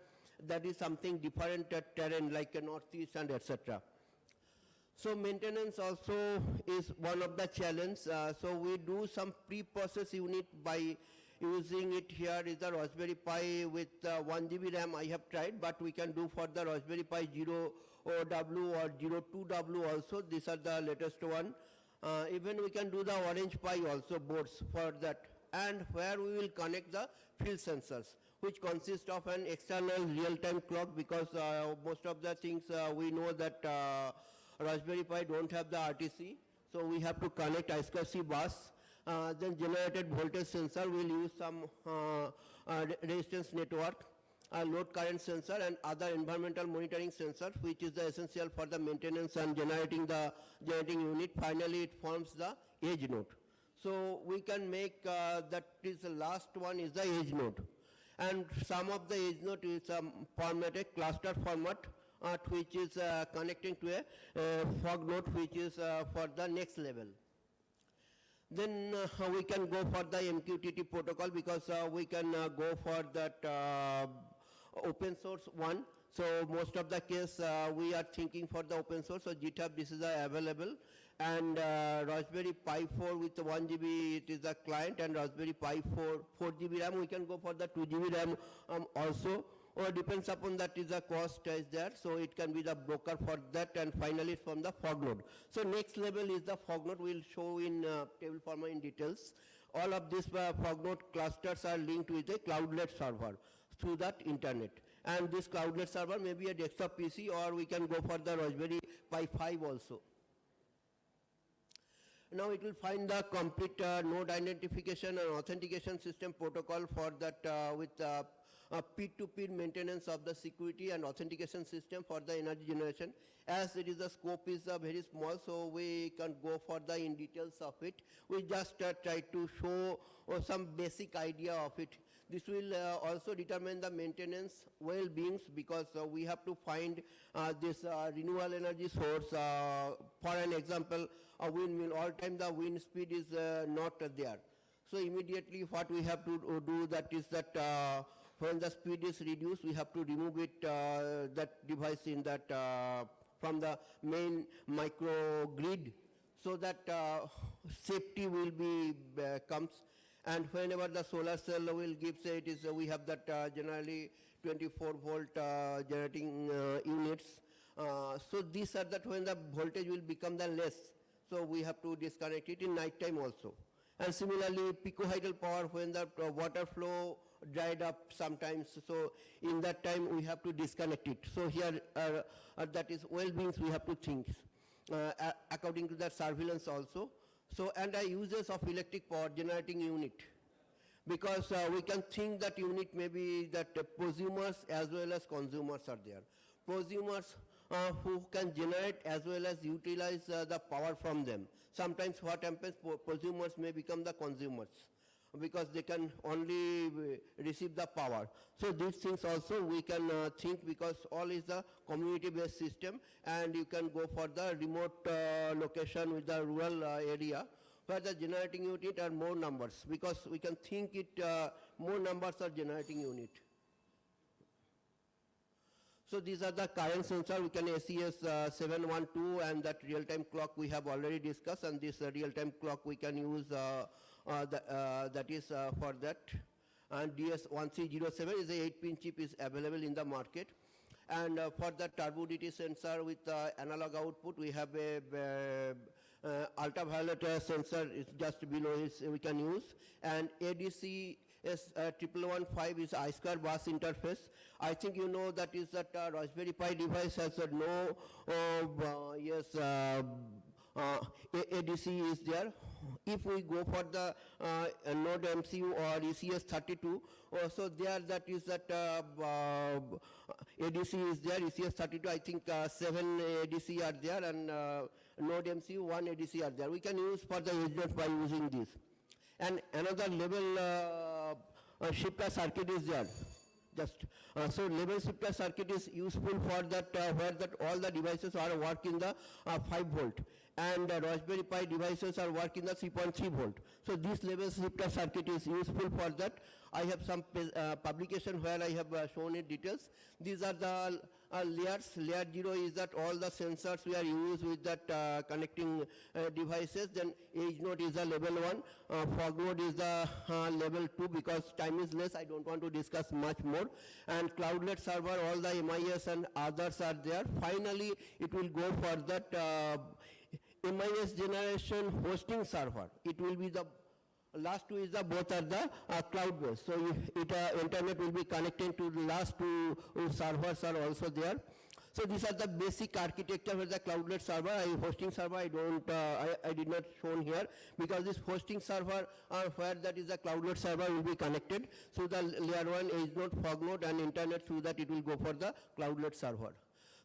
that is something different terrain like northeast and etc. So maintenance also is one of the challenge. So we do some pre-process unit by using it. Here is the Raspberry Pi with 1 GB RAM I have tried, but we can do for the Raspberry Pi 0W or 02W also. These are the latest one. Even we can do the Orange Pi also boards for that, and where we will connect the field sensors, which consist of an external real-time clock, because most of the things we know that Raspberry Pi don't have the RTC, so we have to connect I2C bus. Then generated voltage sensor will use some resistance network, load current sensor, and other environmental monitoring sensor, which is the essential for the maintenance and generating the generating unit. Finally, it forms the edge node. So we can make that is the last one is the edge node, and some of the edge node is formatted cluster format, which is connecting to a fog node, which is for the next level. Then we can go for the MQTT protocol, because we can go for that open source one. So most of the case we are thinking for the open source. So GitHub, this is available, and Raspberry Pi 4 with 1 GB, it is the client, and Raspberry Pi 4 GB RAM. We can go for the 2 GB RAM also, or depends upon that is the cost is there. So it can be the broker for that, and finally from the fog node. So next level is the fog node. We'll show in table format in details. All of these fog node clusters are linked with a cloudlet server through that internet. And this cloudlet server may be a desktop PC, or we can go for the Raspberry Pi 5 also. Now it will find the complete node identification and authentication system protocol for that with peer-to-peer maintenance of the security and authentication system for the energy generation. As it is, the scope is very small, so we can't go for the in details of it. We just try to show some basic idea of it. This will also determine the maintenance well-beings, because we have to find this renewable energy source. For an example, a windmill, all time the wind speed is not there. So immediately what we have to do, that is that when the speed is reduced, we have to remove it, that device in that from the main microgrid, so that safety will be comes. And whenever the solar cell will give, say it is, we have that generally 24 volt generating units. So these are that when the voltage will become the less, so we have to disconnect it in night time also. And similarly, picohydral power, when the water flow dried up sometimes, so in that time we have to disconnect it. So here that is well-beings we have to think according to that surveillance also. So, and the uses of electric power generating unit, because we can think that unit may be that prosumers as well as consumers are there. Prosumers who can generate as well as utilize the power from them. Sometimes what happens, prosumers may become the consumers, because they can only receive the power. So these things also we can think, because all is the community-based system, and you can go for the remote location with the rural area, where the generating unit are more numbers, because we can think it more numbers are generating unit. So these are the current sensor. We can ACS 712, and that real-time clock we have already discussed, and this real-time clock we can use that is for that. And DS1307 is a 8-pin chip is available in the market. And for the turbo DT sensor with analog output, we have a ultraviolet sensor is just below is we can use. And ADC S1115 is I2 bus interface. I think you know that is that Raspberry Pi device has no ADC is there. If we go for the Node MCU or ECS32, so there that is that ADC is there, ECS32, I think 7 ADC are there, and Node MCU 1 ADC are there. We can use for the edge node by using this. And another level shifter circuit is there. Just so level shifter circuit is useful for that where that all the devices are working the 5 volt, and Raspberry Pi devices are working the 3.3 volt. So this level shifter circuit is useful for that. I have some publication where I have shown it details. These are the layers. Layer 0 is that all the sensors we are used with that connecting devices. Then edge node is the level 1. Fog node is the level 2 because time is less. I don't want to discuss much more. And cloudlet server, all the MIS and others are there. Finally, it will go for that MIS generation hosting server. It will be the last two is the both are the cloud based. So internet will be connected to the last two servers are also there. So these are the basic architecture for the cloudlet server. Hosting server I did not shown here because this hosting server where that is the cloudlet server will be connected. So the layer 1 edge node, fog node and internet through that it will go for the cloudlet server.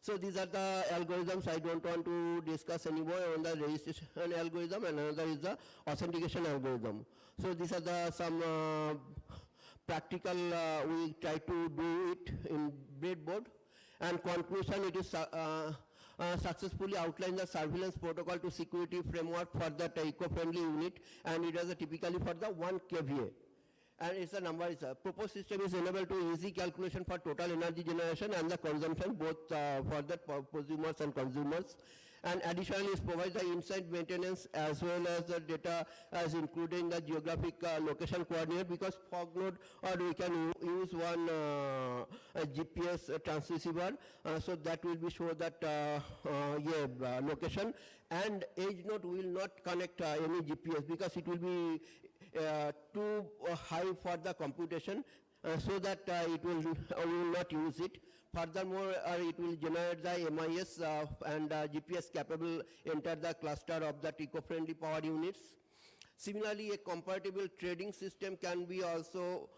So these are the algorithms. I don't want to discuss anymore on the registration algorithm, and another is the authentication algorithm. So these are the some practical, we try to do it in breadboard. And conclusion, it is successfully outlined the surveillance protocol to security framework for that eco-friendly unit, and it is typically for the 1 kVA. And its a number is proposed system is enabled to easy calculation for total energy generation and the consumption both for the prosumers and consumers. And additionally, it provides the inside maintenance as well as the data as including the geographic location coordinate, because fog node or we can use one GPS transceiver, so that will be show that location, and edge node will not connect any GPS because it will be too high for the computation, so that it will not use it. Furthermore, it will generate the MIS and GPS capable enter the cluster of the eco-friendly power units. Similarly, a compatible trading system can be also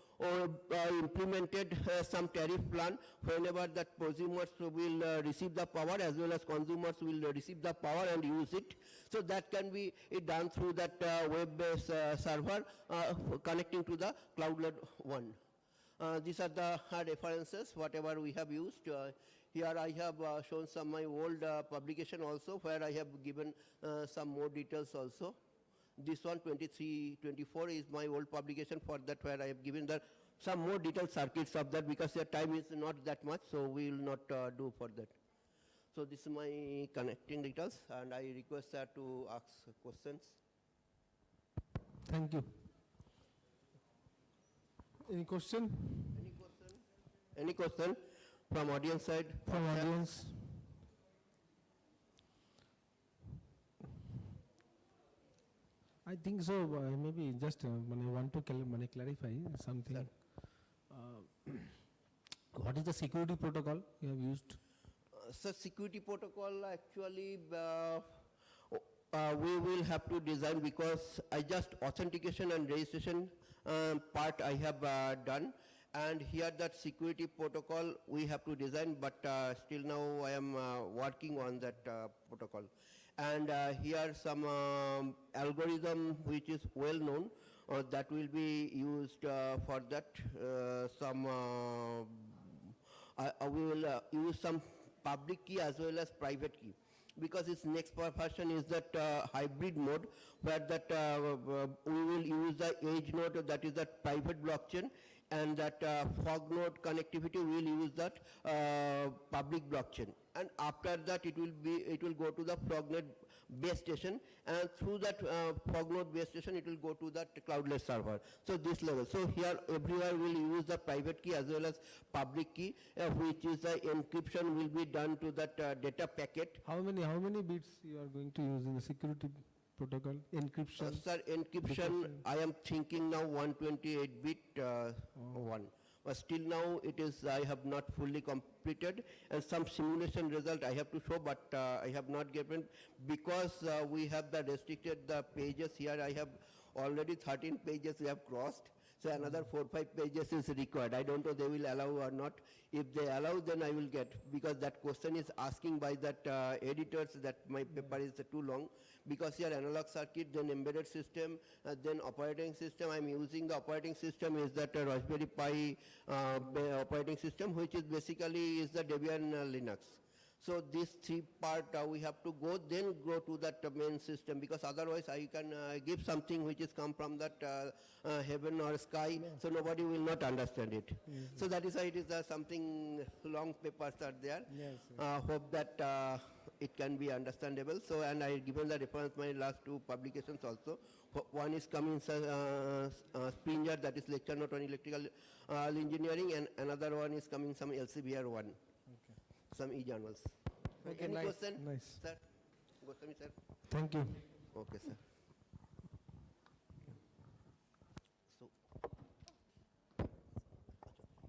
implemented some tariff plan whenever that prosumers will receive the power as well as consumers will receive the power and use it. So that can be done through that web-based server connecting to the cloudlet 1. These are the references, whatever we have used. Here I have shown some my old publication also, where I have given some more details also. This one, 23-24, is my old publication for that, where I have given the some more detailed circuits of that, because the time is not that much, so we will not do for that. So this is my connecting details, and I request to ask questions. Thank you. Any question? Any question? Any question from audience side? From audience? I think so. Maybe just I want to clarify something. What is the security protocol you have used? So security protocol actually we will have to design, because I just authentication and registration part I have done, and here that security protocol we have to design, but still now I am working on that protocol. And here some algorithm which is well known that will be used for that. We will use some public key as well as private key, because its next version is that hybrid mode, where that we will use the edge node, that is that private blockchain, and that fog node connectivity we will use that public blockchain. And after that it will go to the FogNet base station, and through that FogNet base station it will go to that cloudless server. So this level. So here everywhere we will use the private key as well as public key, which is the encryption will be done to that data packet. How many bits you are going to use in the security protocol? Encryption? Sir, encryption, I am thinking now 128-bit one. But still now it is, I have not fully completed, and some simulation result I have to show, but I have not given, because we have the restricted the pages here. I have already 13 pages we have crossed. So another 4-5 pages is required. I don't know they will allow or not. If they allow, then I will get, because that question is asking by that editors that my paper is too long, because here analog circuit, then embedded system, then operating system. I'm using the operating system is that Raspberry Pi operating system, which is basically is the Debian Linux. So this three part we have to go, then go to that main system, because otherwise I can give something which is come from that heaven or sky, so nobody will not understand it. So that is why it is something long papers are there. Hope that it can be understandable. So, and I given the reference my last two publications also. One is coming Springer, that is lecture note on electrical engineering, and another one is coming some LCBR one, some e-journals. Okay, Any nice, question, nice. sir? Goswami sir? Thank you. Okay, sir. So,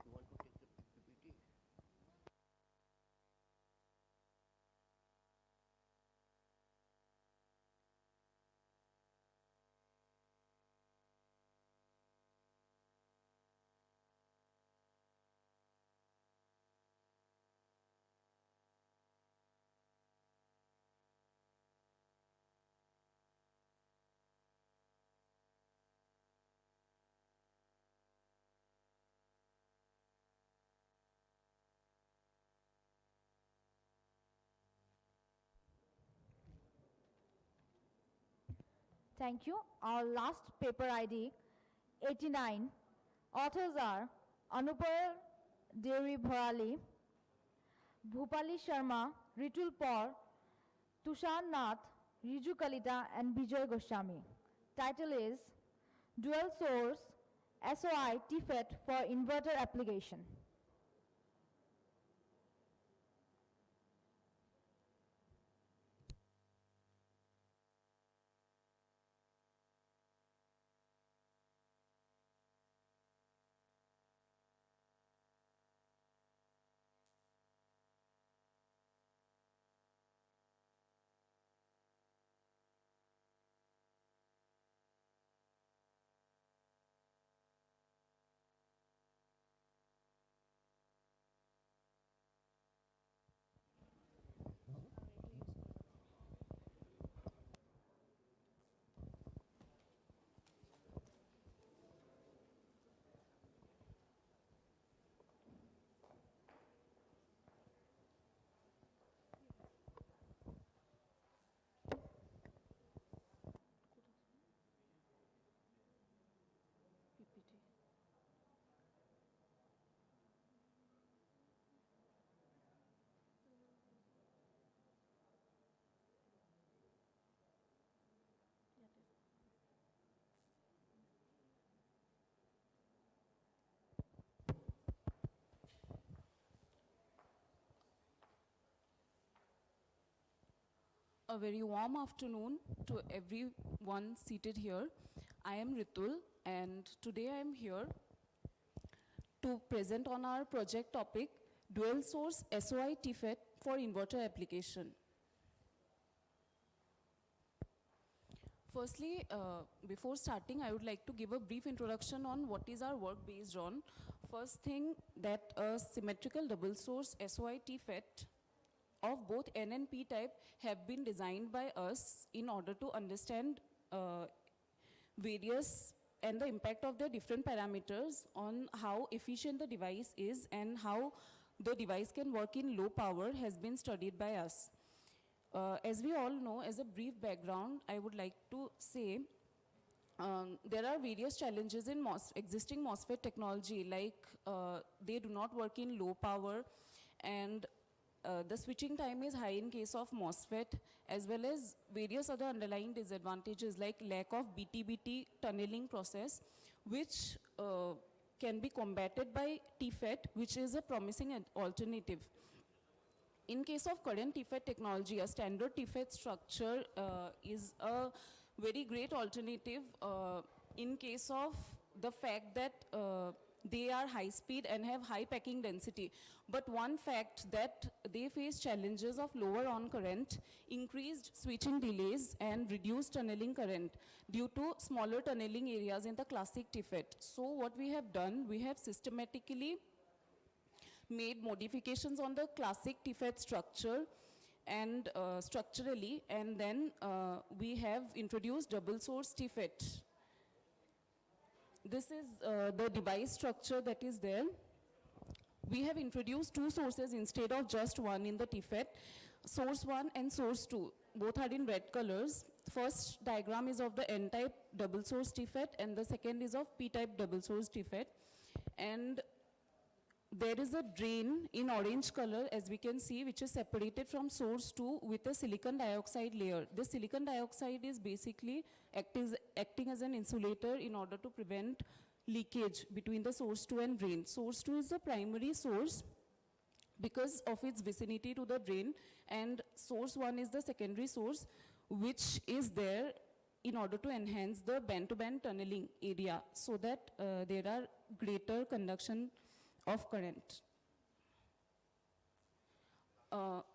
you want to take the PPT? Thank you. Our last paper ID, 89. Authors are Anupar Devi Bharali, Bhupali Sharma, Ritul Paur, Tushar Nath, Riju Kalita, and Bijoy Goswami. Title is Dual Source SOI TFET for Inverter Application. A very warm afternoon to everyone seated here. I am Ritul, and today I am here to present on our project topic, Dual Source SOI TFET for Inverter Application. Firstly, before starting, I would like to give a brief introduction on what is our work based on. First thing, that a symmetrical double source SOI TFET of both N and P type have been designed by us in order to understand various and the impact of the different parameters on how efficient the device is and how the device can work in low power has been studied by us. As we all know, as a brief background, I would like to say there are various challenges in existing MOSFET technology, like they do not work in low power, and the switching time is high in case of MOSFET, as well as various other underlying disadvantages like lack of BT-BT tunneling process, which can be combated by TFET, which is a promising alternative. In case of current TFET technology, a standard TFET structure is a very great alternative in case of the fact that they are high speed and have high packing density. But one fact that they face challenges of lower on current, increased switching delays, and reduced tunneling current due to smaller tunneling areas in the classic TFET. So what we have done, we have systematically made modifications on the classic TFET structure and structurally, and then we have introduced double source TFET. This is the device structure that is there. we have introduced two sources instead of just one in the TFET. Source 1 and source 2, both are in red colors. First diagram is of the N-type double source TFET and the second is of P-type double source TFET. And there is a drain in orange color, as we can see, which is separated from source 2 with a silicon dioxide layer. This silicon dioxide is basically acting as an insulator in order to prevent leakage between the source 2 and drain. Source 2 is the primary source because of its vicinity to the drain, and source 1 is the secondary source, which is there in order to enhance the band-to-band tunneling area so that there are greater conduction of current.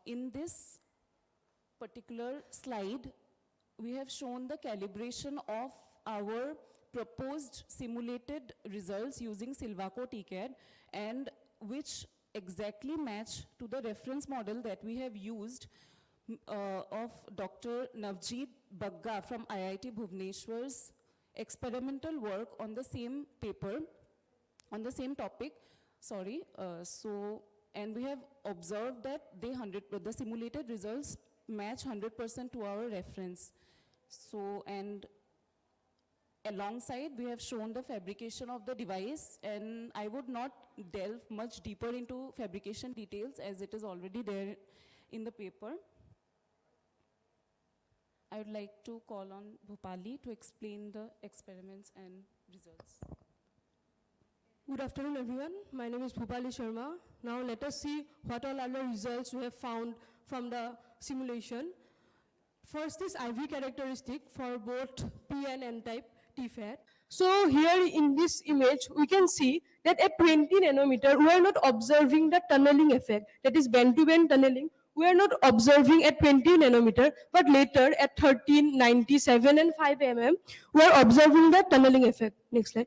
In this particular slide, we have shown the calibration of our proposed simulated results using Silvaco TCAD, and which exactly match to the reference model that we have used of Dr. Navjeet Bagga from IIT Bhubaneswar's experimental work on the same paper, on the same topic. And we have observed that the simulated results match 100% to our reference. And alongside, we have shown the fabrication of the device, and I would not delve much deeper into fabrication details as it is already there in the paper. I would like to call on Bhupali to explain the experiments and results. Good afternoon, everyone. My name is Bhupali Sharma. Now let us see what all are the results we have found from the simulation. First is IV characteristic for both P and N-type TFET. So here in this image, we can see that at 20 nanometer, we are not observing the tunneling effect, that is band-to-band tunneling. We are not observing at 20 nanometer, but later at 13, 97, and 5 mm, we are observing the tunneling effect. Next slide.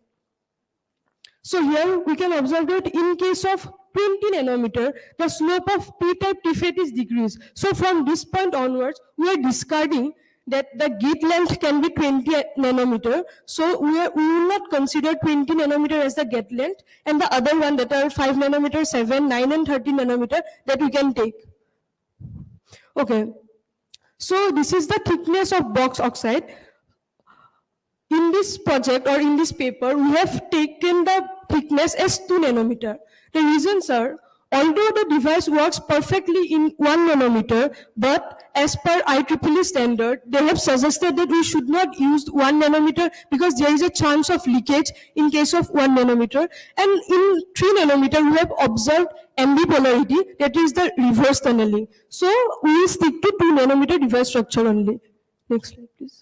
So here we can observe that in case of 20 nanometer, the slope of P-type TFET is decreased. So from this point onwards, we are discarding that the gate length can be 20 nanometer. So we will not consider 20 nanometer as the gate length, and the other one that are 5 nanometer, 7, 9, and 13 nanometer that we can take. Okay. So this is the thickness of box oxide. In this project or in this paper, we have taken the thickness as 2 nanometer. The reasons are, although the device works perfectly in 1 nanometer, but as per IEEE standard, they have suggested that we should not use 1 nanometer because there is a chance of leakage in case of 1 nanometer. And in 3 nanometer, we have observed ambipolarity, that is the reverse tunneling. So we will stick to 2 nanometer device structure only. Next slide, please.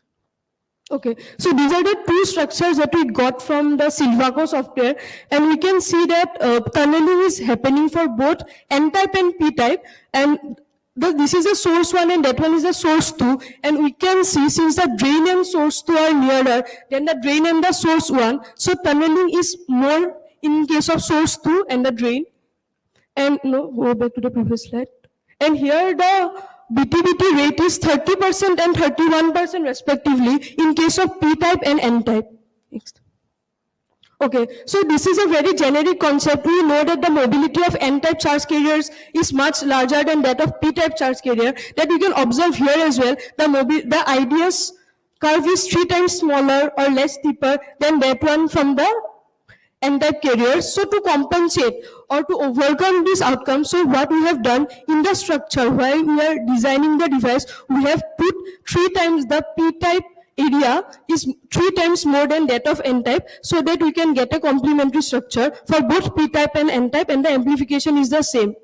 Okay, so these are the two structures that we got from the Silvaco software, and we can see that tunneling is happening for both N-type and P-type, and this is the source 1 and that one is the source 2, and we can see since the drain and source 2 are nearer than the drain and the source 1, so tunneling is more in case of source 2 and the drain. And no, go back to the previous slide. And here the BTBT rate is 30% and 31% respectively in case of P-type and N-type. Next. Okay, so this is a very generic concept. We know that the mobility of N-type charge carriers is much larger than that of P-type charge carrier. That you can observe here as well. The IDS curve is 3 times smaller or less steeper than that one from the N-type carriers. So to compensate or to overcome this outcome, so what we have done in the structure while we are designing the device, we have put 3 times the P-type area is 3 times more than that of N-type, so that we can get a complementary structure for both P-type and N-type, and the amplification is the same.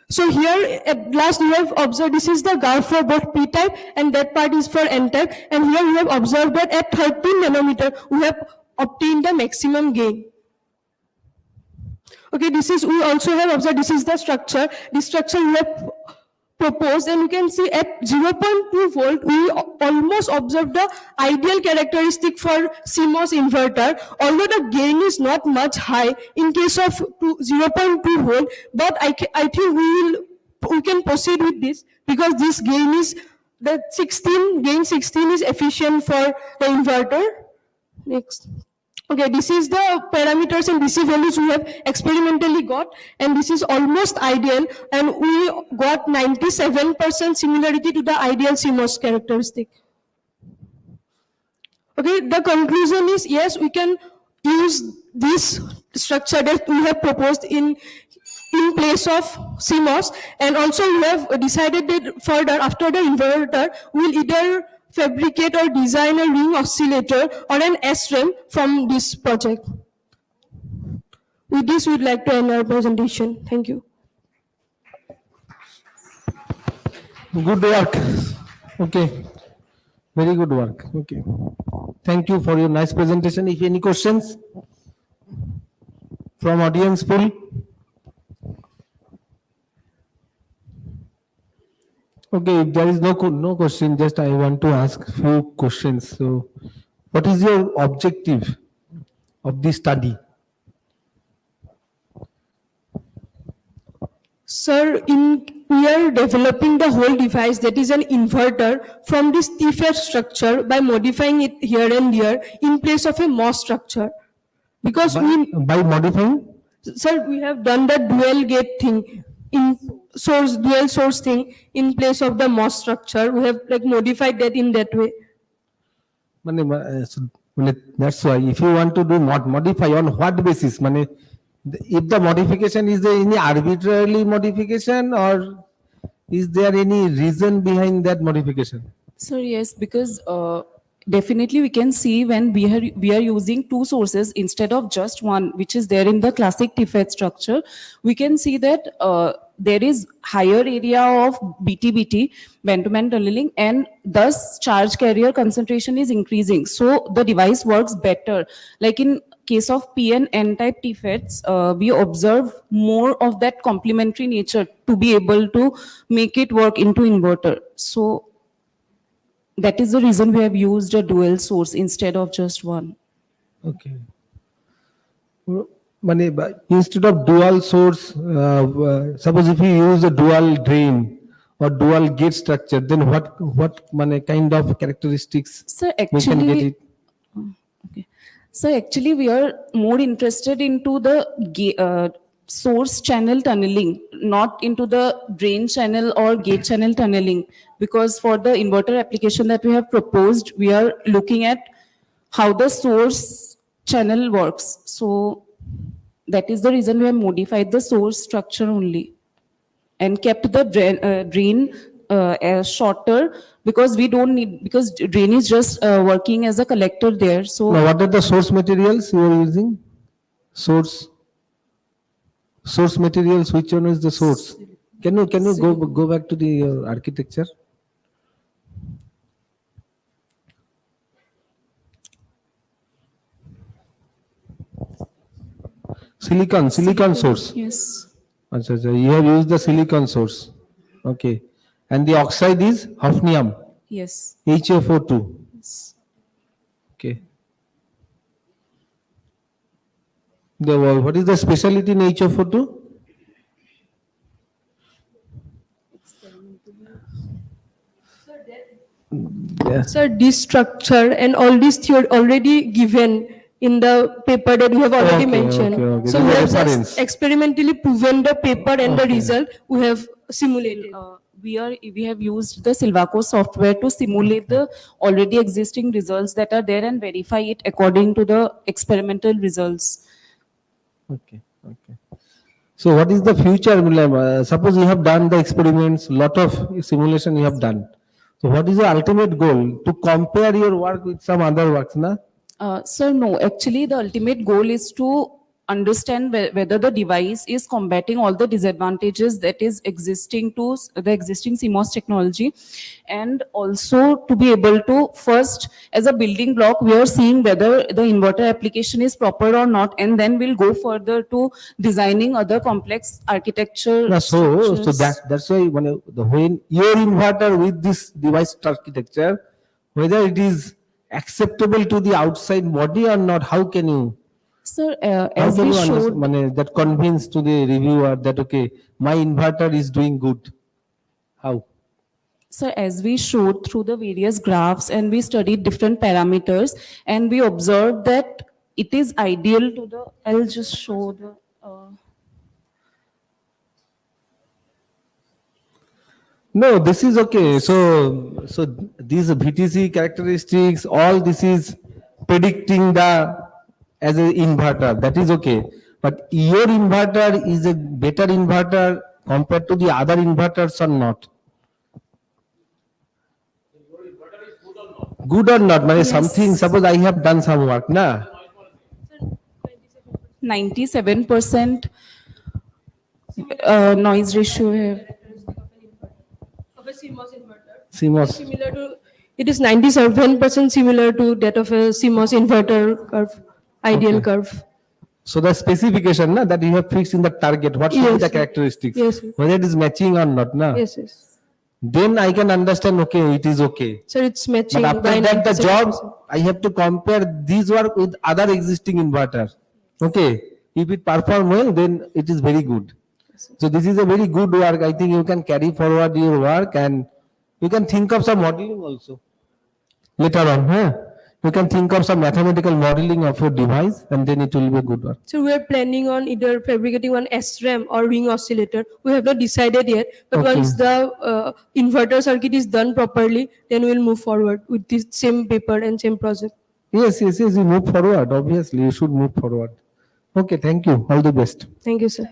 So here at last we have observed this is the graph for both P-type and that part is for N-type, and here we have observed that at 13 nanometer we have obtained the maximum gain. Okay, we also have observed this is the structure. This structure we have proposed, and you can see at 0.2 volt, we almost observed the ideal characteristic for CMOS inverter, although the gain is not much high in case of 0.2 volt, but I think we can proceed with this because this gain is, gain 16 is efficient for the inverter. Next. Okay, this is the parameters and DC values we have experimentally got, and this is almost ideal, and we got 97% similarity to the ideal CMOS characteristic. Okay, the conclusion is yes, we can use this structure that we have proposed in place of CMOS, and also we have decided that further after the inverter, we'll either fabricate or design a ring oscillator or an SRAM from this project. With this, we'd like to end our presentation. Thank you. Good work. Okay. Very good work. Okay. Thank you for your nice presentation. If any questions from audience pool? Okay, if there is no question, just I want to ask few questions. So, what is your objective of this study? Sir, we are developing the whole device that is an inverter from this TFET structure by modifying it here and there in place of a MOS structure. Because by modifying? Sir, we have done the dual gate thing in dual source thing in place of the MOS structure. We have like modified that in that way. That's why if you want to do modify on what basis? If the modification is there any arbitrarily modification, or is there any reason behind that modification? So yes, because definitely we can see when we are using two sources instead of just one, which is there in the classic TFET structure, we can see that there is higher area of BT-BT, band-to-band tunneling, and thus charge carrier concentration is increasing. So the device works better. Like in case of P and N-type TFETs, we observe more of that complementary nature to be able to make it work into inverter. So that is the reason we have used a dual source instead of just one. Okay. Instead of dual source, suppose if you use a dual drain or dual gate structure, then what kind of characteristics we can get it? So actually we are more interested into the source channel tunneling, not into the drain channel or gate channel tunneling, because for the inverter application that we have proposed, we are looking at how the source channel works. So that is the reason we have modified the source structure only and kept the drain shorter, because we don't need, because drain is just working as a collector there. So now, what are the source materials you are using? Source materials, which one is the source? Can you go back to the architecture? Silicon source. Yes. You have used the silicon source. Okay. And the oxide is hafnium. Yes. HFO2. Yes. Okay. What is the specialty in HFO2? Yeah. Sir, this structure and all this theory already given in the paper that we have already mentioned. Okay. So we have just experimentally proven the paper and the result we have simulated. We have used the Silvaco software to simulate the already existing results that are there and verify it according to the experimental results. Okay. So what is the future? Suppose you have done the experiments, lot of simulation you have done. So what is the ultimate goal? To compare your work with some other works, na? Sir, no. Actually, the ultimate goal is to understand whether the device is combating all the disadvantages that is existing to the existing CMOS technology, and also to be able to first, as a building block, we are seeing whether the inverter application is proper or not, and then we'll go further to designing other complex architecture. So that's why when your inverter with this device architecture, whether it is acceptable to the outside body or not, how can you? Sir, as we showed, that convince to the reviewer that okay, my inverter is doing good. How? Sir, as we showed through the various graphs and we studied different parameters, and we observed that it is ideal to the, I'll just show the, No, this is okay. So these VTC characteristics, all this is predicting the as an inverter. That is okay. But your inverter is a better inverter compared to the other inverters or not? Good or not? Yes. Something. Suppose I have done some work, na. 97% noise ratio है. Of a CMOS inverter. CMOS. Similar to, it is 97% similar to that of a CMOS inverter curve, ideal curve. So the specification na, that you have fixed in the target, what should be the characteristics? Yes. Whether it is matching or not, na? Yes, yes. Then I can understand, okay, it is okay. So it's matching. But after that, the job, I have to compare these work with other existing inverter. Okay. If it perform well, then it is very good. So this is a very good work. I think you can carry forward your work and you can think of some modeling also. Later on, huh? You can think of some mathematical modeling of your device and then it will be a good work. So we are planning on either fabricating one SRAM or ring oscillator. We have not decided yet, but Okay. once the inverter circuit is done properly, then we will move forward with this same paper and same project. Yes, you move forward. Obviously, you should move forward. Okay, thank you. All the best. Thank you, sir.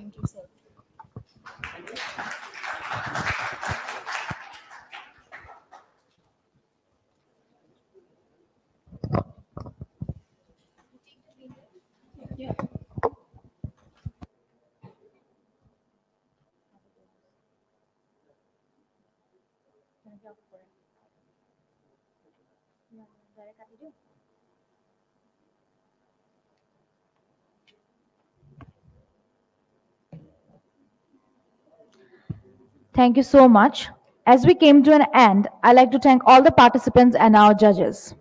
Thank you so much. As we came to an end, I'd like to thank all the participants and our judges.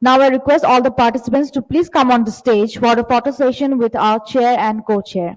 Now I request all the participants to please come on the stage for a photo session with our chair and co-chair.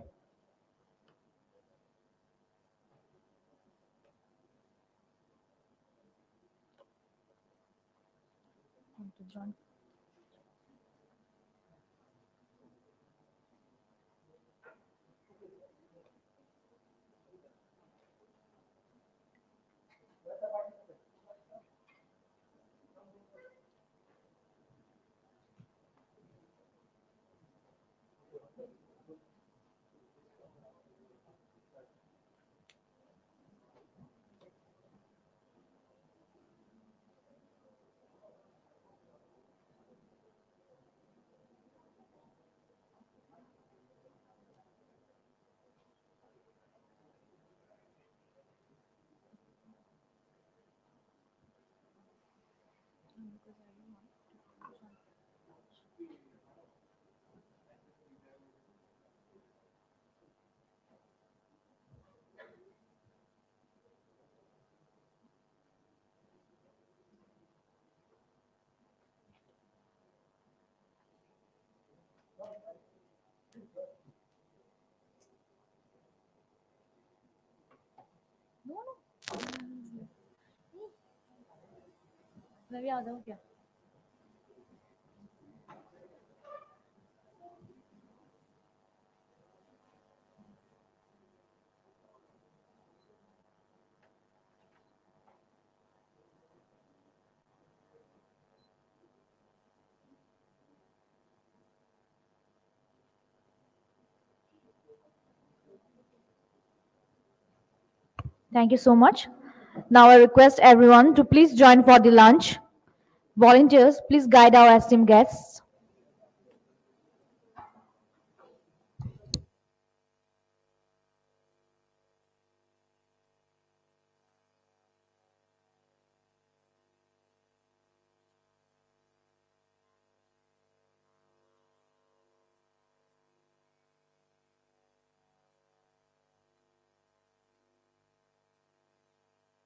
मैं भी आ जाऊँ क्या? Thank you so much. Now I request everyone to please join for the lunch. Volunteers, please guide our esteemed guests.